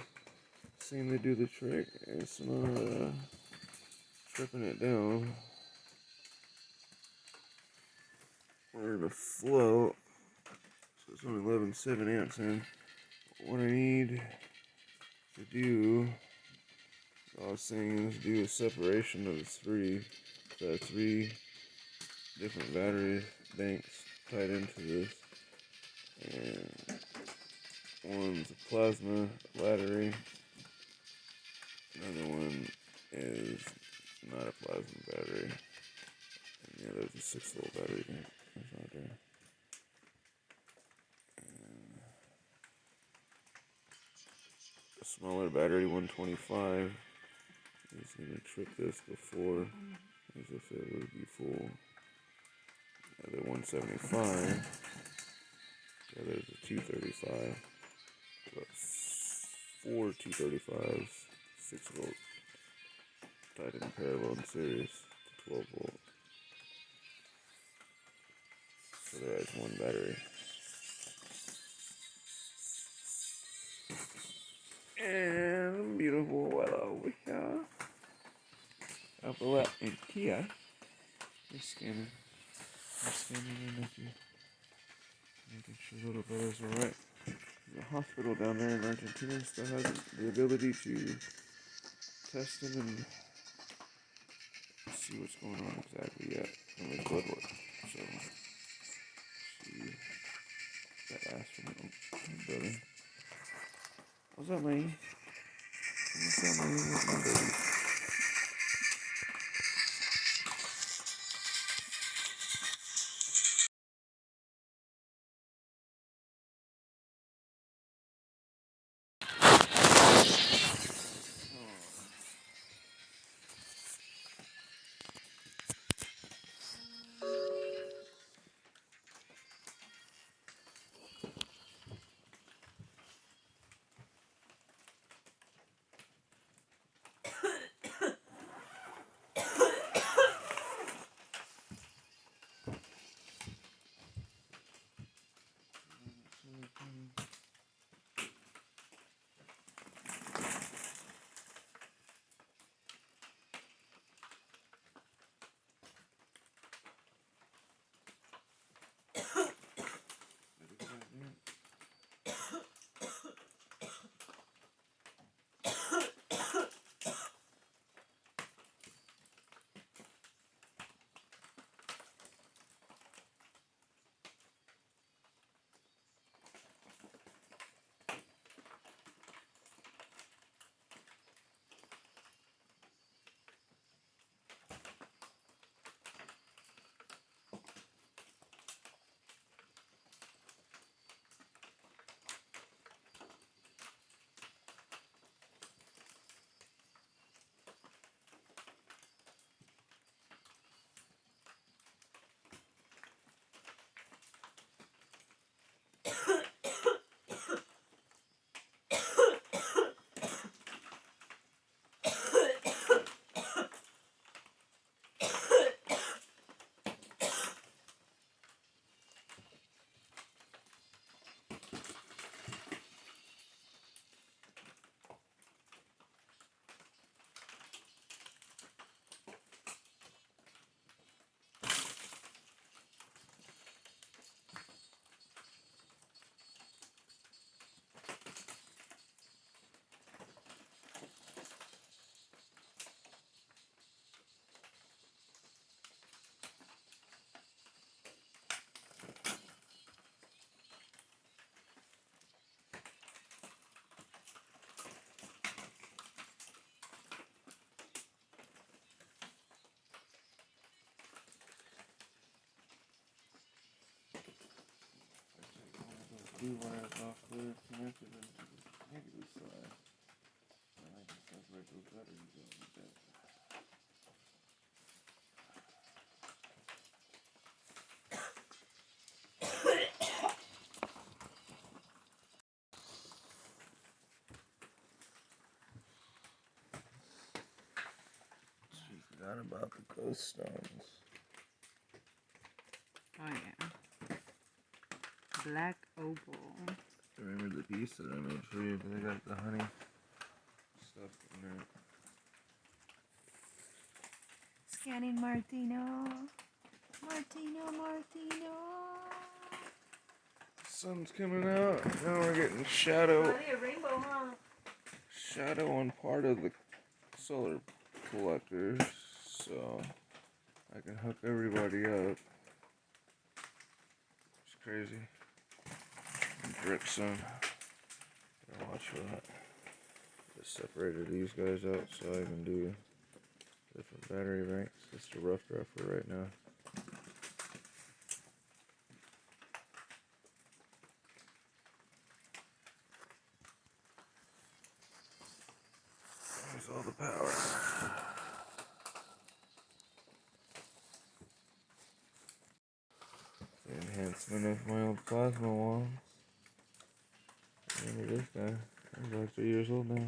Seemed to do the trick. It's not tripping it down. We're in a float. So it's only 11.7 amps in. What I need to do, all I was saying is do a separation of the 3. So I have 3 different battery banks tied into this. And one's a plasma battery. Another one is not a plasma battery. And the other is a 6-volt battery bank. That's right there. A smaller battery, 125, is going to trip this before, as if it would be full. The 175, the other is a 235. Got 4 235s, 6 volt, tied in parallel in series to 12 volt. Otherwise, one battery. And beautiful weather over here. Apple and Kia. Just scanning. I'm scanning in with you. Making sure little brother's alright. The hospital down there in Argentina still has the ability to test him and see what's going on exactly yet from his blood work. So, see that ass from my brother. What's up, man? What's up, man? What's my baby? Blue wires off there, connected to the negative side. And I can separate those batteries out with that. She forgot about the ghost stones. Oh yeah. Black opal. Remember the piece that I made for you? They got the honey stuff in there. Scanning Martino. Martino. Sun's coming out. Now we're getting shadow. A rainbow, huh? Shadow on part of the solar collectors, so I can hook everybody up. It's crazy. Brick sun. Gotta watch for that. Just separated these guys out so I can do different battery ranks. Just a rough draft for right now. There's all the power. The enhancement of my old plasma wands. Remember this guy? He's like 3 years old now.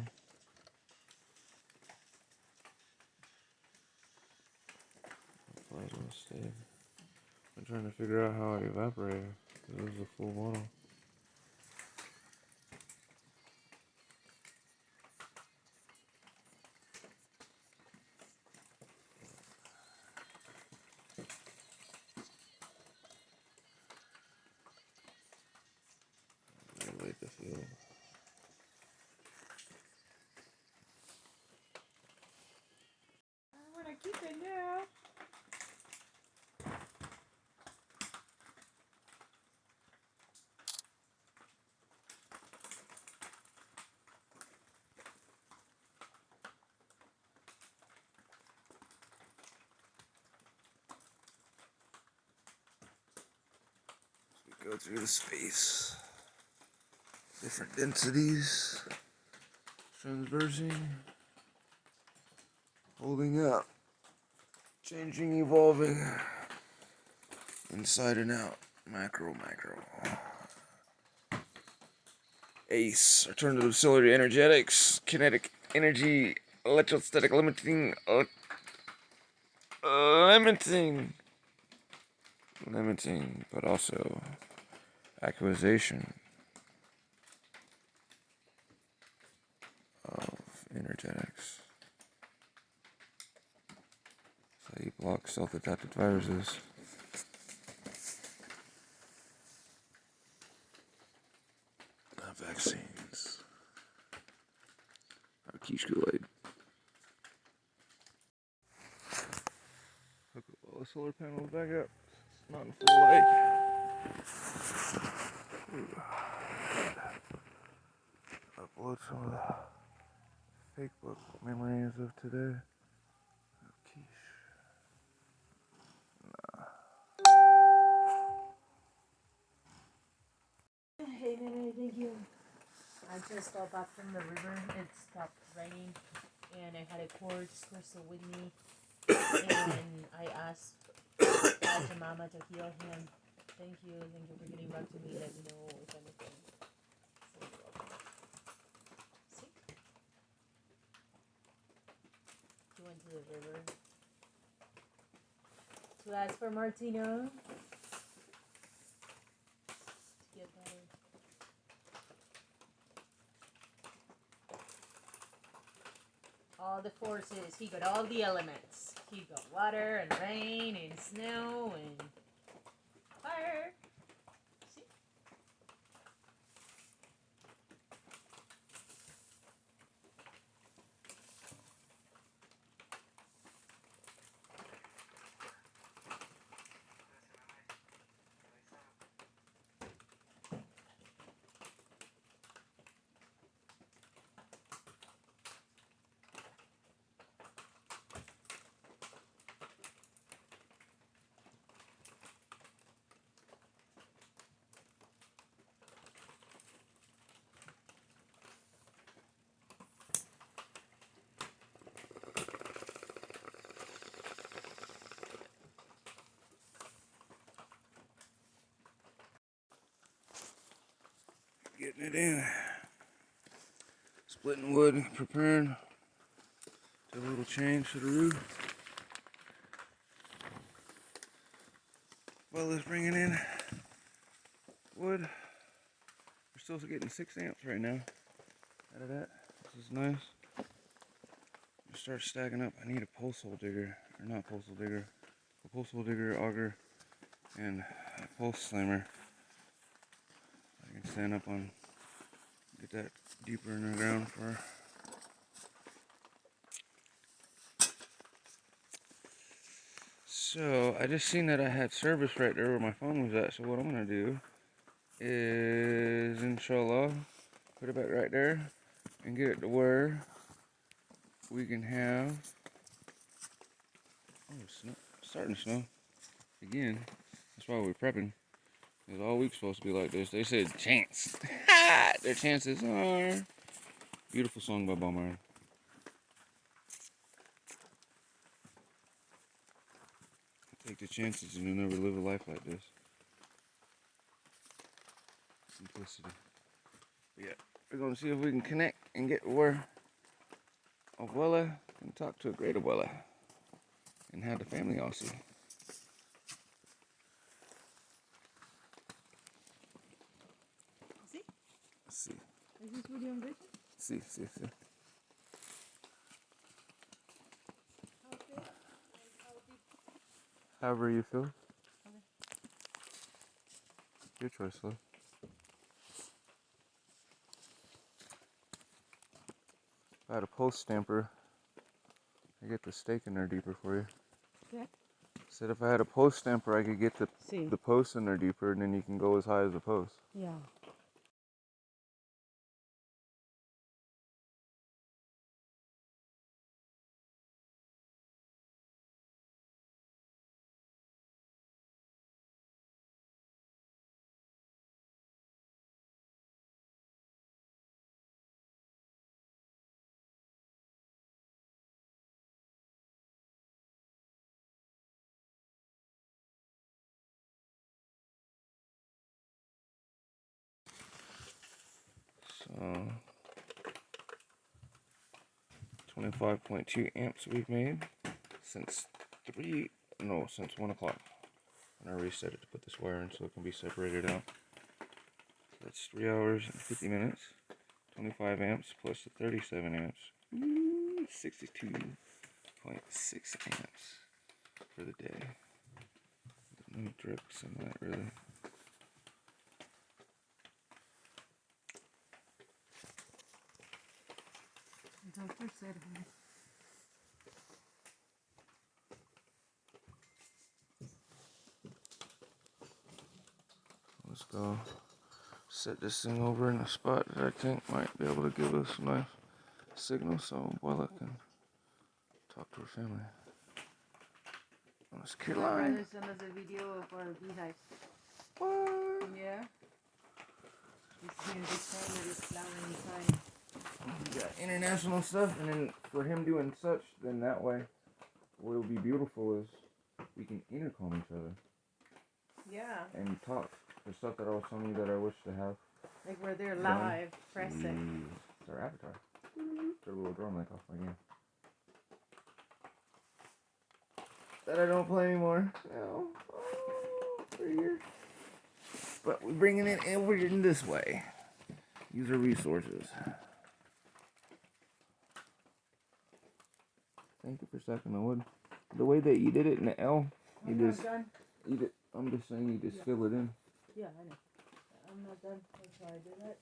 Plasma stayed. I'm trying to figure out how I evaporate it. This is a full bottle. Regulate the field. I wanna keep it now. Go through the space. Different densities. Transversing. Holding up. Changing, evolving. Inside and out. Macro. ACE. Alternative Auxiliary Energetics. Kinetic Energy. Electrostatic Limiting. Limiting. But also acquisition of energetics. So you block self-adapted viruses. Not vaccines. Or quiche Kool-Aid. Hook all the solar panels back up. It's not in full light. Upload some of the fake book memories of today. Quiche. Hey, Nene, thank you. I just got back from the river. It stopped raining, and I had a quartz crystal with me. And I asked Mama to heal him. Thank you for getting back to me. Let me know if anything. So you're welcome. See? He went to the river to ask for Martino. To get better. All the forces. He got all the elements. He got water and rain and snow and fire. See? Getting it in. Splitting wood, preparing. Do a little change to the roof. Well, let's bringing in wood. We're still getting 6 amps right now out of that. This is nice. Start stacking up. I need a pulse hole digger, or not pulse hole digger, a pulse hole digger, auger, and a pulse slammer. I can stand up on, get that deeper in the ground for. So I just seen that I had service right there where my phone was at. So what I'm gonna do is, inshallah, put it back right there and get it to where we can have. Oh, it's starting to snow again. That's why we're prepping. It's all week supposed to be like this. They said chance. Their chances are. Beautiful song by Bob Marley. Take the chances and you'll never live a life like this. Simplicity. But yeah, we're gonna see if we can connect and get where Abuela can talk to a great Abuela and have the family all see. Is this video in video? See. How big? How deep? However you feel. Your choice, love. If I had a post stamper, I get the stake in there deeper for you. Yeah. Said if I had a post stamper, I could get the post in there deeper, and then you can go as high as the post. Yeah. So 25.2 amps we've made since 1 o'clock. And I reset it to put this wire in so it can be separated out. So that's 3 hours and 50 minutes. 25 amps plus the 37 amps. 62.6 amps for the day. No drips in that really. The doctor said Let's go set this thing over in a spot that I think might be able to give us a nice signal so Abuela can talk to her family. Let's my brother sent us a video of our beehives. What? Yeah. He's here this time with his flowering inside. We got international stuff, and then for him doing such, then that way, what will be beautiful is we can intercom each other. Yeah. And talk. The stuff that I was telling you that I wish to have. Like where they're done. live, present. It's our avatar. Their little drone like off my game. That I don't play anymore. No. Oh, 3 years. But we're bringing it over in this way. Use our resources. Thank you for sucking the wood. The way that you did it in the L, you just eat it. I'm just saying you just fill it in. Yeah, I know. I'm not done. That's why I did that.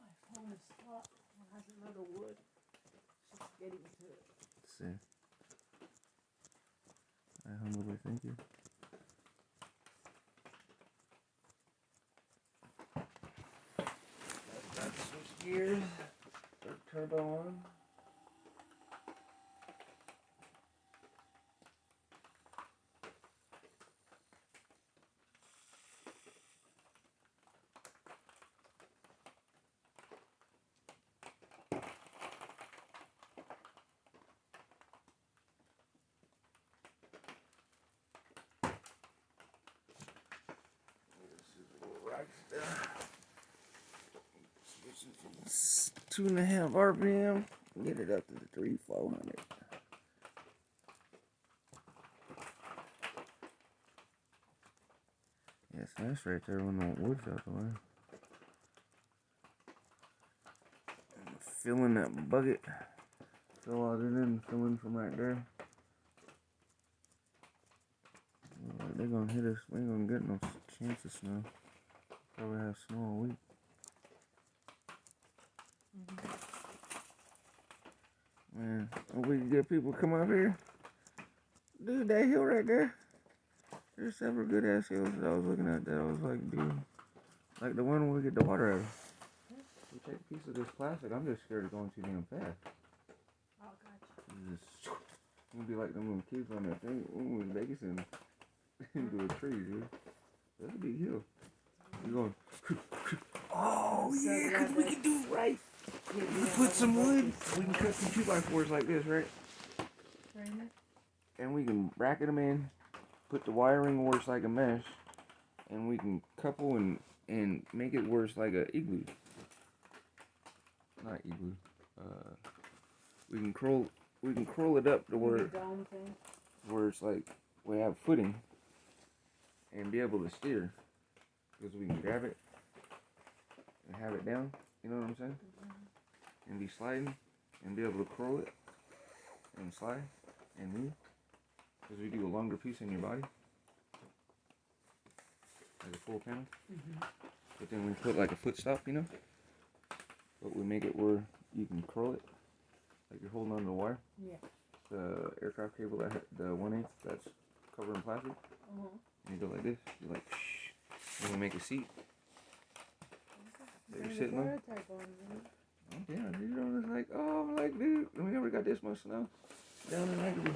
I found a spot that has a lot of wood. Just getting to it. Let's see. I humbly thank you. Got to switch gears. Put turbo on. Switching from 2.5 RPM, get it up to the 3,400. Yeah, it's nice right there when the wood's out the way. And fill in that bucket. Fill all it in, fill in from right there. They're gonna hit us. We ain't gonna get no chance of snow. Probably have snow all week. Man, we can get people come up here. Dude, that hill right there. There's several good ass hills that I was looking at that I was like, dude, like the one where we get the water out of. We take a piece of this plastic. I'm just scared of going too damn fast. Oh, gotcha. It's gonna be like them little kids on that thing when we was babysitting into a tree, dude. That's a big hill. We're going. Oh yeah, cause we can do it right. We put some wood. We can cut some 2x4s like this, right? And we can bracket them in. Put the wiring where it's like a mesh, and we can couple and make it where it's like a igloo. Not igloo. We can curl it up to where it's like we have footing and be able to steer, because we can grab it and have it down, you know what I'm saying? And be sliding and be able to curl it and slide and move. Because we do a longer piece in your body, like a full panel. But then we put like a foot stop, you know? But we make it where you can curl it, like you're holding on to the wire. Yeah. The aircraft cable, that the 1/8 that's covered in plastic. And you go like this, you're like, shh. And we make a seat that you're sitting on. Yeah, you know, it's like, oh, I'm like, dude, we never got this much snow down in Rugby.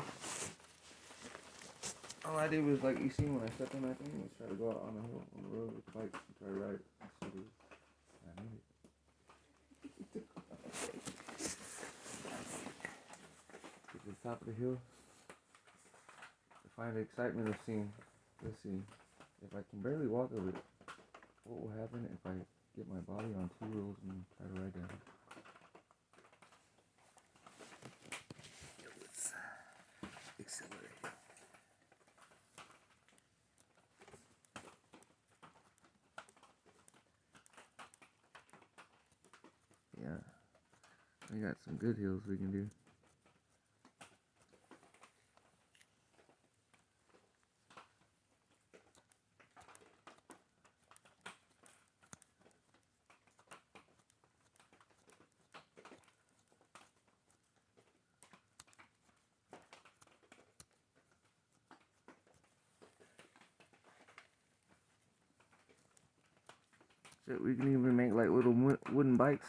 All I did was, like, you see when I stepped on that thing, was try to go out on the hill, on the road with the bike, and try to ride it. I made it. Get to the top of the hill. To find the excitement of seeing, let's see, if I can barely walk over it, what will happen if I get my body on 2 wheels and try to ride down it? Accelerate. Yeah, we got some good hills we can do. Shit, we can even make like little wooden bikes,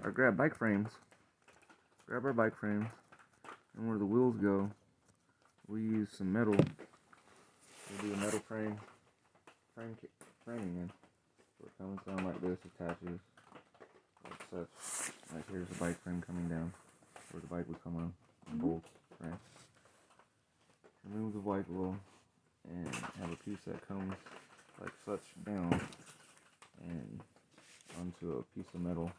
or grab bike frames. Grab our bike frames, and where the wheels go, we use some metal. We'll do a metal framing in. So it comes down like this, attaches like such. Like here's the bike frame coming down, where the bike would come on, and bolts, right? Remove the bike wheel, and have a piece that comes like such down, and onto a piece of metal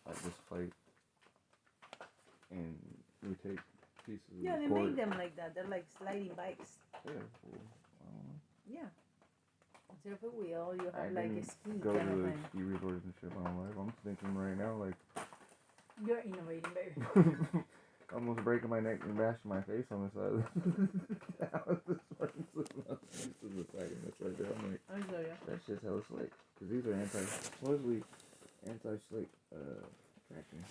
like this plate, and we take pieces Yeah, of they cord. make them like that. They're like sliding bikes. Yeah, well, I don't know. Yeah. Instead of a wheel, you I have like a didn't ski go kind to of the thing. ski resorts and shit my whole life. I'm thinking right now, like, You're innovating, baby. almost breaking my neck and bashing my face on the side of the house. This is the second that's right there. I'm like, I'll show you. that shit's hella slick. Because these are supposedly anti-slick traction.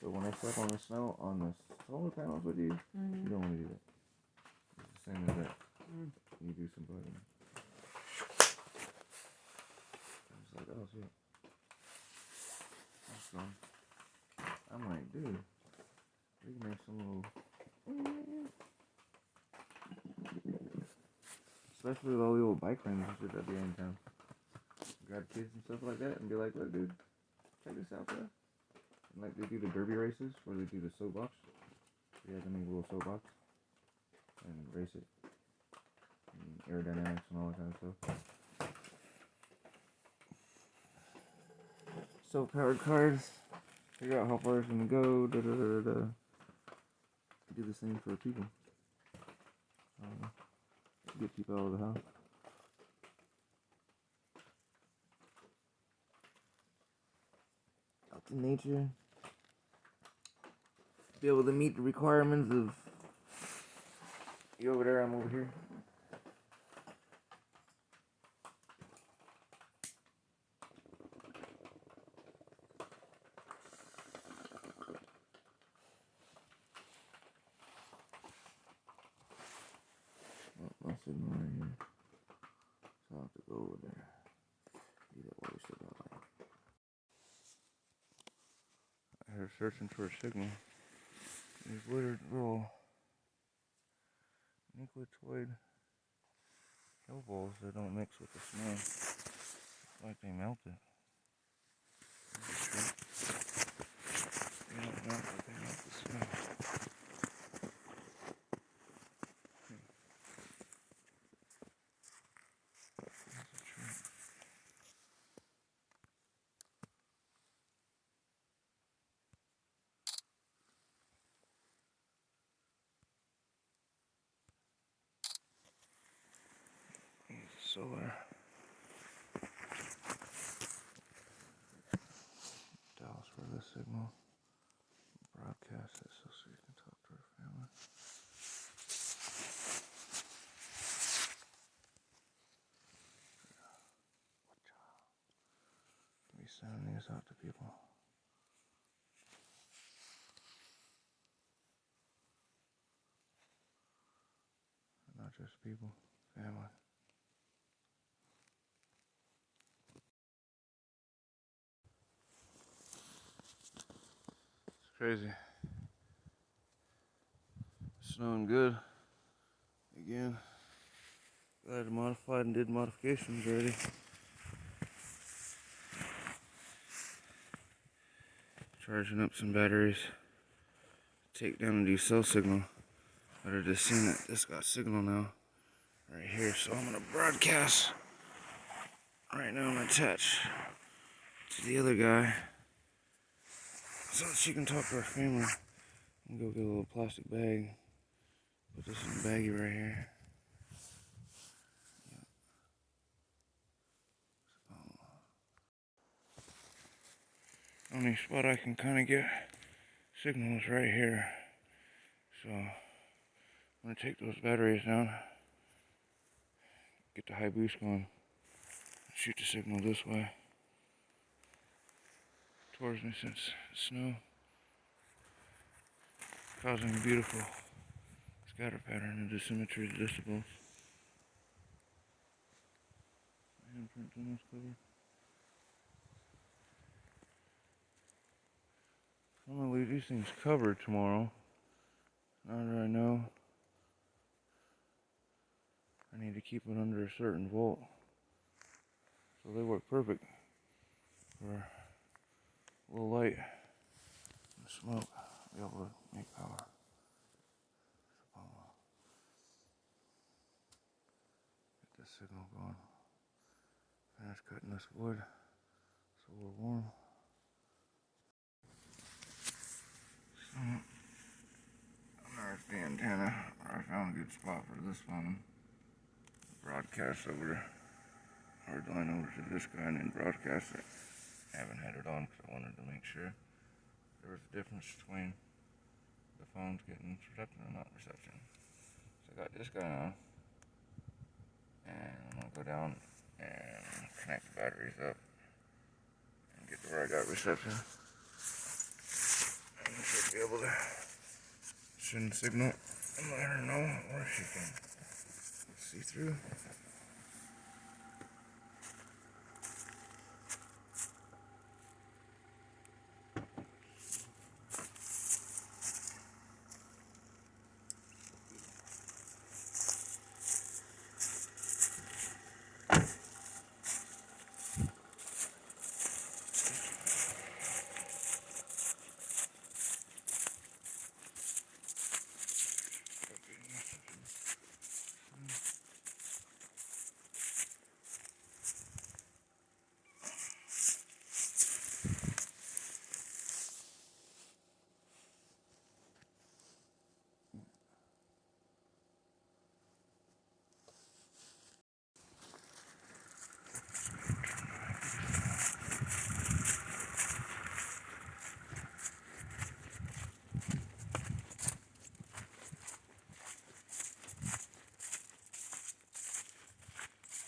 So when I step on the snow on the solar panels with you, you don't want to do that. It's the same as that. You do some bugging. It's like, oh shit. That's fun. I'm like, dude, we can make some little, especially with all the old bike frames and shit that be in town. Grab kids and stuff like that and be like, look, dude, check this out, bro. And like they do the derby races where they do the soapbox. You have to make a little soapbox and race it. And aerodynamics and all that kind of stuff. Self-powered cars. Figure out how far it's gonna go. Da, da, da, da, da. Do the same for people. Get people out of the house. Out to nature. Be able to meet the requirements of you over there, I'm over here. My signal right here. So I'll have to go over there. Do that while we still got light. I heard searching for a signal. These weird little nucleotoid hill balls that don't mix with the snow. It's like they melted. They don't melt, but they melt the snow. Solar. signal. Broadcast it so you can talk to her family. Be sending these out to people. Not just people, family. It's crazy. Snowing good. Again. Glad I modified and did modifications already. Charging up some batteries. Take down and do cell signal. But I just seen that this got signal now. Right here. So I'm gonna broadcast right now and attach to the other guy. So that she can talk to her family. And go get a little plastic bag. Put this in the baggie right here. Only spot I can kind of get signal is right here. So I'm gonna take those batteries down, get the high boost going, shoot the signal this way towards me since the snow causing a beautiful scatter pattern and dissymmetry of decibels. Handprint on this cover. I'm gonna leave these things covered tomorrow. Now that I know I need to keep it under a certain volt. So they work perfect for a little light and smoke. Be able to make power. Get this signal going. Finish cutting this wood so we're warm. So, there's the antenna. I found a good spot for this one. Broadcast over, hard line over to this guy and then broadcast it. I haven't had it on because I wanted to make sure there was a difference between the phones getting reception or not reception. So I got this guy on. And I'm going to go down and connect the batteries up and get to where I got reception. And I should be able to send a signal and let her know where she can see through.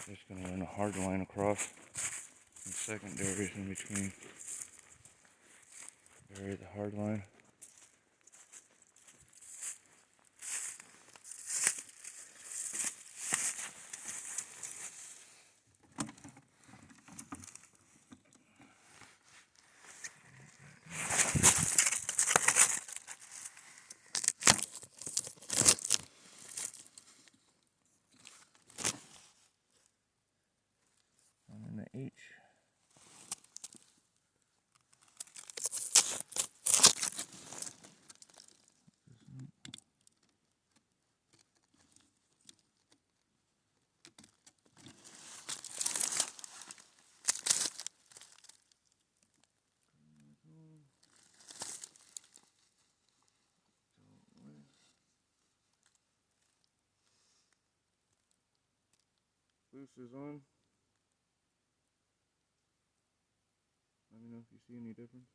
Just going to run a hard line across and secondaries in between. Bury the hard line. And then the H. Boost is on. Let me know if you see any difference.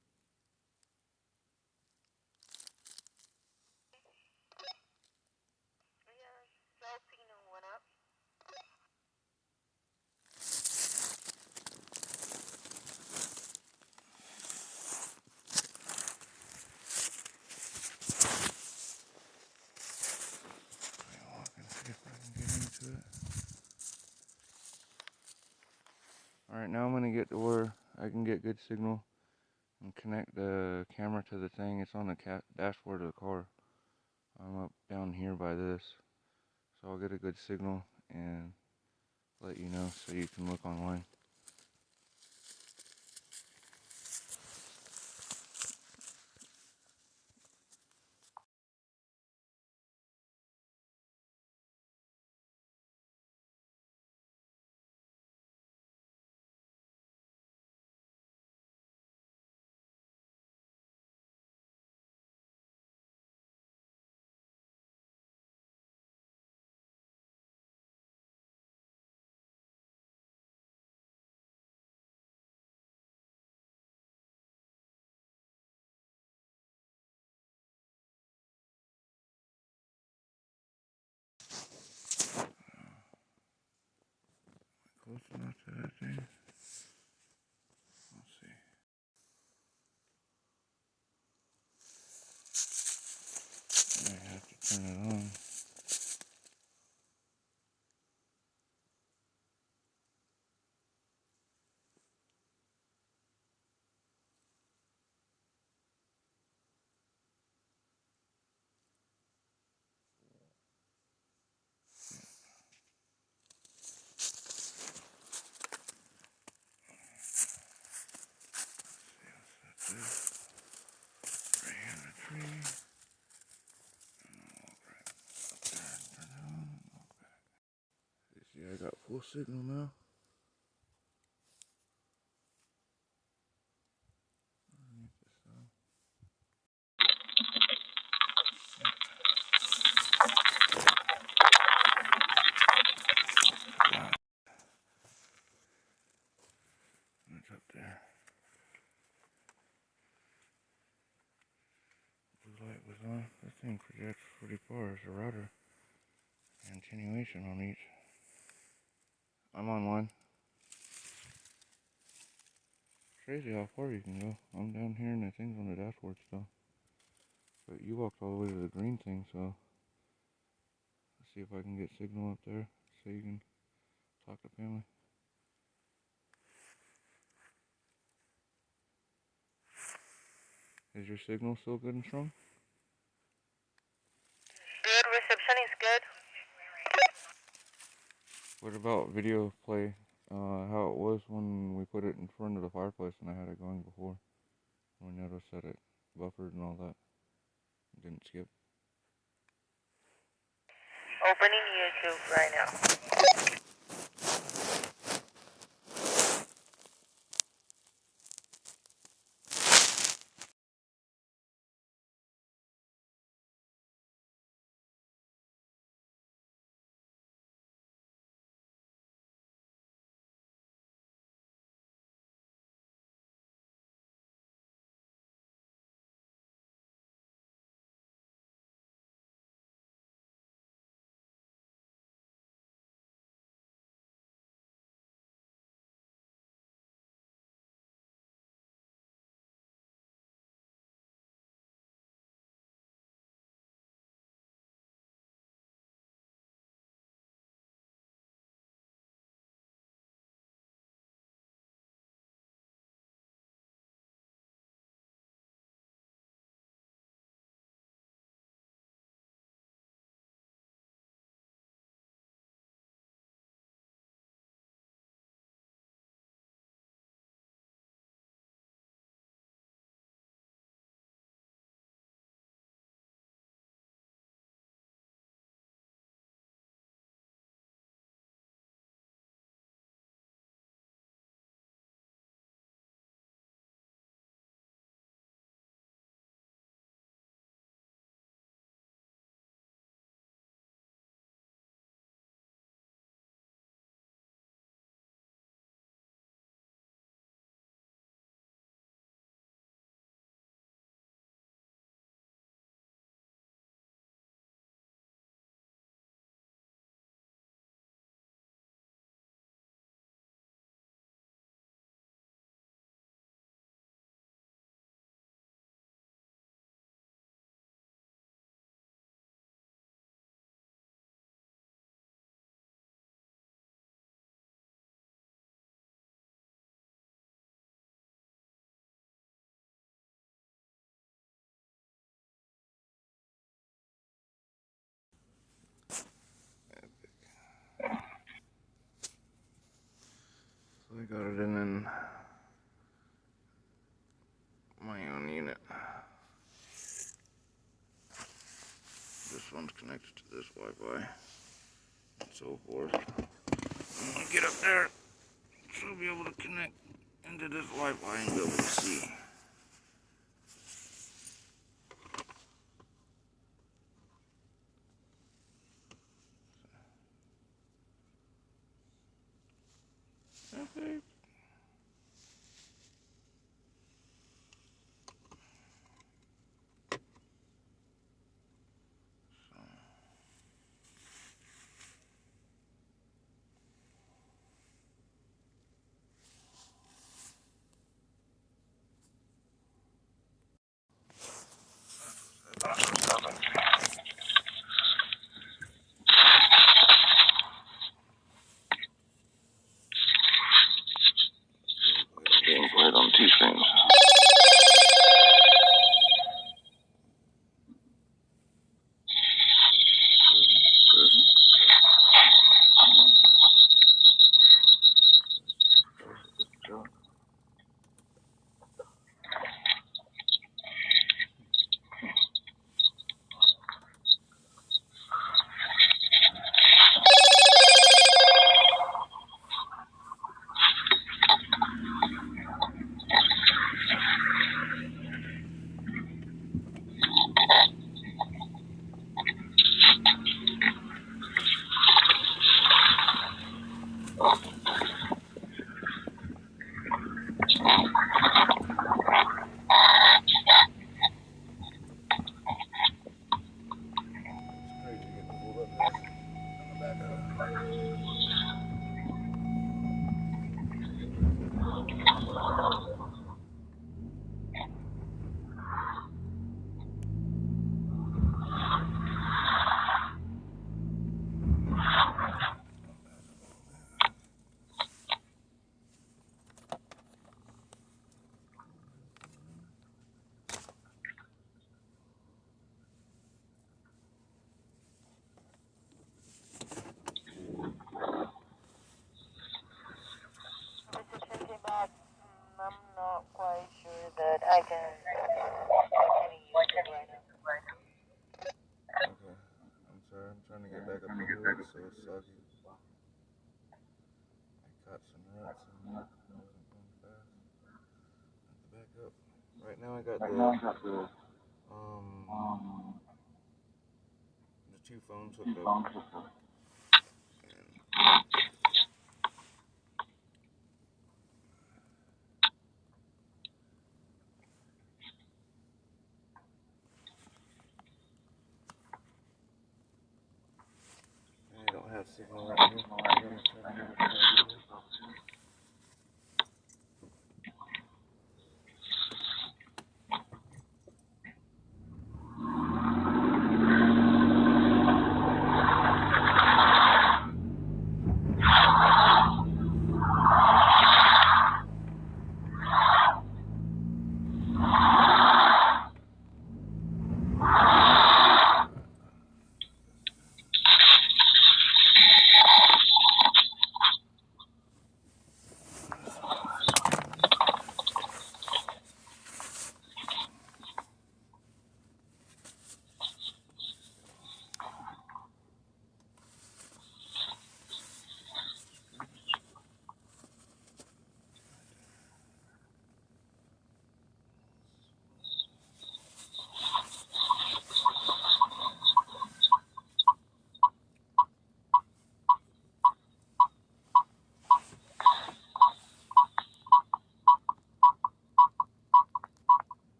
Alright, now I'm gonna get to where I can get good signal and connect the camera to the thing. It's on the dashboard of the car. I'm up down here by this, so I'll get a good signal and let you know so you can look online. Close enough to that thing. Let's see. I have to turn it on. See, I got full signal now. It's up there. Blue light was on. This thing projects pretty far. It's a router. Attenuation on each. I'm on one. Crazy how far you can go. I'm down here and the thing's on the dashboard still. But you walked all the way to the green thing, so let's see if I can get signal up there so you can talk to family. Is your signal still good and strong? Good, reception is good. What about video play? How it was when we put it in front of the fireplace and I had it going before. We noticed that it buffered and all that. It didn't skip. Opening YouTube right now. got it in my own unit. This one's connected to this Wi-Fi and so forth. I'm gonna get up there so I'll be able to connect into this Wi-Fi and be able to see. Okay. Getting played on two screens. I'm not quite sure that I can use it right now. Okay. I'm sorry, I'm trying to get back up the hood so it's soggy. I caught some ruts and I wasn't going fast. I have to back up. Right now I got the two phones hooked up. I don't have signal right here. I'm gonna try to get it.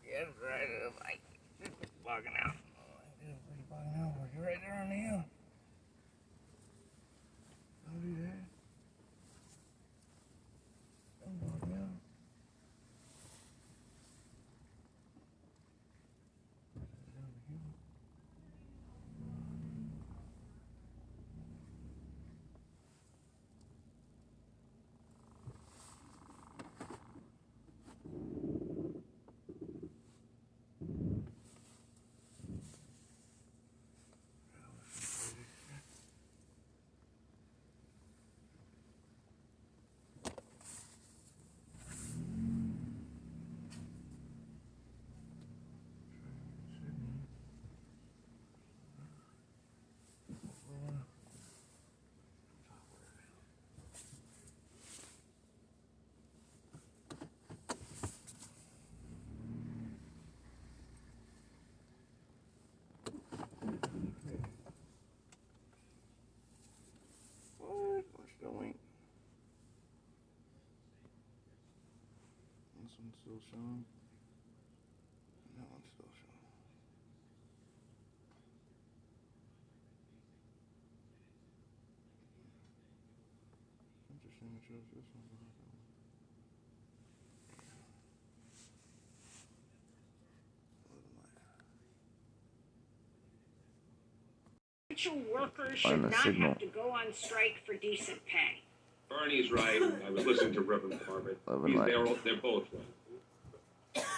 Yeah, it's right up. It's bugging out. Oh, it's pretty bugging out. You're right there on the hill. Don't do that. Don't bug me out. What's going? This one's still showing. That one's still showing. Interesting, it shows this one, but not that one. Workers should not have to go on strike for decent pay. Bernie's right. I was listening to Reverend Corbett. They're both right.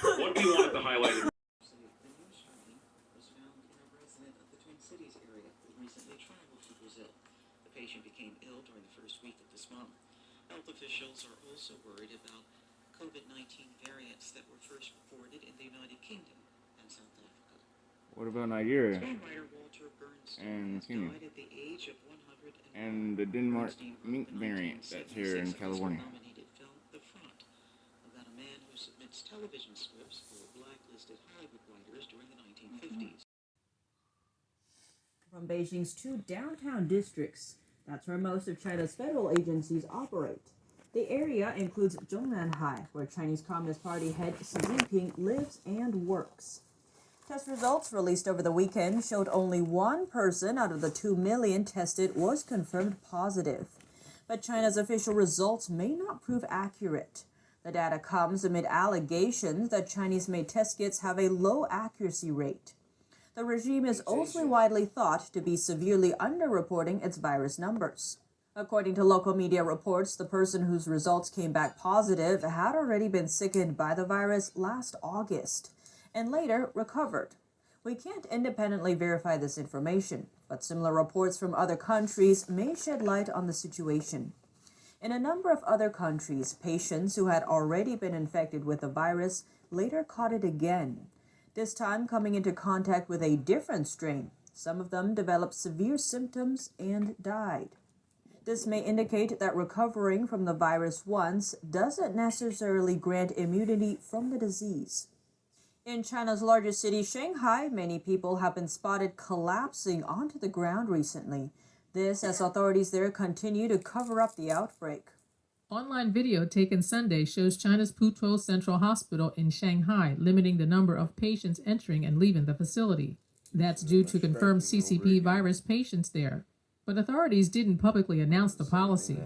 What we wanted to highlight. The new strain was found in a resident of the Twin Cities area who recently traveled to Brazil. The patient became ill during the first week of this month. Health officials are also worried about COVID-19 variants that were first reported in the United Kingdom and South Africa. What about Nigeria? Screenwriter Walter Bernstein And has Kenya? died at the age of 100. And the Denmark mink variant that's here in California. Nominated film The Front about a man who submits television scripts for blacklisted Hollywood writers during the 1950s. From Beijing's two downtown districts, that's where most of China's federal agencies operate. The area includes Zhongnanhai, where Chinese Communist Party head Xi Jinping lives and works. Test results released over the weekend showed only one person out of the 2 million tested was confirmed positive. But China's official results may not prove accurate. The data comes amid allegations that Chinese-made test kits have a low accuracy rate. The regime is also widely thought to be severely underreporting its virus numbers. According to local media reports, the person whose results came back positive had already been sickened by the virus last August and later recovered. We can't independently verify this information, but similar reports from other countries may shed light on the situation. In a number of other countries, patients who had already been infected with the virus later caught it again, this time coming into contact with a different strain. Some of them developed severe symptoms and died. This may indicate that recovering from the virus once doesn't necessarily grant immunity from the disease. In China's largest city, Shanghai, many people have been spotted collapsing onto the ground recently. This as authorities there continue to cover up the outbreak. Online video taken Sunday shows China's Putuo Central Hospital in Shanghai limiting the number of patients entering and leaving the facility. That's due to confirmed CCP virus patients there. But authorities didn't publicly announce the policy.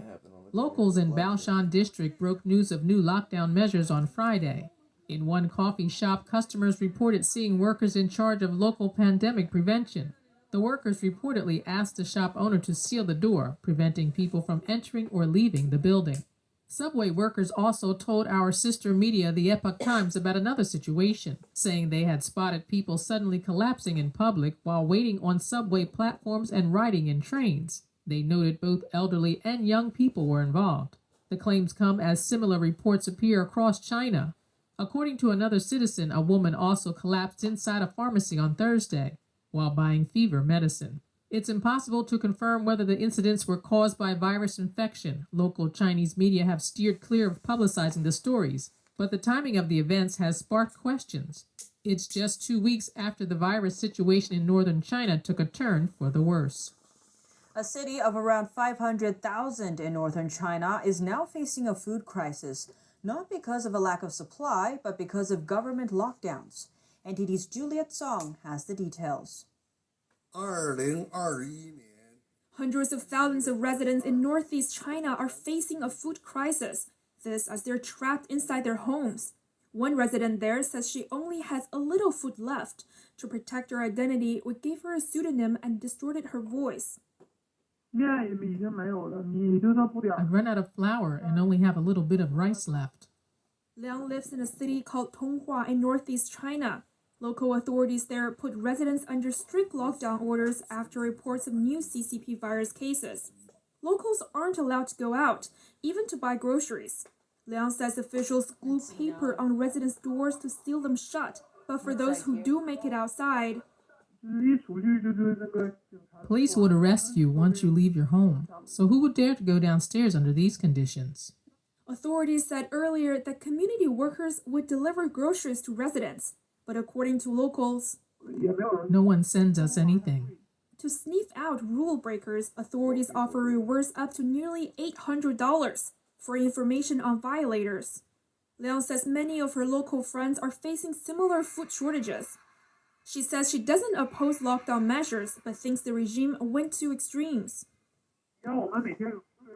Locals in Baoshan district broke news of new lockdown measures on Friday. In one coffee shop, customers reported seeing workers in charge of local pandemic prevention. The workers reportedly asked the shop owner to seal the door, preventing people from entering or leaving the building. Subway workers also told our sister media, the Epoch Times, about another situation, saying they had spotted people suddenly collapsing in public while waiting on subway platforms and riding in trains. They noted both elderly and young people were involved. The claims come as similar reports appear across China. According to another citizen, a woman also collapsed inside a pharmacy on Thursday while buying fever medicine. It's impossible to confirm whether the incidents were caused by virus infection. Local Chinese media have steered clear of publicizing the stories, but the timing of the events has sparked questions. It's just 2 weeks after the virus situation in northern China took a turn for the worse. A city of around 500,000 in northern China is now facing a food crisis. not because of a lack of supply, but because of government lockdowns. NTD's Juliet Song has the details. 2021年 Hundreds of thousands of residents in northeast China are facing a food crisis, this as they're trapped inside their homes. One resident there says she only has a little food left. To protect her identity, we gave her a pseudonym and distorted her voice. I've run out of flour and only have a little bit of rice left. Liang lives in a city called Tonghua in northeast China. Local authorities there put residents under strict lockdown orders after reports of new CCP virus cases. Locals aren't allowed to go out, even to buy groceries. Liang says officials glue paper on residents' doors to seal them shut, but for those who do make it outside, Police would arrest you once you leave your home, so who would dare to go downstairs under these conditions? Authorities said earlier that community workers would deliver groceries to residents, but according to locals, no one sends us anything. To sniff out rule breakers, authorities offer rewards up to nearly $800 for information on violators. Liang says many of her local friends are facing similar food shortages. She says she doesn't oppose lockdown measures, but thinks the regime went to extremes.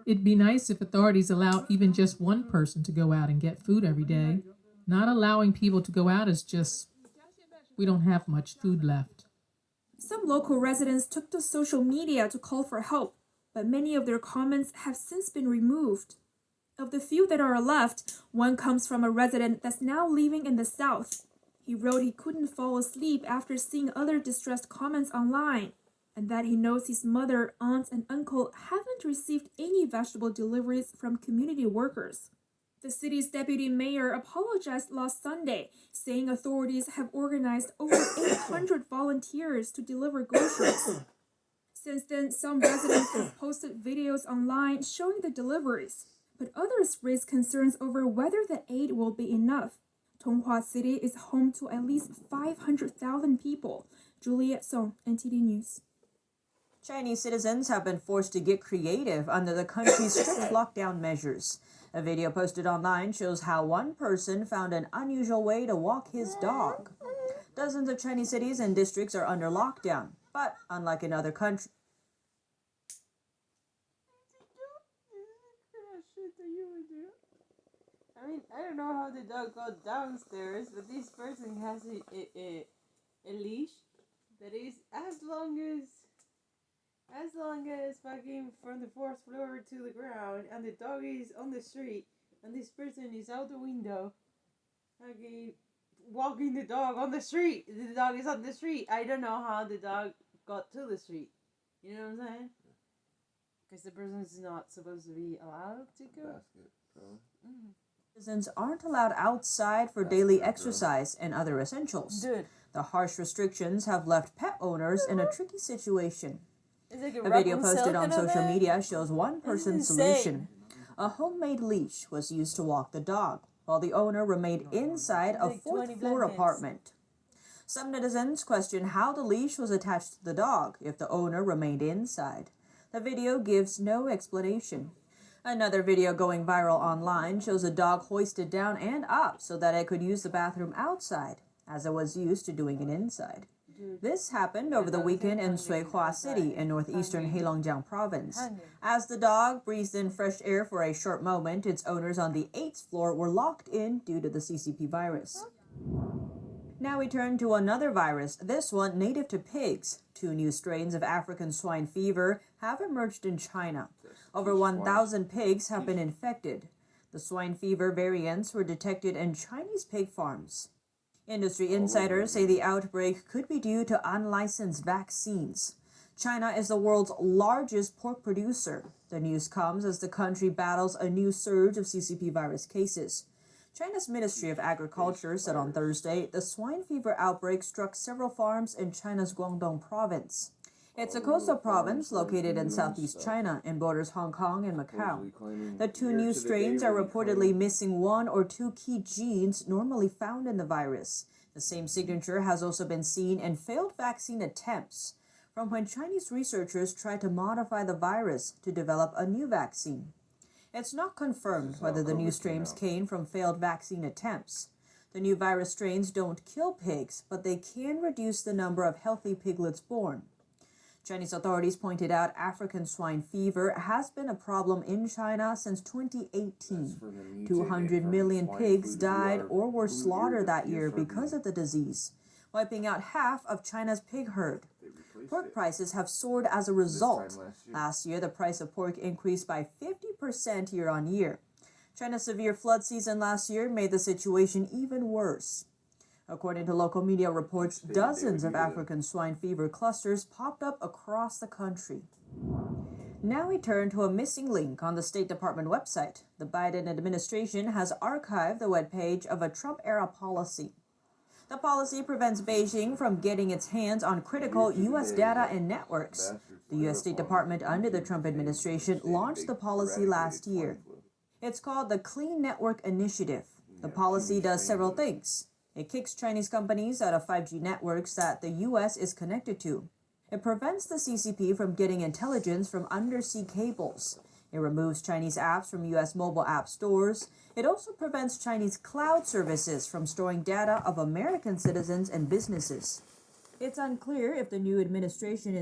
It'd be nice if authorities allowed even just one person to go out and get food every day. Not allowing people to go out is just, we don't have much food left. Some local residents took to social media to call for help, but many of their comments have since been removed. Of the few that are left, one comes from a resident that's now living in the south. He wrote he couldn't fall asleep after seeing other distressed comments online, and that he knows his mother, aunt, and uncle haven't received any vegetable deliveries from community workers. The city's deputy mayor apologized last Sunday, saying authorities have organized over 800 volunteers to deliver groceries. Since then, some residents have posted videos online showing the deliveries, but others raise concerns over whether the aid will be enough. Tonghua City is home to at least 500,000 people. Juliet Song, NTD News. Chinese citizens have been forced to get creative under the country's strict lockdown measures. A video posted online shows how one person found an unusual way to walk his dog. Dozens of Chinese cities and districts are under lockdown, but unlike in other countries, I mean, I don't know how the dog got downstairs, but this person has a leash that is as long as fucking from the fourth floor to the ground, and the dog is on the street, and this person is out the window, fucking walking the dog on the street. The dog is on the street. I don't know how the dog got to the street. You know what I'm saying? Because the person is not supposed to be allowed to go. Citizens aren't allowed outside for daily exercise and other essentials. Dude. The harsh restrictions have left pet owners in a tricky situation. It's like A video posted silk on and all social that. media shows one person's insane. solution. A homemade leash was used to walk the dog, while the owner remained inside a Like 20 fourth-floor blankets. apartment. Some netizens question how the leash was attached to the dog if the owner remained inside. The video gives no explanation. Another video going viral online shows a dog hoisted down and up so that it could use the bathroom outside, as it was used to doing it inside. This happened over the weekend in Suihua City in northeastern Heilongjiang province. As the dog breathed in fresh air for a short moment, its owners on the 8th floor were locked in due to the CCP virus. Now we turn to another virus, this one native to pigs. 2 new strains of African swine fever have emerged in China. Over 1,000 pigs have been infected. The swine fever variants were detected in Chinese pig farms. Industry insiders say the outbreak could be due to unlicensed vaccines. China is the world's largest pork producer. The news comes as the country battles a new surge of CCP virus cases. China's Ministry of Agriculture said on Thursday the swine fever outbreak struck several farms in China's Guangdong province. It's a coastal province located in southeast China and borders Hong Kong and Macau. The 2 new strains are reportedly missing 1 or 2 key genes normally found in the virus. The same signature has also been seen in failed vaccine attempts, from when Chinese researchers tried to modify the virus to develop a new vaccine. It's not confirmed whether the new strains came from failed vaccine attempts. The new virus strains don't kill pigs, but they can reduce the number of healthy piglets born. Chinese authorities pointed out African swine fever has been a problem in China since 2018. 200 million pigs died or were slaughtered that year because of the disease, wiping out half of China's pig herd. Pork prices have soared as a result. Last year, the price of pork increased by 50% year on year. China's severe flood season last year made the situation even worse. According to local media reports, dozens of African swine fever clusters popped up across the country. Now we turn to a missing link on the State Department website. The Biden administration has archived the webpage of a Trump-era policy. The policy prevents Beijing from getting its hands on critical U.S. data and networks. The U.S. State Department under the Trump administration launched the policy last year. It's called the Clean Network Initiative. The policy does several things. It kicks Chinese companies out of 5G networks that the U.S. is connected to. It prevents the CCP from getting intelligence from undersea cables. It removes Chinese apps from U.S. mobile app stores. It also prevents Chinese cloud services from storing data of American citizens and businesses. It's unclear if the new administration is